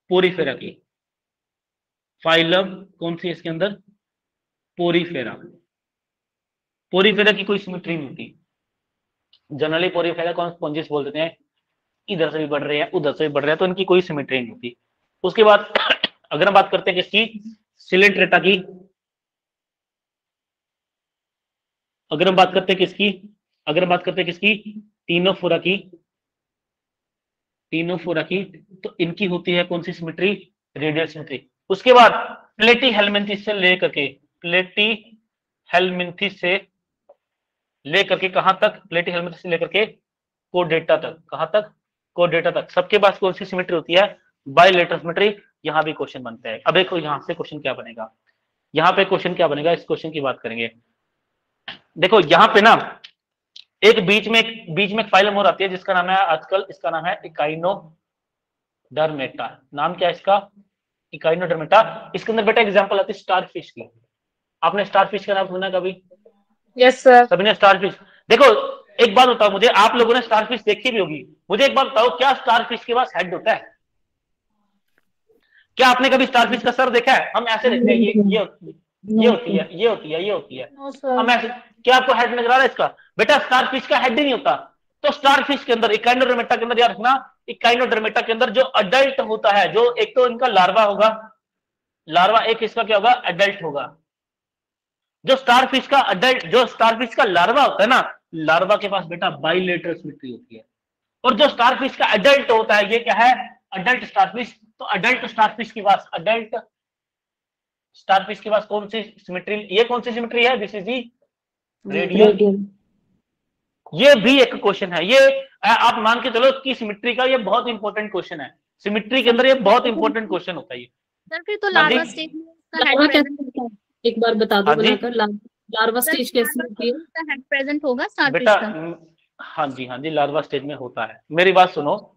S1: पोरीफेरा की। फाइलम कौन सी इसके अंदर, पोरीफेरा। पोरीफेरा की कोई सिमेट्री नहीं होती। जनरली पोरीफेरा को स्पॉन्जिस बोल देते हैं, इधर से भी बढ़ रहे हैं उधर से भी बढ़ रहे हैं, तो इनकी कोई सिमेट्री नहीं होती। उसके बाद अगर हम बात करते हैं किसकी, सिलेंट्रेटा की, अगर हम बात करते हैं किसकी, अगर हम बात करते हैं किसकी, टीनोफोरा की, टीनोफोरा की, तो इनकी होती है कौन सी सिमेट्री, रेडियल सिमेट्री। उसके बाद प्लेटीहेल्मिन्थेस से लेकर के, प्लेटीहेल्मिन्थेस से लेकर के कहां तक, प्लेटीहेल्मिन्थेस से लेकर के कोडेटा तक, कहां तक, कोडेटा तक, सबके पास कौन सी सिमेट्री होती है, बाइलेटरल सिमेट्री। यहां भी क्वेश्चन बनता है। अब देखो यहां से क्वेश्चन क्या बनेगा, यहां पे क्वेश्चन क्या बनेगा, इस क्वेश्चन की बात करेंगे। देखो यहां पे ना एक बीच में एक फाइलम और आती है जिसका नाम है आजकल, इसका नाम है इकाइनोडर्मेटा। नाम क्या है इसका, इकाइनोडर्मेटा। इसके अंदर बेटा एग्जांपल आती है स्टारफिश की। आपने स्टारफिश का नाम सुना कभी?
S3: Yes sir.
S1: सभी ने स्टारफिश। देखो एक बात बताओ मुझे, आप लोगों ने स्टारफिश देखी भी होगी, मुझे एक बात बताओ, क्या स्टारफिश के पास हेड होता है? क्या आपने कभी स्टारफिश का सर देखा है? हम ऐसे देखते हैं, ये होती है, ये होती है, ये होती है, हम ऐसे, क्या आपको हेड नजर आ रहा है इसका? बेटा स्टारफिश का हेड ही नहीं होता। तो स्टारफिश के अंदर, इकाइनोडर्मेटा के अंदर याद रखना, इकाइनोडर्मेटा के अंदर जो अडल्ट होता है, जो एक तो इनका लार्वा होगा, लार्वा एक इसका क्या होगा, अडल्ट होगा। जो स्टारफिश का अडल्ट, जो स्टारफिश का लार्वा होता है ना, लार्वा के पास बेटा बाइलेटरल सिमेट्री होती है। और जो स्टारफिश का अडल्ट होता है, ये क्या है, अडल्ट स्टारफिश। तो अडल्ट स्टारफिश के पास, अडल्ट स्टारफिश के पास कौन सी सिमेट्री, ये कौन सी सिमेट्री है, दिस इज दी रेडियल। ये भी एक क्वेश्चन है, ये आप मान के चलो कि सिमेट्री का ये बहुत इंपॉर्टेंट क्वेश्चन है। सिमेट्री के अंदर ये बहुत इंपॉर्टेंट क्वेश्चन होता है ये।
S5: सर फिर तो लार्वा स्टेज में उसका
S6: लार्वा
S5: हेड
S6: कैसे
S5: प्रेजेंट,
S6: होता है? एक बार बता दो
S1: हाँ जी।
S6: बनाकर, लार्वा स्टेज कैसे होती है?
S5: उसका हेड प्रेजेंट होगा स्टारफिश
S1: बेटा
S5: का।
S1: हाँ जी लार्वा स्टेज में होता है। मेरी बात सुनो,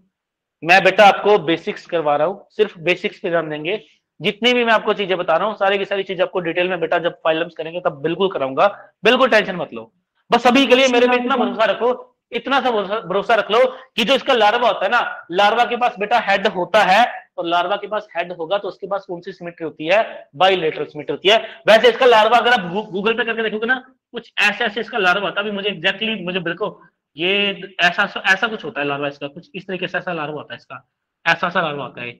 S1: मैं बेटा आपको बेसिक्स करवा रहा हूँ, सिर्फ बेसिक्स पे ध्यान देंगे। जितनी भी मैं आपको चीजें बता रहा हूँ, सारी की सारी चीजें आपको डिटेल में बेटा जब फाइलम्स करेंगे तब बिल्कुल कराऊंगा, बिल्कुल टेंशन मत लो। बस अभी के लिए मेरे पे इतना भरोसा रखो, इतना सा भरोसा रख लो कि जो इसका लार्वा होता है ना, लार्वा के पास बेटा हेड होता है, और लार्वा के पास हेड होगा तो उसके पास कौन सी सिमेट्री होती है, बाइलेटरल सिमेट्री होती है। वैसे इसका लार्वा अगर आप गूगल पे करके देखोगे ना, कुछ ऐसे ऐसे इसका लार्वा होता है। अभी मुझे एग्जैक्टली मुझे बिल्कुल ये ऐसा कुछ होता है लार्वा इसका, कुछ इस तरीके से ऐसा लार्वा होता है इसका, ऐसा सा लार्वा होता है,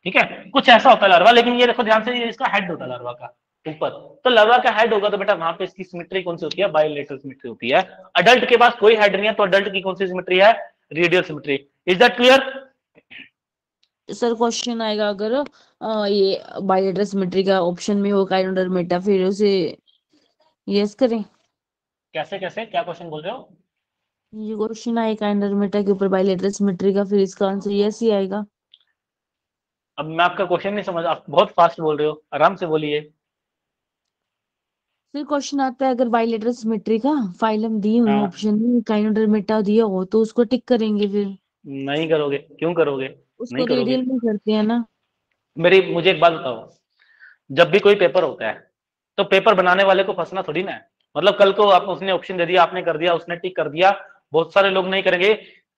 S1: ठीक है, कुछ ऐसा होता है लार्वा। लेकिन ये देखो ध्यान से, ये इसका हेड होता है लार्वा का ऊपर, तो लार्वा का हेड होगा तो बेटा वहां पे इसकी सिमेट्री कौन सी होती है, बाइलेटरल सिमेट्री होती है। अडल्ट के पास कोई हेड नहीं है, तो अडल्ट की कौन सी सिमेट्री है, radial symmetry. Is that clear?
S2: Sir question आएगा अगर ये बाइलेटरल सिमेट्री का ऑप्शन में हो इकाइनोडर्मेटा, फिर उसे यस करें।
S1: कैसे कैसे, क्या क्वेश्चन बोल रहे हो?
S2: ये क्वेश्चन आएगा इकाइनोडर्मेटा के ऊपर बाइलेटरल सिमेट्री का, फिर इसका आंसर यस ही आएगा।
S1: अब मैं आपका क्वेश्चन नहीं समझ, आप बहुत फास्ट बोल रहे हो, आराम से बोलिए।
S2: फिर क्वेश्चन आता है अगर बाइलेटरल सिमेट्री का फाइलम दी हुई
S1: हाँ।
S2: ऑप्शन में इकाइनोडर्मेटा दिया हो तो उसको टिक करेंगे, फिर
S1: नहीं करोगे, क्यों करोगे?
S2: उसको
S1: नहीं करोगे।
S2: रेडियल में करते हैं ना।
S1: मुझे एक बात बताओ, जब भी कोई पेपर होता है तो पेपर बनाने वाले को फंसना थोड़ी ना है। मतलब कल को आप, उसने ऑप्शन दे दिया, आपने कर दिया, उसने टिक कर दिया, बहुत सारे लोग नहीं करेंगे,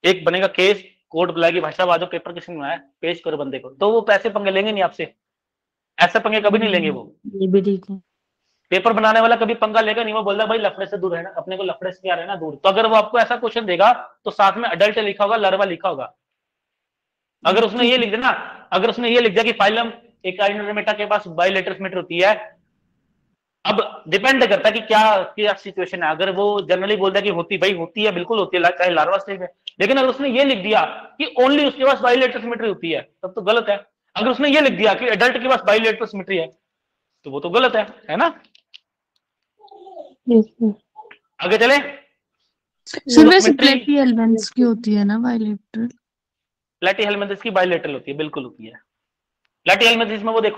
S1: एक बनेगा केस, कोर्ट बुलाएगी, भाई साहब आ जाओ, पेपर किसने बनाया, पेश करो बंदे को, तो वो पैसे पंगे लेंगे नहीं आपसे, ऐसे पंगे कभी नहीं लेंगे वो।
S2: ये भी ठीक है।
S1: पेपर बनाने वाला कभी पंगा लेगा नहीं, वो बोलता भाई लफड़े से दूर रहना, अपने को लफड़े से क्या रहना, दूर। तो अगर वो आपको ऐसा क्वेश्चन देगा तो साथ में अडल्ट लिखा होगा, लार्वा लिखा होगा। अगर उसने ये लिख दिया ना, अगर उसने ये लिख दिया कि फाइलम इकाइनोडर्मेटा के पास बाइलेटरल सिमेट्री होती है, अब डिपेंड करता है कि क्या सिचुएशन है। अगर वो जनरली बोलता है कि होती है, बिल्कुल होती है, चाहे लार्वा स्टेज में। लेकिन अगर उसने ये लिख दिया कि ओनली उसके पास बाइलेटरल सिमेट्री होती है, तब तो गलत है। अगर उसने ये लिख दिया कि अडल्ट के पास बाइलेटरल सिमेट्री है, तो वो तो गलत है ना। आगे चले।
S7: सर वैसे प्लेटीहेल्मिन्थेस की होती है ना बाइलेटरल?
S1: प्लेटीहेल्मिन्थेस की बाइलेटरल होती है, बिल्कुल होती है। प्लेटीहेल्मिन्थेस में वो देखो,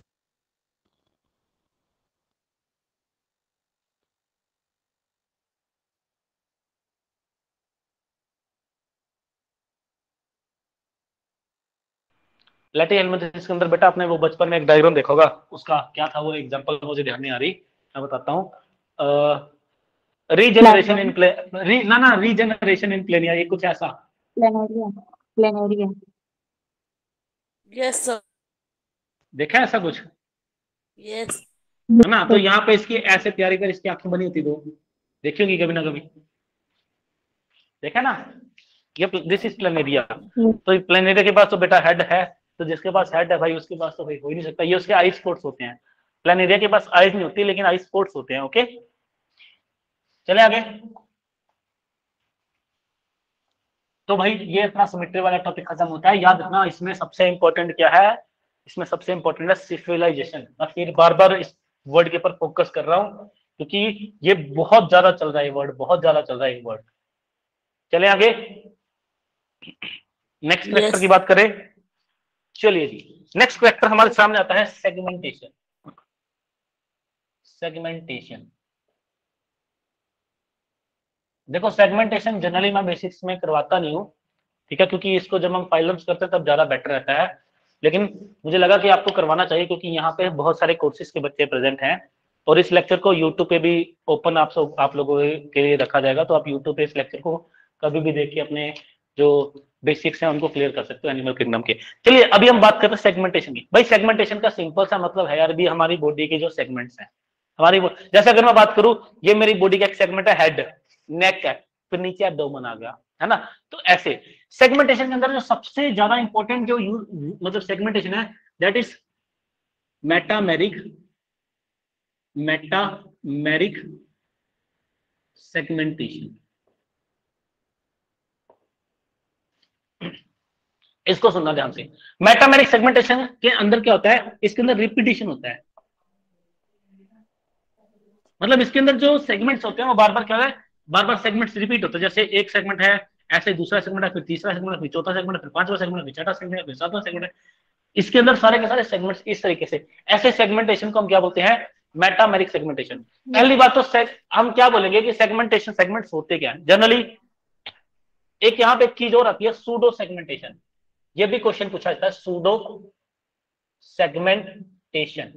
S1: प्लेटीहेल्मिन्थेस के अंदर बेटा आपने वो बचपन में एक डायग्राम देखा होगा, उसका क्या था वो एग्जांपल मुझे ध्यान नहीं आ रही, मैं बताता हूँ। रीजनरेशन इन रीजनरेशन इन प्लेनिया, ये कुछ ऐसा।
S7: प्लेनेरिया।
S8: Yes, sir.
S1: देखा है ऐसा कुछ,
S8: Yes.
S1: है ना? तो यहाँ पे इसकी ऐसे प्यारी प्यारी इसकी आंखें बनी होती, दो देखी होगी कभी ना कभी, देखा ना? ये दिस इज प्लेनेरिया। तो प्लेनेरिया के पास तो बेटा हेड है, तो जिसके पास हेड है भाई उसके पास तो भाई हो ही नहीं सकता, ये उसके आई स्पॉट्स होते हैं। प्लेनेरिया के पास आईज नहीं होती लेकिन आई स्पॉट्स होते हैं। ओके, चले आगे। तो भाई ये अपना सिमेट्री वाला टॉपिक खत्म होता है। याद रखना इसमें सबसे इंपॉर्टेंट क्या है, इसमें सबसे इंपॉर्टेंट है सिविलाइजेशन। मैं फिर बार बार इस वर्ड के ऊपर फोकस कर रहा हूं क्योंकि ये बहुत ज्यादा चल रहा है, वर्ड बहुत ज्यादा चल रहा है ये वर्ड। चले आगे, नेक्स्ट करेक्टर की बात करें। चलिए जी, नेक्स्ट करेक्टर हमारे सामने आता है सेगमेंटेशन। सेगमेंटेशन देखो, सेगमेंटेशन जनरली मैं बेसिक्स में करवाता नहीं हूँ, ठीक है, क्योंकि इसको जब हम फाइलम्स करते हैं तब ज्यादा बेटर रहता है, लेकिन मुझे लगा कि आपको करवाना चाहिए क्योंकि यहाँ पे बहुत सारे कोर्सेज के बच्चे प्रेजेंट हैं और इस लेक्चर को यूट्यूब पे भी ओपन आप लोगों के लिए रखा जाएगा, तो आप यूट्यूब पे इस लेक्चर को कभी भी देख के अपने जो बेसिक्स हैं उनको क्लियर कर सकते हो एनिमल किंगडम के। चलिए अभी हम बात करते हैं सेगमेंटेशन की। भाई सेगमेंटेशन का सिंपल सा मतलब है यार, भी हमारी बॉडी के जो सेगमेंट्स हैं, हमारी जैसे अगर मैं बात करूं, ये मेरी बॉडी का एक सेगमेंट है, हेड, नेक है, फिर नीचे एब्डोमेन आ गया, है ना? तो ऐसे सेगमेंटेशन के अंदर जो सबसे ज्यादा इंपॉर्टेंट जो मतलब सेगमेंटेशन है, दैट इज मेटामेरिक सेगमेंटेशन। इसको सुनना ध्यान से। मेटामेरिक सेगमेंटेशन के अंदर क्या होता है, इसके अंदर रिपीटिशन होता है, मतलब इसके अंदर जो सेगमेंट्स होते हैं वो बार बार क्या है, बार बार सेगमेंट्स रिपीट होते हैं। जैसे एक सेगमेंट है, ऐसे दूसरा सेगमेंट है, फिर तीसरा सेगमेंट है, फिर चौथा सेगमेंट है, फिर पांचवा सेगमेंट है, फिर छठा सेगमेंट है, फिर सातवां सेगमेंट है। इसके अंदर सारे के सारे सेगमेंट्स इस तरीके से, ऐसे सेगमेंटेशन को हम क्या बोलते हैं, मेटामेरिक सेगमेंटेशन। पहली बात तो हम क्या बोलेंगे कि सेगमेंटेशन, सेगमेंट्स होते क्या है जनरली। एक यहाँ पे एक चीज और आती है, सूडो सेगमेंटेशन। ये भी क्वेश्चन पूछा जाता है, सूडो सेगमेंटेशन।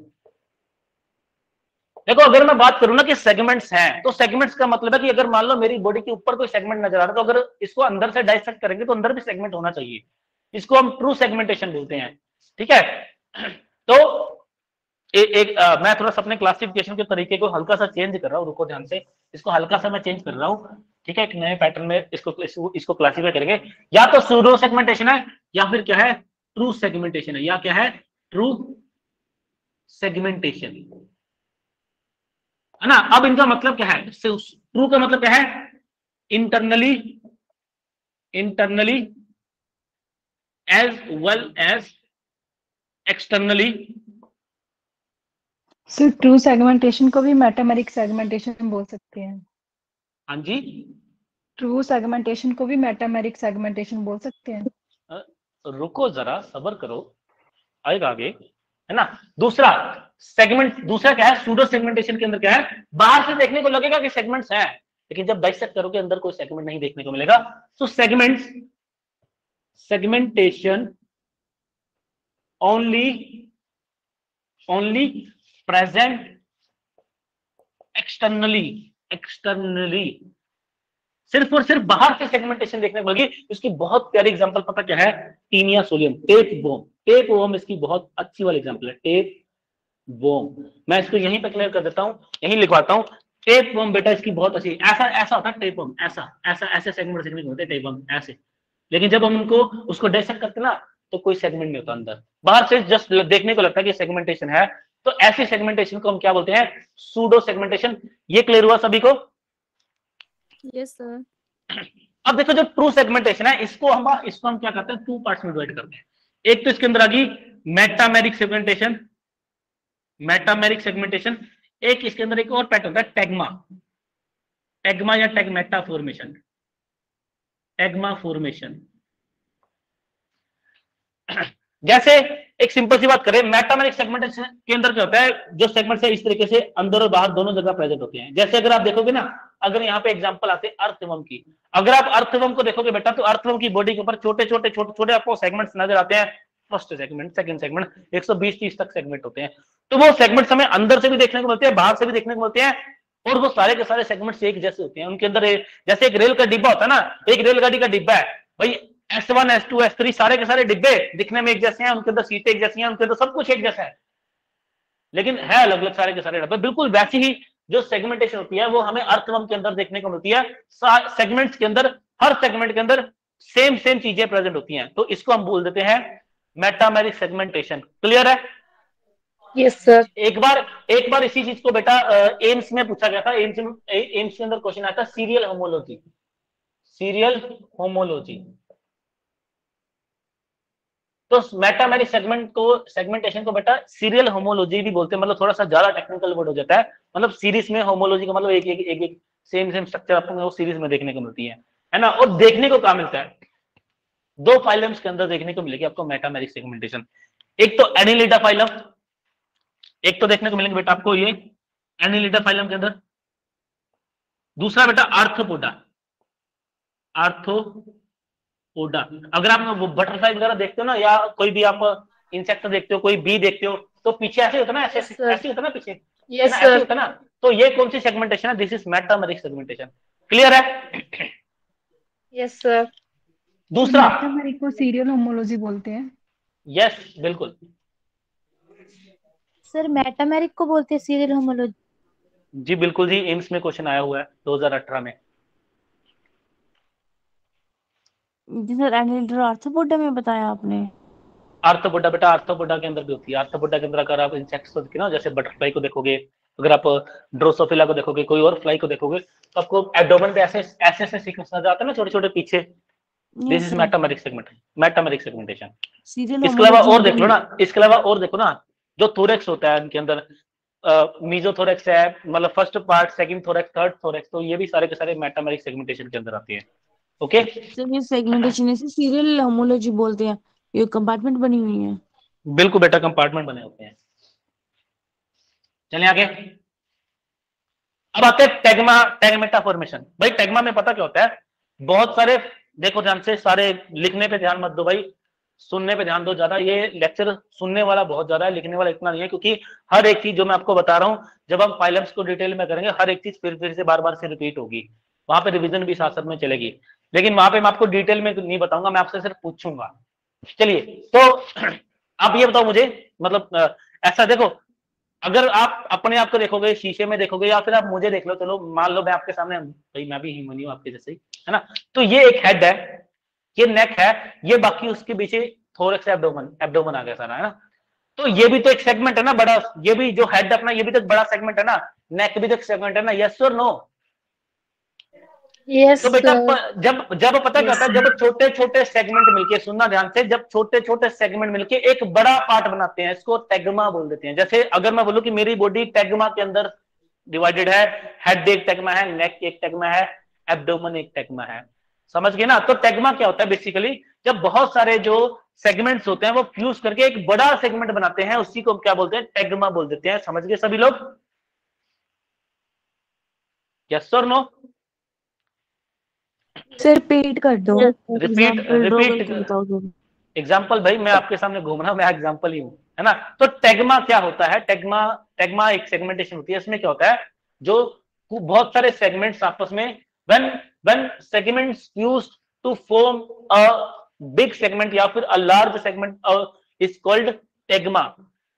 S1: देखो अगर मैं बात करूं ना कि सेगमेंट्स हैं, तो सेगमेंट्स का मतलब है कि अगर मान लो मेरी बॉडी के ऊपर कोई सेगमेंट नजर आ रहा है, तो अगर इसको अंदर से डाइसेक्ट करेंगे तो अंदर भी सेगमेंट होना चाहिए। इसको हम ट्रू सेगमेंटेशन बोलते हैं, ठीक है। तो मैं थोड़ा सा अपने क्लासिफिकेशन के तरीके को हल्का सा चेंज कर रहा हूँ, रुको ध्यान से, इसको हल्का सा मैं चेंज कर रहा हूँ, ठीक है। एक नए पैटर्न में इसको क्लासिफाई करेंगे, या तो सूडो सेगमेंटेशन है या फिर क्या है, ट्रू सेगमेंटेशन है, या क्या है, ट्रू सेगमेंटेशन, है ना। अब इनका मतलब क्या है, ट्रू का मतलब क्या है, internally as well as externally.
S7: Sir true segmentation को भी मेटामेरिक सेगमेंटेशन बोल सकते हैं।
S1: हाँ जी,
S7: ट्रू सेगमेंटेशन को भी मेटामेरिक सेगमेंटेशन बोल सकते हैं।
S1: रुको जरा सब्र करो, आएगा आगे, है ना। दूसरा सेगमेंट, दूसरा क्या है, सूडो सेगमेंटेशन के अंदर क्या है, बाहर से देखने को लगेगा कि सेगमेंट्स हैं, लेकिन जब डाइसेक्ट करोगे अंदर कोई सेगमेंट नहीं देखने को मिलेगा। तो सेगमेंटेशन ओनली प्रेजेंट एक्सटर्नली, सिर्फ और सिर्फ बाहर से सेगमेंटेशन देखने को मिलेगी। इसकी बहुत प्यारी एग्जांपल पता क्या है, टीनिया सोलियम, टेप वोम इसकी बहुत अच्छी वाली एग्जांपल है, टेप वोम। मैं इसको यहीं पे क्लियर कर देता हूं, यहीं लिखवाता हूं, टेप वोम बेटा इसकी बहुत अच्छी, ऐसा होता है टेप वोम, ऐसे सेगमेंट होते हैं टेप वोम ऐसे, लेकिन जब हम उनको उसको डाइसेक्ट करते हैं ना तो कोई सेगमेंट नहीं होता अंदर, बाहर से जस्ट देखने को लगता है कि सेगमेंटेशन है। तो ऐसी सेगमेंटेशन को हम क्या बोलते हैं, सूडो सेगमेंटेशन। ये क्लियर हुआ सभी को?
S5: Yes sir.
S1: अब देखो जो ट्रू सेगमेंटेशन है, इसको हम क्या करते हैं, टू पार्ट्स में डिवाइड करते हैं। एक तो इसके अंदर आ गई मेटामेरिक सेगमेंटेशन, एक इसके अंदर एक और पैटर्न होता है, टैग्मा या टैगमेटा फॉर्मेशन, टैग्मा फॉर्मेशन। जैसे एक सिंपल सी बात करें, मेटामेरिक सेगमेंटेशन के अंदर क्या होता है, जो सेगमेंट्स है इस तरीके से अंदर और बाहर दोनों जगह प्रेजेंट होते हैं। जैसे अगर आप देखोगे ना, अगर यहाँ पे एग्जांपल आते हैं अर्थवर्म की, अगर आप अर्थवर्म को देखोगे बेटा, तो अर्थवर्म की बॉडी के ऊपर छोटे छोटे आपको सेगमेंट्स नजर आते हैं। फर्स्ट सेगमेंट, सेकंड सेगमेंट, 120-30 तक सेगमेंट होते हैं। तो वो सेगमेंट्स हमें अंदर से भी देखने को मिलते हैं, बाहर से भी देखने को मिलते हैं। और वो सारे के सारे सेगमेंट्स एक जैसे होते हैं, उनके अंदर जैसे एक रेल का डिब्बा होता है ना, एक रेलगाड़ी का डिब्बा है भाई, S1 S2 S3 सारे के सारे डिब्बे दिखने में एक जैसे हैं, उनके अंदर सीटें एक जैसी हैं, उनके अंदर सब कुछ एक जैसा है, लेकिन है अलग अलग सारे के सारे डब्बे। बिल्कुल वैसी ही जो सेगमेंटेशन होती है वो हमें अर्थवर्म के अंदर देखने को मिलती है। सेगमेंट्स के अंदर, हर सेगमेंट के अंदर सेम सेम चीजें प्रेजेंट होती हैं, तो इसको हम बोल देते हैं मेटामेरिक सेगमेंटेशन। क्लियर है?
S3: Yes sir.
S1: एक बार इसी चीज को बेटा एम्स में पूछा गया था। एम्स के अंदर क्वेश्चन आया था सीरियल होमोलॉजी, सीरियल होमोलॉजी। तो मेटामेरिक सेगमेंटेशन को बेटा सीरियल होमोलॉजी भी बोलते हैं, मतलब थोड़ा सा ज्यादा टेक्निकल वर्ड हो जाता है। मतलब सीरीज में होमोलॉजी का मतलब एक सेम स्ट्रक्चर आपको वो सीरीज में देखने को मिलती है ना। और देखने को क्या मिलता है, दो फाइलम्स के अंदर देखने को मिलेगी आपको मेटामेरिक सेगमेंटेशन। एक तो एनिलिडा फाइलम, एक तो देखने को मिलेंगे बेटा आपको ये एनिलिडा फाइलम के अंदर, दूसरा बेटा आर्थ्रोपोडा। आर्थ्रोपोडा, अगर आप वो बटरफ्लाई वगैरह देखते हो ना, या कोई भी आप इंसेक्ट देखते हो, कोई बी देखते हो, तो पीछे ऐसे होता है ना, ऐसे होता है ना पीछे,
S3: यस
S1: ऐसे
S3: सर।
S1: होता है ना। तो ये कौन सी सेगमेंटेशन है? This is metameric segmentation. Clear है?
S3: Yes sir.
S1: दूसरा
S9: मेटामेरिक को सीरियल होमोलॉजी बोलते हैं।
S1: यस बिल्कुल
S5: सर मेटामेरिक को बोलते हैं सीरियल होमोलॉजी।
S1: जी बिल्कुल जी, एम्स में क्वेश्चन आया हुआ है 2018 में।
S2: जी सर, एनिलिडा आर्थ्रोपोडा में बताया आपने।
S1: आर्थ्रोपोडा बेटा आर्थ्रोपोडा के अंदर भी होती है। आर्थ्रोपोडा के अंदर अगर आप इंसेक्ट्स को देखोगे ना, जैसे बटरफ्लाई को देखोगे, अगर आप ड्रोसोफिला को देखोगे, कोई और फ्लाई को देखोगे, तो आपको एब्डोमेन पे ऐसे ऐसे सीक्वेंस नजर आते हैं ना, छोटे छोटे पीछे। This is metameric segmentation.
S2: Serial
S1: इसके अलावा और देख लो ना, इसके अलावा और देखो ना, जो थोरेक्स होता है उनके अंदर मीजोथोरेक्स है, मतलब first part, second thorax, third thorax, तो ये भी सारे के सारे मेटामेरिक सेगमेंटेशन के अंदर आते हैं। ओके
S2: सर ये सेगमेंटेशन इसे सीरियल होमोलॉजी बोलते हैं, ये कंपार्टमेंट बनी हुई है।
S1: बिल्कुल बेटा, कंपार्टमेंट बने होते हैं। चलिए आगे, अब आते हैं टैगमेटा फॉर्मेशन। भाई टैगमा में पता क्या होता है, बहुत सारे, देखो ध्यान से, सारे लिखने पे ध्यान मत दो भाई, सुनने पे ध्यान दो ज्यादा। ये लेक्चर सुनने वाला बहुत ज्यादा है, लिखने वाला इतना नहीं है, क्योंकि हर एक चीज जो मैं आपको बता रहा हूं, जब हम फाइलम्स को डिटेल में करेंगे, हर एक चीज फिर से बार बार से रिपीट होगी, वहां पे रिवीजन भी साथ साथ में चलेगी, लेकिन वहां पे मैं आपको डिटेल में नहीं बताऊंगा, मैं आपसे सिर्फ पूछूंगा। चलिए, तो आप ये बताओ मुझे, मतलब ऐसा देखो, अगर आप अपने आप को देखोगे, शीशे में देखोगे, या फिर आप मुझे देख लो, चलो मान लो मैं आपके सामने, भाई मैं भी ह्यूमन हूं आपके जैसे ही, है ना। तो ये एक हेड है, ये नेक है, ये बाकी उसके पीछे थोरेक्स एब्डोमेन आ गया सारा, है ना। तो ये भी तो एक सेगमेंट है ना बड़ा, ये भी जो हेड अपना, ये भी तो एक बड़ा सेगमेंट है ना, नेक भी तो एक सेगमेंट है ना। यस और नो?
S3: यस
S1: तो बेटा
S3: सर।
S1: जब पता क्या होता है, जब छोटे छोटे सेगमेंट मिलके, सुनना ध्यान से, जब छोटे छोटे सेगमेंट मिलके एक बड़ा पार्ट बनाते हैं, इसको टैगमा बोल देते हैं। जैसे अगर मैं बोलूं कि मेरी बॉडी टैगमा के अंदर डिवाइडेड है, हेड एक टैगमा है, नेक एक टैगमा है, एब्डोमेन एक टैगमा है, समझ गए ना। तो टैगमा क्या होता है बेसिकली, जब बहुत सारे जो सेगमेंट्स होते हैं वो फ्यूज करके एक बड़ा सेगमेंट बनाते हैं, उसी को क्या बोलते हैं? टैगमा बोल देते हैं। समझ गए सभी लोग? यस और नो?
S2: सर रिपीट कर दो,
S1: रिपीट एग्जाम्पल। भाई मैं आपके सामने घूम रहा हूं, मैं एग्जाम्पल ही हूं, है ना। तो टैगमा क्या होता है? टैगमा एक सेगमेंटेशन होती है। इसमें क्या होता है, जो बहुत सारे सेगमेंट्स आपस में, when segments fused to form a big segment या फिर a large segment is called tegma.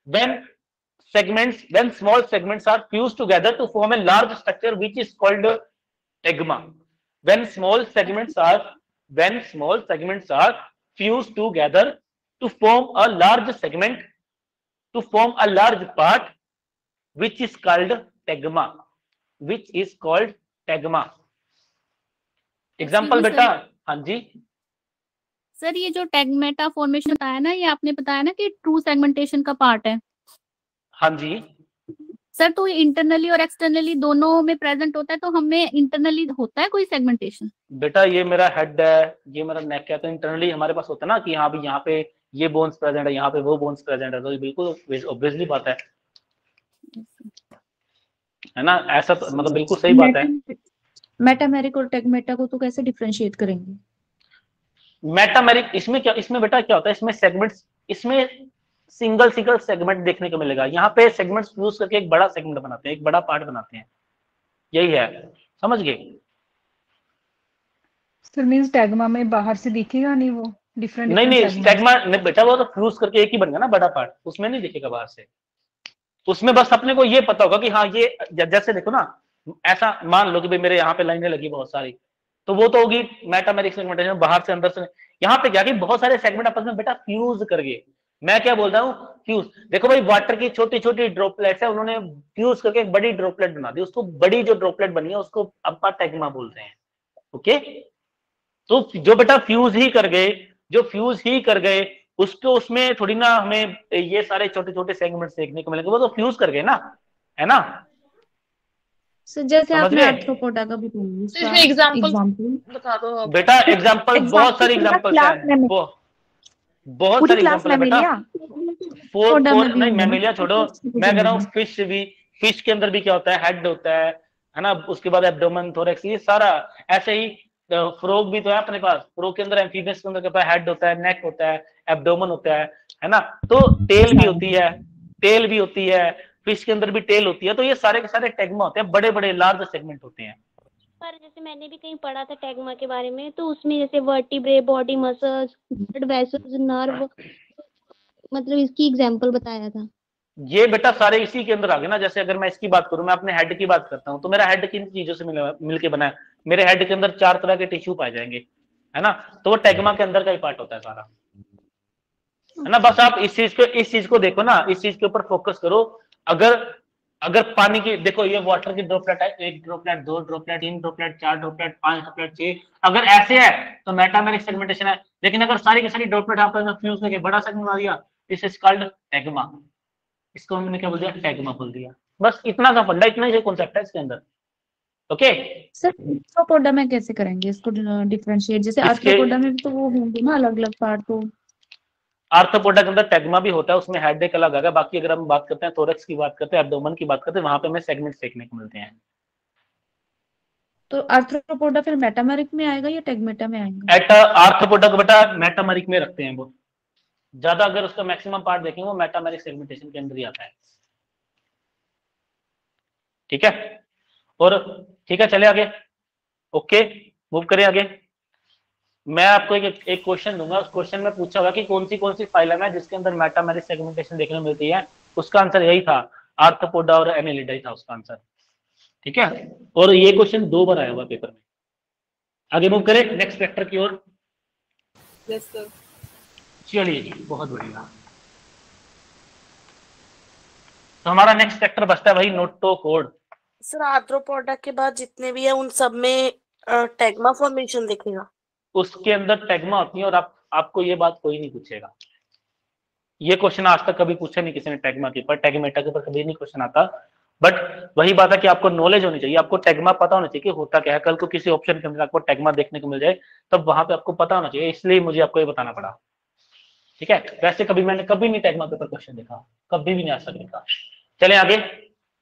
S1: When small segments are fused together to form a large structure which is called tegma. When small segments are fused together to form a large segment, to form a large part, which is called tegma. Example बेटा। हाँ जी
S5: सर, ये जो टैगमेटा फॉर्मेशन बताया ना, ये आपने बताया ना कि ट्रू सेगमेंटेशन का पार्ट है।
S1: हाँ जी
S5: सर, तो ये इंटरनली और एक्सटर्नली दोनों में प्रेजेंट होता है, तो हमें इंटरनली होता है कोई सेगमेंटेशन?
S1: बेटा ये मेरा हेड है, ये मेरा नेक है, तो इंटरनली हमारे पास होता है ना कि हाँ भी यहाँ पे ये बोन्स प्रेजेंट है, यहाँ पे वो बोन्स प्रेजेंट है, तो ये बिल्कुल ऑब्वियसली बात है ना। ऐसा तो मतलब बिल्कुल सही बात है।
S2: मेटामेरिक और टैगमेटा को तो कैसे डिफरेंशिएट करेंगे?
S1: मेटामेरिक, इसमें बेटा क्या होता है, इसमें सेगमेंट्स, इसमें सिंगल सेगमेंट देखने को मिलेगा। यहाँ पे सेगमेंट्स यूज करके एक बड़ा सेगमेंट बनाते हैं, एक बड़ा पार्ट बनाते हैं, यही है, समझ गए?
S9: सर मींस टैगमा में बाहर से दिखेगा नहीं वो डिफरेंट
S1: नहीं नहीं,
S9: सेगमेंट्स?
S1: स्टेगमा नहीं बेटा, वो तो फ्यूज करके एक ही बन गया ना बड़ा पार्ट, उसमें नहीं दिखेगा बाहर से। उसमें बस अपने को ये पता होगा कि हाँ ये, जैसे देखो ना, ऐसा मान लो कि भाई मेरे यहाँ पे लाइनें लगी बहुत सारी, तो वो तो होगी मेटामेरिक सेगमेंटेशन, बाहर से अंदर से। यहाँ पे क्या कि बहुत सारे सेगमेंट आपस में बेटा फ्यूज कर गए। मैं क्या बोल रहा हूँ, फ्यूज। देखो भाई वाटर की छोटी छोटी ड्रॉपलेट्स है, उन्होंने फ्यूज करके एक बड़ी ड्रॉपलेट बना दी, उसको बड़ी जो ड्रॉपलेट बनी है उसको अपना टैगमा बोलते हैं। ओके, तो जो बेटा फ्यूज ही कर गए, जो फ्यूज ही कर गए, उसको उसमें थोड़ी ना हमें ये सारे छोटे छोटे सेगमेंट्स देखने को मिलेंगे, वो तो फ्यूज कर गए ना, है ना?
S2: सर जैसे
S1: समझ
S2: आपने
S1: गए?
S2: आर्थ्रोपोडा का भी
S3: इसमें एग्जांपल बता दो आप।
S1: बेटा एग्जांपल बहुत सारी एग्जांपल्स हैं, बहुत सारी एग्जांपल है बेटा। फोर नहीं, मैमेलिया छोड़ो, मैं कह रहा हूँ फिश भी, फिश के अंदर भी क्या होता है, हेड होता है ना, उसके बाद एब्डोमेन, थोरैक्स, ये सारा। ऐसे ही फ्रॉग भी तो है अपने पास, फ्रॉग के अंदर, एम्फीबियंस के अंदर क्या होता है, हेड होता है, नेक होता है, एब्डोमेन होता है ना, तो टेल भी होती है, टेल भी होती है, फिश के अंदर भी टेल होती है। तो ये सारे के सारे टैगमा होते हैं, बड़े बड़े लार्ज सेगमेंट होते हैं।
S10: पर जैसे मैंने भी कहीं पढ़ा था टैगमा के बारे में, तो उसमें जैसे vertebrae, body muscles, blood vessels, nerve, मतलब इसकी एग्जांपल बताया था।
S1: ये बेटा सारे इसी के अंदर आ गए ना। जैसे अगर मैं इसकी बात करूं, मैं अपने हेड की बात करता हूं, तो मेरा हेड किन चीजों से मिलके बना है? मेरे हेड के अंदर 4 तरह के टिश्यू पाए जाएंगे, है ना, तो वो टैगमा के अंदर का ही पार्ट होता है सारा, है ना। बस आप इस चीज को देखो ना, इस चीज के ऊपर फोकस करो। अगर पानी की देखो, ये वाटर की ड्रॉपलेट है, 1 droplet, 2 droplet, 3 droplet, 4 droplet, 5 droplet, 6, अगर ऐसे है तो मेटामेरिक सेगमेंटेशन है। लेकिन अगर सारी की सारी ड्रॉपलेट आपस में फ्यूज करके बड़ा सेगमेंट बना दिया, दिस इज कॉल्ड टैगमा। इसको हमने क्या बोल दिया, टैगमा बोल दिया। बस इतना सा फंडा, इतना ही कॉन्सेप्ट है इसके अंदर। ओके
S2: सर आर्थ्रोपोडा में कैसे करेंगे इसको डिफरेंशिएट? जैसे आर्थ्रोपोडा में भी तो वो होंगे ना अलग अलग पार्ट, तो
S1: आर्थ्रोपोडा के अंदर टैगमा भी होता है, उसमें हेड एक अलग आ गया। बाकी अगर हम बात करते हैं थोरैक्स की, बात करते हैं एब्डोमेन की, बात करते हैं, वहां पे हमें सेगमेंट्स देखने को मिलते हैं।
S2: तो आर्थ्रोपोडा फिर मेटामेरिक में आएगा या टैगमेटा में आएगा?
S1: आर्थ्रोपोडा को बेटा मेटामेरिक में रखते हैं वो ज्यादा। अगर उसका मैक्सिमम पार्ट देखेंगे वो मेटामेरिक सेगमेंटेशन के अंदर ही आता है। ठीक है, और ठीक है, चले आगे। ओके, मूव करें आगे। मैं आपको एक क्वेश्चन दूंगा, उस क्वेश्चन में पूछा होगा कि कौन सी फाइलम है जिसके अंदर मेटामेरिक सेगमेंटेशन देखने को मिलती है। उसका आंसर यही था, आर्थ्रोपोडा और एनेलिडा ही था उसका आंसर। ठीक है, और ये क्वेश्चन 2 बार आया हुआ पेपर में। आगे मूव करें नेक्स्ट फैक्टर की ओर।
S8: Yes sir.
S1: चलिए जी, बहुत बढ़िया। तो हमारा नेक्स्ट फैक्टर बचता है भाई नोटोकॉर्ड।
S8: सर आर्थ्रोपोडा के बाद जितने भी है उन सब में टैगमा फॉर्मेशन दिखेगा?
S1: उसके अंदर टैगमा होती है, और आपको ये बात कोई नहीं पूछेगा। ये क्वेश्चन आज तक कभी पूछा नहीं किसी ने टैगमा के ऊपर, टैगमेटा के ऊपर कभी नहीं क्वेश्चन आता। बट वही बात है कि आपको नॉलेज होनी चाहिए, आपको टैगमा पता होना चाहिए कि होता क्या है। कल को किसी ऑप्शन के अंदर आपको टैगमा देखने को मिल जाए, तब वहां पे आपको पता होना चाहिए, इसलिए मुझे आपको ये बताना पड़ा। ठीक है, वैसे मैंने कभी नहीं टैगमा के ऊपर क्वेश्चन देखा, कभी भी नहीं आज तक देखा। चले आगे,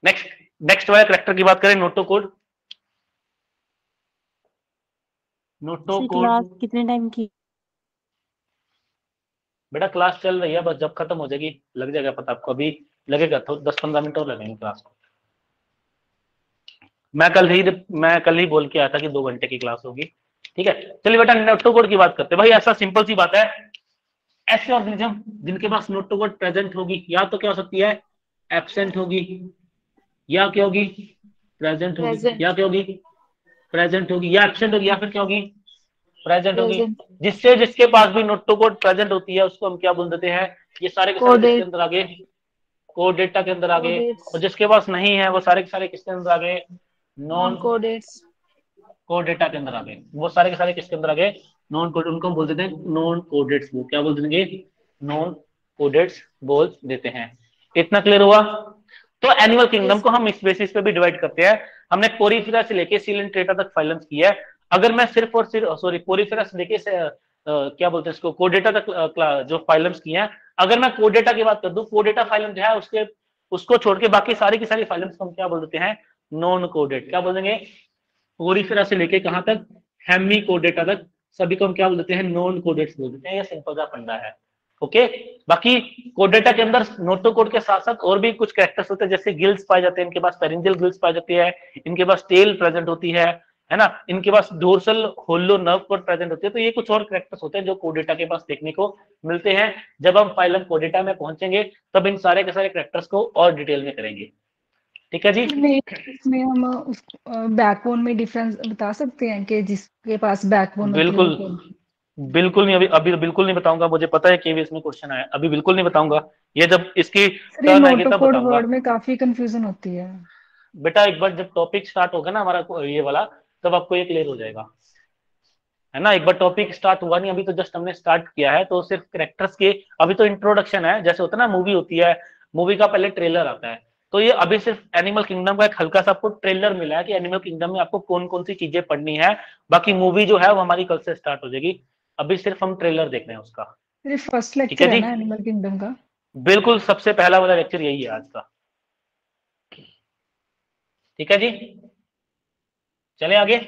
S1: नेक्स्ट वाले कैरेक्टर की बात करें, नोटोकॉर्ड।
S2: क्लास कितने टाइम की?
S1: बेटा क्लास चल रही है, बस जब खत्म हो जाएगी लग जाएगा पता आपको। अभी लगेगा तो 10-15 मिनट और लगेंगे क्लास को। मैं कल ही बोल के आया था कि 2 घंटे की क्लास होगी। ठीक है, चलिए बेटा नोटोकॉर्ड की बात करते हैं। भाई ऐसा सिंपल सी बात है, ऐसे ऑर्गेनिज्म जिनके पास नोटोकॉर्ड प्रेजेंट होगी, या तो क्या हो सकती है, एब्सेंट होगी, या क्या होगी, प्रेजेंट होगी, या क्या होगी, प्रेजेंट होगी, या एब्सेंट होगी, या फिर क्या होगी, प्रेजेंट होगी। जिसके पास भी नोटोकॉर्ड प्रेजेंट होती है उसको हम क्या बोल देते हैं, ये सारे के सारे किसके अंदर आ गए, कोड डेटा के अंदर आ गए। और जिसके पास नहीं है वो सारे के सारे किसके अंदर आ गए, नॉन कोडेट्स, कोड डेटा के अंदर आ गए। वो सारे के सारे किसके अंदर आ गए, नॉन कोड, उनको हम बोल देते हैं नॉन कोडेट्स। वो क्या बोल देंगे, नॉन कोडेट्स बोल देते हैं। इतना क्लियर हुआ? तो एनिमल किंगडम को हम इस बेसिस पे भी डिवाइड करते हैं। हमने पोरीफेरा से लेके सिलेंट्रेटा तक फाइलम्स की है। अगर मैं सिर्फ और सिर्फ पोरीफेरा से लेके क्या बोलते हैं इसको, कोडेटा तक जो फाइलम्स की हैं, अगर मैं कोडेटा की बात कर दूं, कोडेटा फाइलम जो है उसको छोड़ के बाकी सारी की सारी फाइलम्स को हम क्या बोल देते हैं, नॉन कोडेट। क्या बोल देंगे, पोरीफेरा से लेके कहां तक, हेमी कोडेटा तक, सभी को हम क्या बोल देते हैं, नॉन कोडेट्स बोल देते हैं। ये सिंपल सा फंडा है। ओके, बाकी कोडेटा के अंदर नोटोकोड के साथ साथ और भी कुछ कैरेक्टर्स होते हैं, जैसे गिल्स पाए जाते हैं, इनके पास पेरिंजियल गिल्स पाई जाती है, इनके पास टेल प्रेजेंट होती है ना, इनके पास dorsal hollow nerve cord present होती है। तो ये कुछ और कैरेक्टर्स होते हैं जो कोडेटा के पास देखने को मिलते हैं। जब हम फाइलम कोडेटा में पहुंचेंगे तब इन सारे के सारे कैरेक्टर्स को और डिटेल में करेंगे। ठीक है जी।
S9: इसमें हम उस बैकबोन में डिफरेंस बता सकते हैं कि जिसके पास बैकबोन
S1: बिल्कुल बिल्कुल नहीं, अभी बिल्कुल नहीं बताऊंगा, मुझे पता है कि इसमें क्वेश्चन आया, अभी बिल्कुल नहीं बताऊंगा, ये जब इसकी टर्न आएगी तब बताऊंगा।
S9: वर्ड में काफी कंफ्यूजन होती है
S1: बेटा, एक बार जब टॉपिक स्टार्ट होगा ना हमारा ये वाला, तब आपको ये क्लियर हो जाएगा, है ना। एक बार टॉपिक स्टार्ट हुआ नहीं, अभी तो जस्ट हमने स्टार्ट किया है, तो सिर्फ कैरेक्टर्स के अभी तो इंट्रोडक्शन है। जैसे होता है ना मूवी होती है, मूवी का पहले ट्रेलर आता है, तो ये अभी सिर्फ एनिमल किंगडम का एक हल्का सा आपको ट्रेलर मिला है कि एनिमल किंगडम में आपको कौन कौन सी चीजें पढ़नी है। बाकी मूवी जो है वो हमारी कल से स्टार्ट हो जाएगी, अभी सिर्फ हम ट्रेलर देख रहे हैं उसका।
S9: फर्स्ट लेक्चर है ना एनिमल किंगडम का?
S1: बिल्कुल, सबसे पहला वाला लेक्चर यही है आज का। ठीक है जी, चले आगे।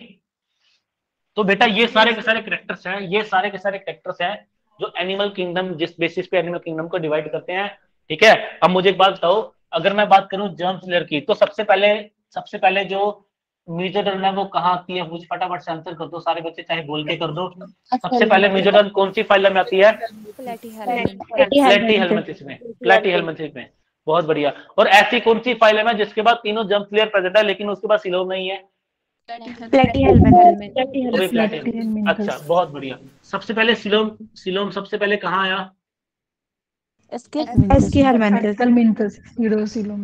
S1: तो बेटा ये सारे के सारे कैरेक्टर्स हैं, ये सारे के सारे कैरेक्टर्स हैं जो एनिमल किंगडम, जिस बेसिस पे एनिमल किंगडम को डिवाइड करते हैं। ठीक है, अब मुझे एक बात बताओ, अगर मैं बात करूं जर्म स्लेयर की, तो सबसे पहले जो मीजोडर्म है वो कहाँ आती है? मुझे फटाफट से आंसर कर दो सारे बच्चे, चाहे बोल के कर दो। सबसे पहले मीजोडर्म कौन सी फाइलम में आती है? प्लैटीहेल्मिंथेस में, प्लैटीहेल्मिंथेस में। बहुत बढ़िया। और ऐसी कौन सी फाइलम है जिसके बाद तीनों जर्म स्लेयर प्रेजेंट है लेकिन उसके बाद सीलोम नहीं है? अच्छा, बहुत बढ़िया। सबसे पहले सीलोम सबसे पहले कहाँ आया?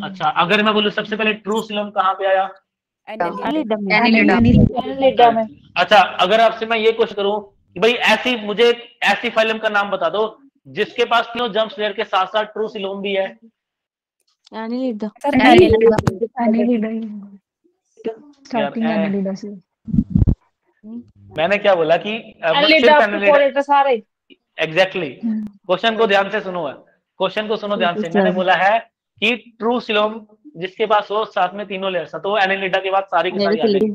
S1: अच्छा, अगर मैं बोलूं सबसे पहले ट्रू सीलोम कहाँ पे आया? अच्छा, अगर आपसे मैं ये क्वेश्चन करूं कि भाई मुझे ऐसी फाइलम का नाम बता दो जिसके पास तीनों जर्म स्लेयर के साथ साथ ट्रू सीलोम भी है। मैंने क्या बोला कि एग्जैक्टली, क्वेश्चन को ध्यान से सुनो, क्वेश्चन को सुनो ध्यान से। मैंने बोला है कि ट्रू सीलोम जिसके पास हो साथ में तीनों लेयर्स, तो एनालिडा के बाद सारी की सारी आ जाएगी।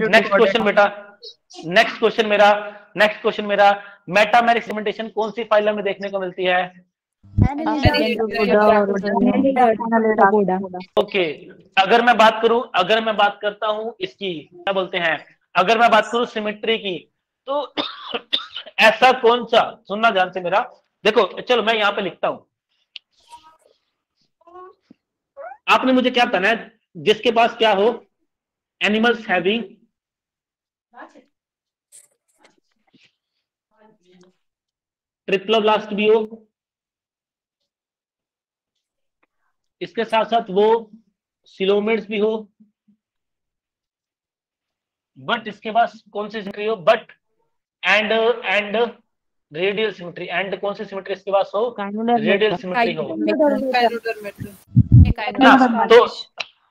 S1: नेक्स्ट क्वेश्चन बेटा, नेक्स्ट क्वेश्चन मेरा मेटामेरिक सेगमेंटेशन कौन सी फाइलम में देखने को मिलती है? ओके, अगर मैं बात करता हूं इसकी, क्या बोलते हैं, अगर मैं बात करूं सिमेट्री की, तो ऐसा कौन सा, सुनना ध्यान से मेरा, देखो चलो मैं यहां पे लिखता हूं, आपने मुझे क्या बताना है, जिसके पास क्या हो, एनिमल्स हैविंग ट्रिप्लोब्लास्ट भी हो, इसके साथ साथ वो सिलोमेट्स भी हो, बट इसके पास कौन सी सिमेट्री हो, but and radial symmetry, and कौन सी सिमेट्री इसके पास हो? रेडियल सिमेट्री हो। तो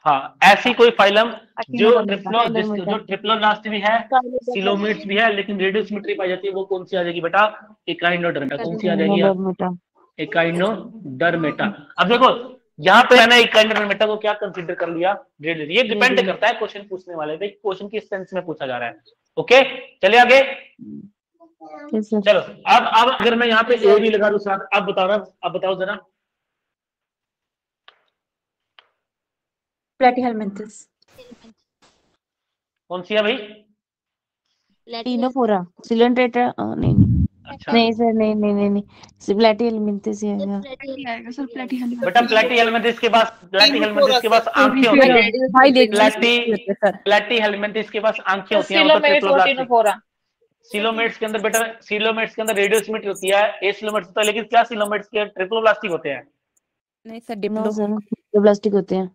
S1: हाँ, ऐसी कोई फाइलम जो ट्रिप्लोब्लास्ट भी है, सिलोमेट्स भी है, लेकिन रेडियल सिमेट्री पाई जाती है, वो कौन सी आ जाएगी बेटा? एकाइनोडर्मेटा। कौन सी आ जाएगी? एकाइनोडर्मेटा। अब देखो यहाँ पे मैंने एकाइनोडर्मेटा को क्या कंसीडर कर लिया? रेडियल। ये डिपेंड करता है क्वेश्चन पूछने वाले पे, क्वेश्चन किस सेंस में पूछा जा रहा है। ओके, चलिए आगे। चलो अब अगर मैं यहाँ पे ए भी लगा दूं साथ, अब बताओ जरा।
S2: प्लैटीहेल्मिंथेस
S1: कौन सी है भाई?
S2: प्लैटिनोफोरा, सिलेंड्रेटा, नहीं
S1: अच्छा
S2: नहीं सर, नहीं प्लैटीहेल्मिंथेस ही आएगा
S9: सर।
S1: बेटा प्लैटीहेल्मिंथेस के पास आंखें होती हैं
S2: भाई, देख
S1: प्लैटीहेल्मिंथेस के पास आंखें होती हैं। सिलोमेट्स के अंदर बेटा, सिलोमेट्स के अंदर रेडियल सिमेट्री होती है, एसिलोमेट्स होता है, लेकिन क्या सिलोमेट्स के ट्रिप्लोब्लास्टिक होते हैं?
S2: नहीं सर, डिप्लोब्लास्टिक होते हैं।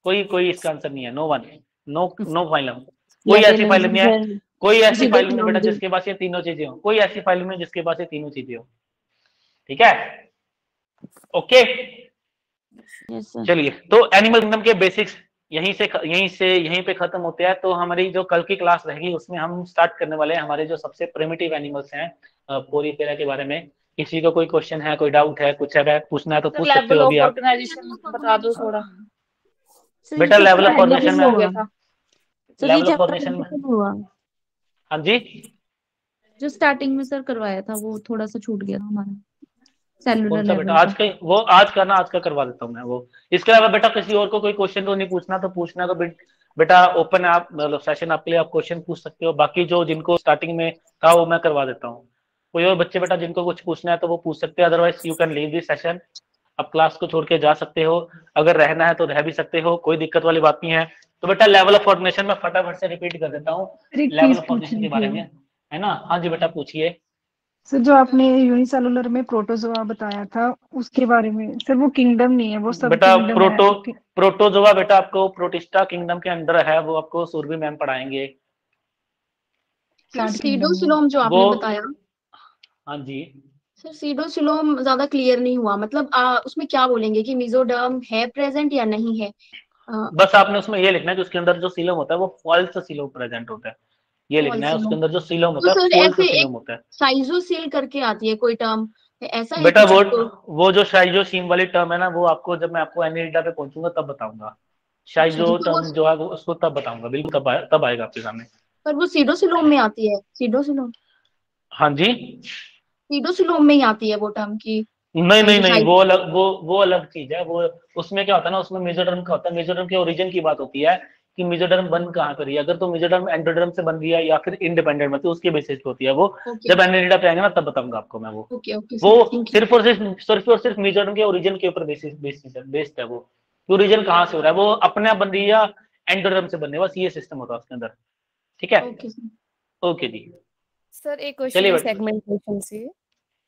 S1: कोई इसका आंसर नहीं है। नो फाइलम, कोई ऐसी फाइलम नहीं है, कोई ऐसी फाइलम नहीं बेटा जिसके पास ये तीनों चीजें हो, कोई ऐसी फाइलम नहीं जिसके पास ये तीनों चीजें हो। ठीक है, ओके। चलिए, तो एनिमल किंगडम के बेसिक्स यहीं पे खत्म होते हैं। तो हमारी जो कल की क्लास रहेगी उसमें हम स्टार्ट करने वाले हैं हमारे जो सबसे प्रिमिटिव एनिमल्स हैं, पोरीफेरा के बारे में। किसी को कोई क्वेश्चन है, कोई डाउट है, कुछ है पूछना है तो पूछ सकते हो अभी आप।
S3: बता दो थोड़ा
S1: बेटा, लेवल ऑफ ऑर्गेनाइजेशन में हाँ जी,
S2: जो स्टार्टिंग में सर करवाया था वो थोड़ा सा छूट गया था हमारा।
S4: सेलुलर
S1: कौन सा बेटा?
S4: लेवल
S1: आज का वो आज का ना, आज का करवा देता हूँ मैं वो। इसके अलावा बेटा किसी और को कोई क्वेश्चन तो नहीं पूछना, तो पूछना तो बेटा ओपन है, आप मतलब सेशन आपके लिए, आप क्वेश्चन पूछ सकते हो। बाकी जो जिनको स्टार्टिंग में था वो मैं करवा देता हूँ। कोई और बच्चे बेटा जिनको कुछ पूछना है तो वो पूछ सकते हैं, otherwise you can leave this session. आप क्लास को छोड़ के जा सकते हो, अगर रहना है तो रह भी सकते हो, कोई दिक्कत वाली बात नहीं है। तो बेटा लेवल ऑफ ऑर्गेनाइजेशन में फटाफट से रिपीट कर देता हूँ
S9: सर एक
S1: लेवल
S9: चीज
S1: ऑफ ऑर्गेनाइजेशन के
S9: पूछनी
S1: बारे में,
S9: थी
S1: है ना? हाँ जी बेटा पूछिए।
S9: सर, जो आपने यूनिसेलुलर में प्रोटोजोआ बताया था उसके बारे में। सर वो किंगडम नहीं है, वो सब
S1: बेटा
S9: किंगडम है।
S1: प्रोटोजोआ बेटा आपको प्रोटिस्टा किंगडम के अंदर है, वो आपको सूरभि मैम पढ़ाएंगे।
S6: सर
S9: प्लांट किंगडम में।
S6: सीडोसिलोम जो
S1: वो
S6: आपने बताया,
S1: हाँ जी,
S6: सर सीडोसिलोम ज्यादा क्लियर नहीं हुआ, मतलब उसमें क्या बोलेंगे कि मेसोडर्म है प्रेजेंट या नहीं है?
S1: बस आपने उसमें ये लिखना है कि उसके अंदर जो सीलोम होता है वो फॉल्स सीलोम प्रेजेंट होता है, ये लिखना है। उसके
S6: फॉल्सिलोम।
S1: अंदर जो सीलोम
S6: तो
S1: होता है
S6: सर
S1: फॉल्स
S6: ऐसे एक
S1: सीलोम होता है।
S6: साइजोसील करके आती है कोई टर्म, ऐसा है
S1: बेटा
S6: कुछ आपको?
S1: वो जो शाइजोसीम वाली टर्म है ना, वो आपको जब मैं आपको एनिलिडा पे पहुंचूंगा तब बताऊंगा।
S6: अच्छा जी,
S1: शाइजो
S6: तो वो
S1: टर्म जो है वो उसको तब बताऊंगा, बिल्कुल तब आएगा आपके सामने।
S6: पर वो सीडोसिलोम में आती है, सीडोसिलोम
S1: हाँ जी,
S6: सीडोसिलोम में ही आती है वो टर्म की?
S1: नहीं नहीं
S6: जो
S1: नहीं,
S6: साइज,
S1: वो अलग, वो अलग चीज है वो। उसमें क्या होता है ना, उसमें मेसोडर्म का होता है, मेसोडर्म के ओरिजिन की बात होती है कि मेसोडर्म बन कहाँ पर है। अगर तो मेसोडर्म एंडोडर्म से बन रही है या फिर इंडिपेंडेंट में, तो उसके बेसिस पे होती है वो।
S6: ओके
S1: जब एनिलिडा पे आएंगे ना तब बताऊंगा आपको मैं वो।
S6: ओके ओके
S1: वो
S6: सर, थैंक यू।
S1: सिर्फ मेसोडर्म के ओरिजिन के ऊपर बेस्ड है वो। ओरिजिन कहाँ से हो रहा है, वो अपने आप बन रही है या एंडोडर्म से बन रही है, बस ये सिस्टम होता है उसके अंदर। ठीक है,
S6: ओके सर।
S1: ओके जी,
S3: सर एक क्वेश्चन
S1: चलिए
S3: है
S1: बेटा।
S3: सेगमेंटेशन से।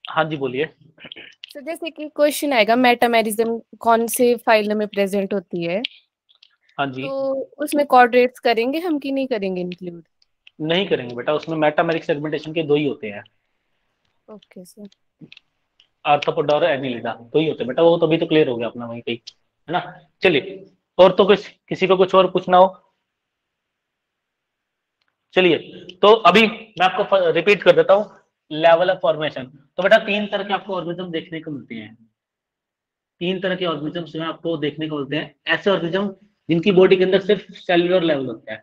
S1: हाँ जी बोलिए।
S3: सर जैसे कि क्वेश्चन आएगा मेटामेरिज्म कौन से फाइलम में प्रेजेंट होती है,
S1: हाँ जी,
S3: तो उसमें कोऑर्डिनेट्स करेंगे हम कि नहीं करेंगे इंक्लूड?
S1: नहीं करेंगे बेटा, उसमें मेटामेरिक सेगमेंटेशन के दो ही होते हैं,
S3: ओके सर।
S1: आर्थ्रोपोडा और एनिलिडा, दो ही होते हैं बेटा। वो तो अभी तो क्लियर हो गया अपना वहीं पे ही, है ना? चलिए, और तो कुछ किसी को कुछ और पूछना हो? चलिए, तो अभी मैं आपको रिपीट कर देता हूँ लेवल ऑफ फॉर्मेशन। तो बेटा तीन तरह के आपको ऑर्गेनिज्म देखने को मिलते हैं, तीन तरह के ऑर्गेनिज्म जो है आपको देखने को मिलते हैं। ऐसे ऑर्गेनिज्म जिनकी बॉडी के अंदर सिर्फ सेल्यूलर लेवल होता है,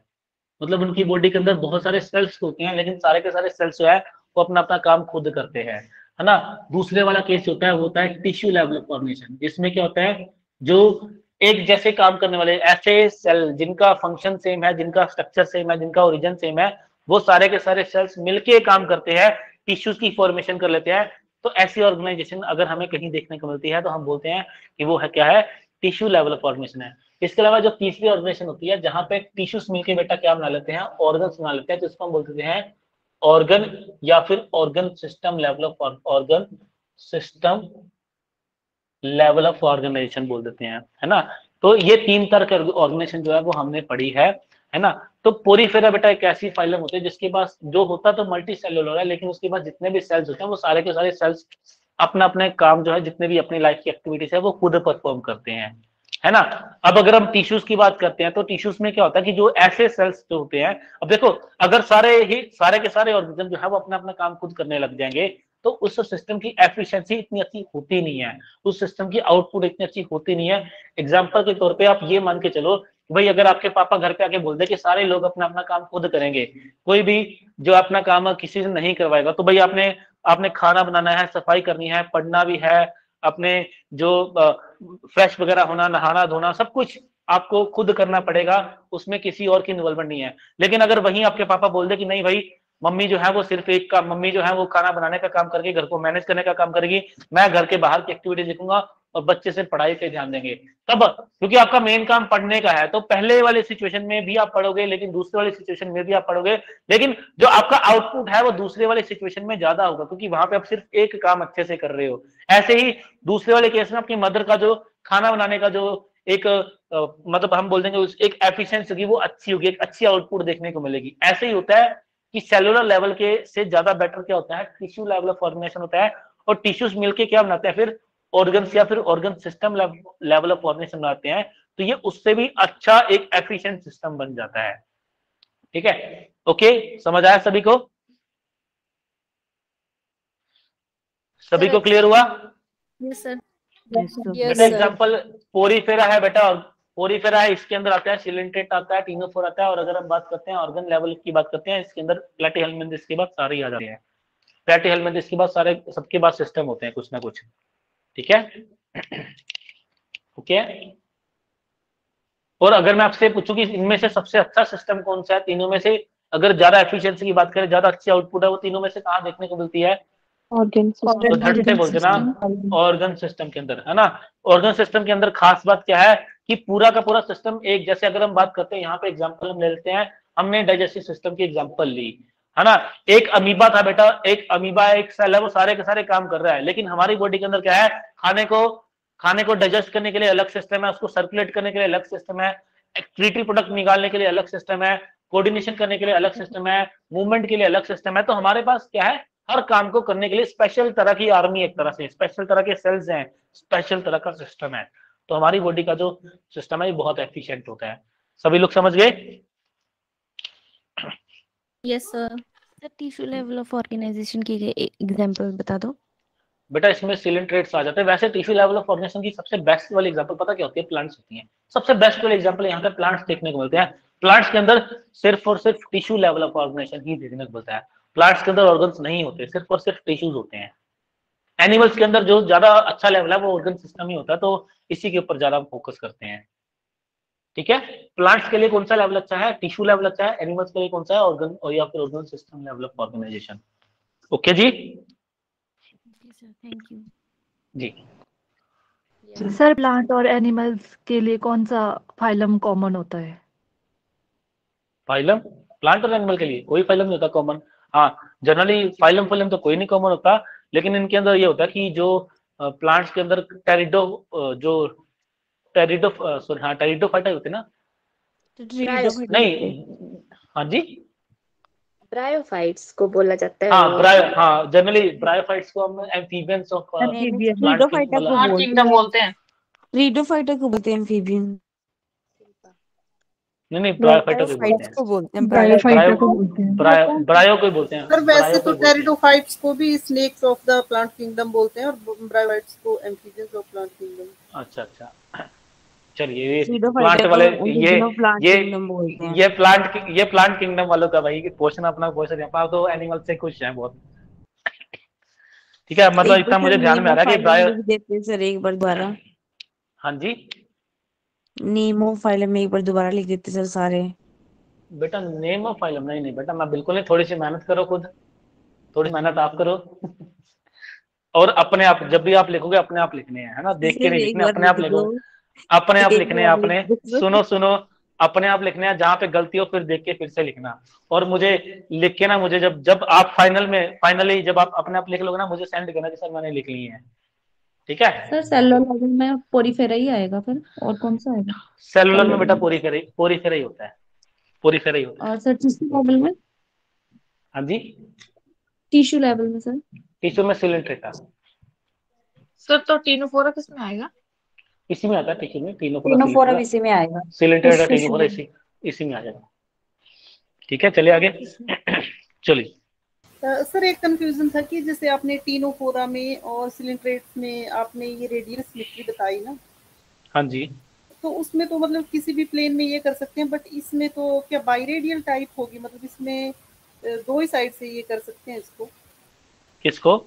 S1: मतलब उनकी बॉडी के अंदर बहुत सारे सेल्स होते हैं, लेकिन सारे के सारे सेल्स जो है वो अपना अपना काम खुद करते हैं, है ना? दूसरे वाला केस होता है, वो होता है टिश्यू लेवल फॉर्मेशन, जिसमें क्या होता है, जो एक जैसे काम करने वाले ऐसे सेल जिनका फंक्शन सेम है, जिनका स्ट्रक्चर सेम है, जिनका ओरिजिन सेम है, वो सारे के सारे सेल्स मिलके काम करते हैं, टिश्यूज की फॉर्मेशन कर लेते हैं। तो ऐसी ऑर्गेनाइजेशन अगर हमें कहीं देखने को मिलती है तो हम बोलते हैं कि वो है क्या है, टिश्यू लेवल फॉर्मेशन है। इसके अलावा जो तीसरी ऑर्गेनाइजेशन होती है जहां पे टिश्यूज मिलके बेटा क्या बना लेते हैं, ऑर्गन्स बना लेते हैं, तो इसको हम बोलते हैं ऑर्गन या फिर organ system level of organ system level of organization बोल देते हैं, है ना? तो ये तीन तरह के ऑर्गेनाइजेशन जो है वो हमने पढ़ी है ना? तो पोरीफेरा बेटा एक ऐसी फाइलम होती है जिसके पास जो होता तो मल्टी सेलुलर है, लेकिन उसके पास जितने भी सेल्स होते हैं वो सारे के सारे सेल्स अपना अपने काम जो है, जितने भी अपनी लाइफ की एक्टिविटीज है वो खुद परफॉर्म करते हैं, है ना? अब अगर हम टिश्यूज की बात करते हैं तो टिश्यूज में क्या होता है कि जो ऐसे सेल्स जो होते हैं, अब देखो अगर सारे के सारे ऑर्गेनिज्म जो है वो अपना अपना काम खुद करने लग जाएंगे तो उस सिस्टम की एफिशिएंसी इतनी अच्छी होती नहीं है, उस सिस्टम की आउटपुट इतनी अच्छी होती नहीं है। एग्जांपल के तौर पे आप ये मान के चलो भाई, अगर आपके पापा घर पे आके बोल दे कि सारे लोग अपना अपना काम खुद करेंगे, कोई भी जो अपना काम किसी से नहीं करवाएगा, तो भाई आपने खाना बनाना है, सफाई करनी है, पढ़ना भी है, अपने जो फ्रेश वगैरह होना, नहाना धोना, सब कुछ आपको खुद करना पड़ेगा, उसमें किसी और की इन्वॉल्वमेंट नहीं है। लेकिन अगर वहीं आपके पापा बोल दे कि नहीं भाई, मम्मी जो है वो सिर्फ एक काम, मम्मी जो है वो खाना बनाने का काम करके घर को मैनेज करने का काम करेगी, मैं घर के बाहर की एक्टिविटी देखूंगा और बच्चे से पढ़ाई पे ध्यान देंगे, तब क्योंकि आपका मेन काम पढ़ने का है, तो पहले वाले सिचुएशन में भी आप पढ़ोगे, लेकिन दूसरे वाले सिचुएशन में भी आप पढ़ोगे, लेकिन जो आपका आउटपुट है वो दूसरे वाले सिचुएशन में ज्यादा होगा, क्योंकि वहां पे आप सिर्फ एक काम अच्छे से कर रहे हो। ऐसे ही दूसरे वाले केस में अपनी मदर का जो खाना बनाने का जो एक मतलब हम बोल देंगे एक एफिशिएंसी होगी, वो अच्छी होगी, एक अच्छी आउटपुट देखने को मिलेगी। ऐसे ही होता है कि सेलुलर लेवल के से ज्यादा बेटर क्या होता है, टिश्यू लेवल ऑफ फॉर्मेशन होता है, और टिश्यूज मिलके क्या बनाते हैं फिर, ऑर्गन्स या फिर organ system level of formation बनाते हैं, तो ये उससे भी अच्छा एक एफिशिएंट सिस्टम बन जाता है। ठीक है, ओके, समझ आया सभी को? सभी को क्लियर हुआ?
S3: Yes sir.
S1: बेटा एग्जांपल पोरीफेरा है बेटा, और पोरीफेरा है, इसके अंदर आता है सिलेंट्रेट आता है, टीनोफोर आता है, और अगर हम बात करते हैं ऑर्गन लेवल की बात करते हैं, इसके अंदर प्लेटीहेल्मिन्थस के बाद सारे ही आ जाते हैं। प्लेटीहेल्मिन्थस के बाद सारे सबके बाद सिस्टम होते हैं कुछ ना कुछ, ठीक है, ओके। और अगर मैं आपसे पूछूं कि इनमें से सबसे अच्छा सिस्टम कौन सा है, तीनों में से अगर ज्यादा एफिशिएंसी की बात करें, ज्यादा अच्छी आउटपुट है, वो तीनों में से कहाँ देखने को मिलती है?
S9: ऑर्गन
S1: तो झट से बोलते ना, ऑर्गन सिस्टम के अंदर, है ना। ऑर्गन सिस्टम के अंदर खास बात क्या है कि पूरा का पूरा सिस्टम एक जैसे, अगर हम बात करते हैं यहाँ पे एग्जांपल हम ले लेते हैं, हमने डाइजेस्टिव सिस्टम की एग्जांपल ली, है ना। एक अमीबा था बेटा, एक अमीबा एक सेल है, वो सारे के सारे काम कर रहा है, लेकिन हमारी बॉडी के अंदर क्या है, खाने को डाइजेस्ट करने के लिए अलग सिस्टम है, उसको सर्कुलेट करने के लिए अलग सिस्टम है, एक्सक्रीटरी प्रोडक्ट निकालने के लिए अलग सिस्टम है, कोऑर्डिनेशन करने के लिए अलग सिस्टम है, मूवमेंट के लिए अलग सिस्टम है। तो हमारे पास क्या है, हर काम को करने के लिए स्पेशल तरह की आर्मी, एक तरह से स्पेशल तरह के सेल्स हैं, स्पेशल तरह का सिस्टम है। तो हमारी बॉडी का जो सिस्टम है ये बहुत एफिशिएंट होता है। सभी लोग समझ गए?
S5: Yes sir.
S10: Tissue level of organization की एग्जांपल बता दो।
S1: बेटा इसमें सिलेंट रेट्स आ जाते हैं। वैसे टिश्यू लेवल ऑफ ऑर्गेनाइजेशन की सबसे बेस्ट वाली एग्जांपल पता क्या होती है? प्लांट्स होती हैं। सबसे बेस्ट वाली एग्जांपल यहाँ पे प्लांट्स देखने को मिलते हैं। प्लांट्स के अंदर सिर्फ और सिर्फ टिश्यू लेवल ऑफ ऑर्गेनाइजेशन ही देखने को मिलता है। प्लांट्स के अंदर ऑर्गन्स नहीं होते, सिर्फ और सिर्फ टिश्यूज होते हैं। एनिमल्स के अंदर जो ज्यादा अच्छा लेवल है वो ऑर्गन सिस्टम ही होता है, तो इसी के ऊपर ज्यादा फोकस करते हैं। ठीक है, प्लांट्स के लिए कौन सा लेवल अच्छा है? टिश्यू लेवल अच्छा है। एनिमल्स के लिए कौन सा है? ऑर्गन और या फिर organ system level of organization. Okay जी,
S10: थैंक यू
S1: जी।
S11: सर प्लांट और एनिमल्स के लिए कौन सा फाइलम कॉमन होता है?
S1: फाइलम प्लांट और एनिमल के लिए कोई फाइलम नहीं होता कॉमन। हाँ, जनरली फाइलम तो कोई नहीं कॉमन होता, लेकिन इनके अंदर ये होता है कि जो प्लांट्स के अंदर टेरिडोफाइटा होते हैं ना, नहीं, हाँ जी,
S6: ब्रायोफाइट्स को बोला जाता है।
S1: हाँ, जनरली ब्रायोफाइट्स को हम एम्फीबियंस ऑफ
S2: प्लांट किंगडम बोलते हैं। रीडोफाइटा को बोलते हैं एम्फीबियन।
S1: नहीं, ब्रायोफाइटा को बोलते हैं। ब्रायो को बोलते हैं।
S12: सर वैसे तो टेरिडोफाइट्स को भी snacks of the plant kingdom बोलते हैं और ब्रायोफाइट्स को एम्फीबियंस ऑफ प्लांट किंगडम।
S1: अच्छा, चलिए प्लांट वाले ये प्लांट किंगडम वालों का भाई क्वेश्चन, अपना क्वेश्चन यहाँ पर तो एनिमल से खुश है बहुत। ठीक है, मतलब इतना मुझे ध्यान में आ रहा है कि ब्रायो
S2: देते सर एक बार दोबारा।
S1: हाँ जी,
S2: नेम ऑफ फाइलम में एक बार दोबारा लिख देते सर सारे।
S1: बेटा नेम ऑफ फाइलम नहीं बेटा, मैं बिल्कुल नहीं, थोड़ी सी मेहनत करो, खुद थोड़ी मेहनत आप करो और अपने आप जब भी आप लिखोगे अपने आप लिखने हैं, है ना, देख के नहीं लिखने, अपने आप लिखो, अपने आप लिखने हैं आपने। सुनो, अपने आप लिखने हैं, जहाँ पे गलती हो फिर देख के फिर से लिखना। और मुझे लिख के ना, मुझे जब आप फाइनली जब आप अपने आप लिख लोगे ना, मुझे सेंड करना कि सर मैंने लिख ली है। ठीक है
S13: सर सेलुलर लेवल में पोरीफेरा ही आएगा फिर, और कौन सा आएगा?
S1: सेलुलर में बेटा पोरीफेरा ही होता है, पोरीफेरा ही होता है।
S13: और सर टिश्यू लेवल में?
S1: हाँ जी,
S13: टिश्यू लेवल में सर?
S1: टिश्यू में सिलेंट्रेटा।
S14: सर तो टीनोफोरा किस में आएगा?
S1: इसी में आता है, टिश्यू में
S13: टीनोफोरा इसी में आएगा,
S1: सिलेंट्रेटा टीनोफोरा इसी में आ जाएगा। ठीक है, चलिए आगे। चलिए
S12: सर एक कंफ्यूजन था कि जैसे आपने टीनोफोरा में और सिलेंट्रेट्स में आपने ये रेडियल सिमेट्री बताई ना।
S1: हाँ जी,
S12: तो उसमें तो मतलब किसी भी प्लेन में ये कर सकते हैं, बट इसमें तो क्या बाइरेडियल टाइप होगी? मतलब इसमें दो ही साइड से ये कर सकते हैं इसको?
S1: किसको?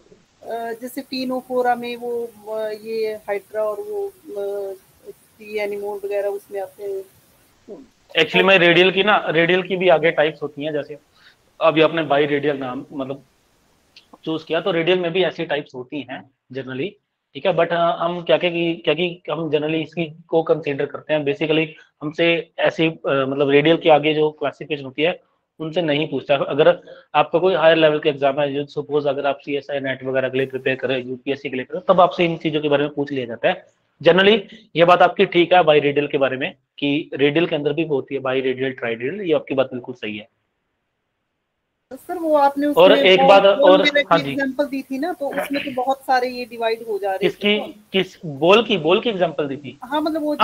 S12: जैसे टीनोफोरा में वो ये हाइड्रा और वो एनिमोन वगैरह उसमें आते हैं।
S1: एक्चुअली में रेडियल की भी आगे टाइप्स होती हैं, जैसे अभी आपने बाई रेडियल नाम मतलब चूज किया, तो रेडियल में भी ऐसी टाइप्स होती हैं जनरली। ठीक है, बट हम क्या हम जनरली इसकी को कंसीडर करते हैं बेसिकली, हमसे ऐसी मतलब रेडियल के आगे जो क्लासिफिकेशन होती है उनसे नहीं पूछता। अगर आपका कोई हायर लेवल का एग्जाम है, सपोज अगर आप CSI नेट वगैरह के लिए प्रिपेयर करें, UPSC के लिए करें, तब आपसे इन चीजों के बारे में पूछ लिया जाता है। जनरली ये बात आपकी ठीक है बाई रेडियल के बारे में, कि रेडियल के अंदर भी होती है बाई रेडियल, ट्राई रेडियल, ये आपकी बात बिल्कुल सही है।
S12: सर वो आपने
S1: और एक बात और, हाँ जी,
S12: एग्जांपल दी थी ना, तो उसमें तो बहुत सारे ये डिवाइड हो जा रहे हैं।
S1: किस बॉल की एग्जांपल दी थी?
S12: हाँ मतलब वो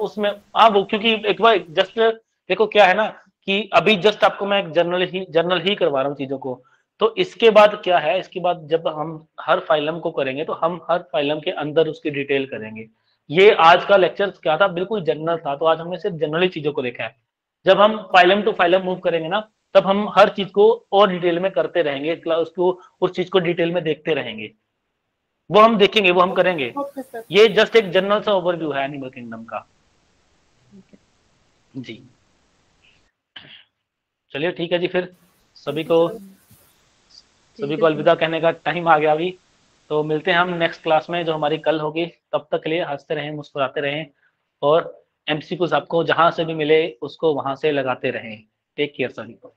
S1: उसमें वो क्योंकि एक बार जस्ट देखो क्या है ना कि अभी जस्ट आपको मैं जनरल ही करवा रहा हूँ चीजों को। तो इसके बाद क्या है, इसके बाद जब हम हर फाइलम को करेंगे तो हम हर फाइलम के अंदर उसकी डिटेल करेंगे। ये आज का लेक्चर क्या था, बिल्कुल जनरल था, तो आज हमने सिर्फ जनरली चीजों को देखा है। जब हम फाइलम टू फाइलम मूव करेंगे ना, तब हम हर चीज को और डिटेल में करते रहेंगे, उसको उस चीज को डिटेल में देखते रहेंगे। वो हम देखेंगे, वो हम करेंगे।
S12: Okay sir.
S1: ये जस्ट एक जनरल सा ओवरव्यू है एनिमल किंगडम का। जी चलिए ठीक है जी, फिर सभी को अलविदा कहने का टाइम आ गया अभी। तो मिलते हैं हम नेक्स्ट क्लास में जो हमारी कल होगी। तब तक के लिए हंसते रहें, मुस्कुराते रहें और एमसीक्यूज आपको जहां से भी मिले उसको वहां से लगाते रहें। टेक केयर सभी को।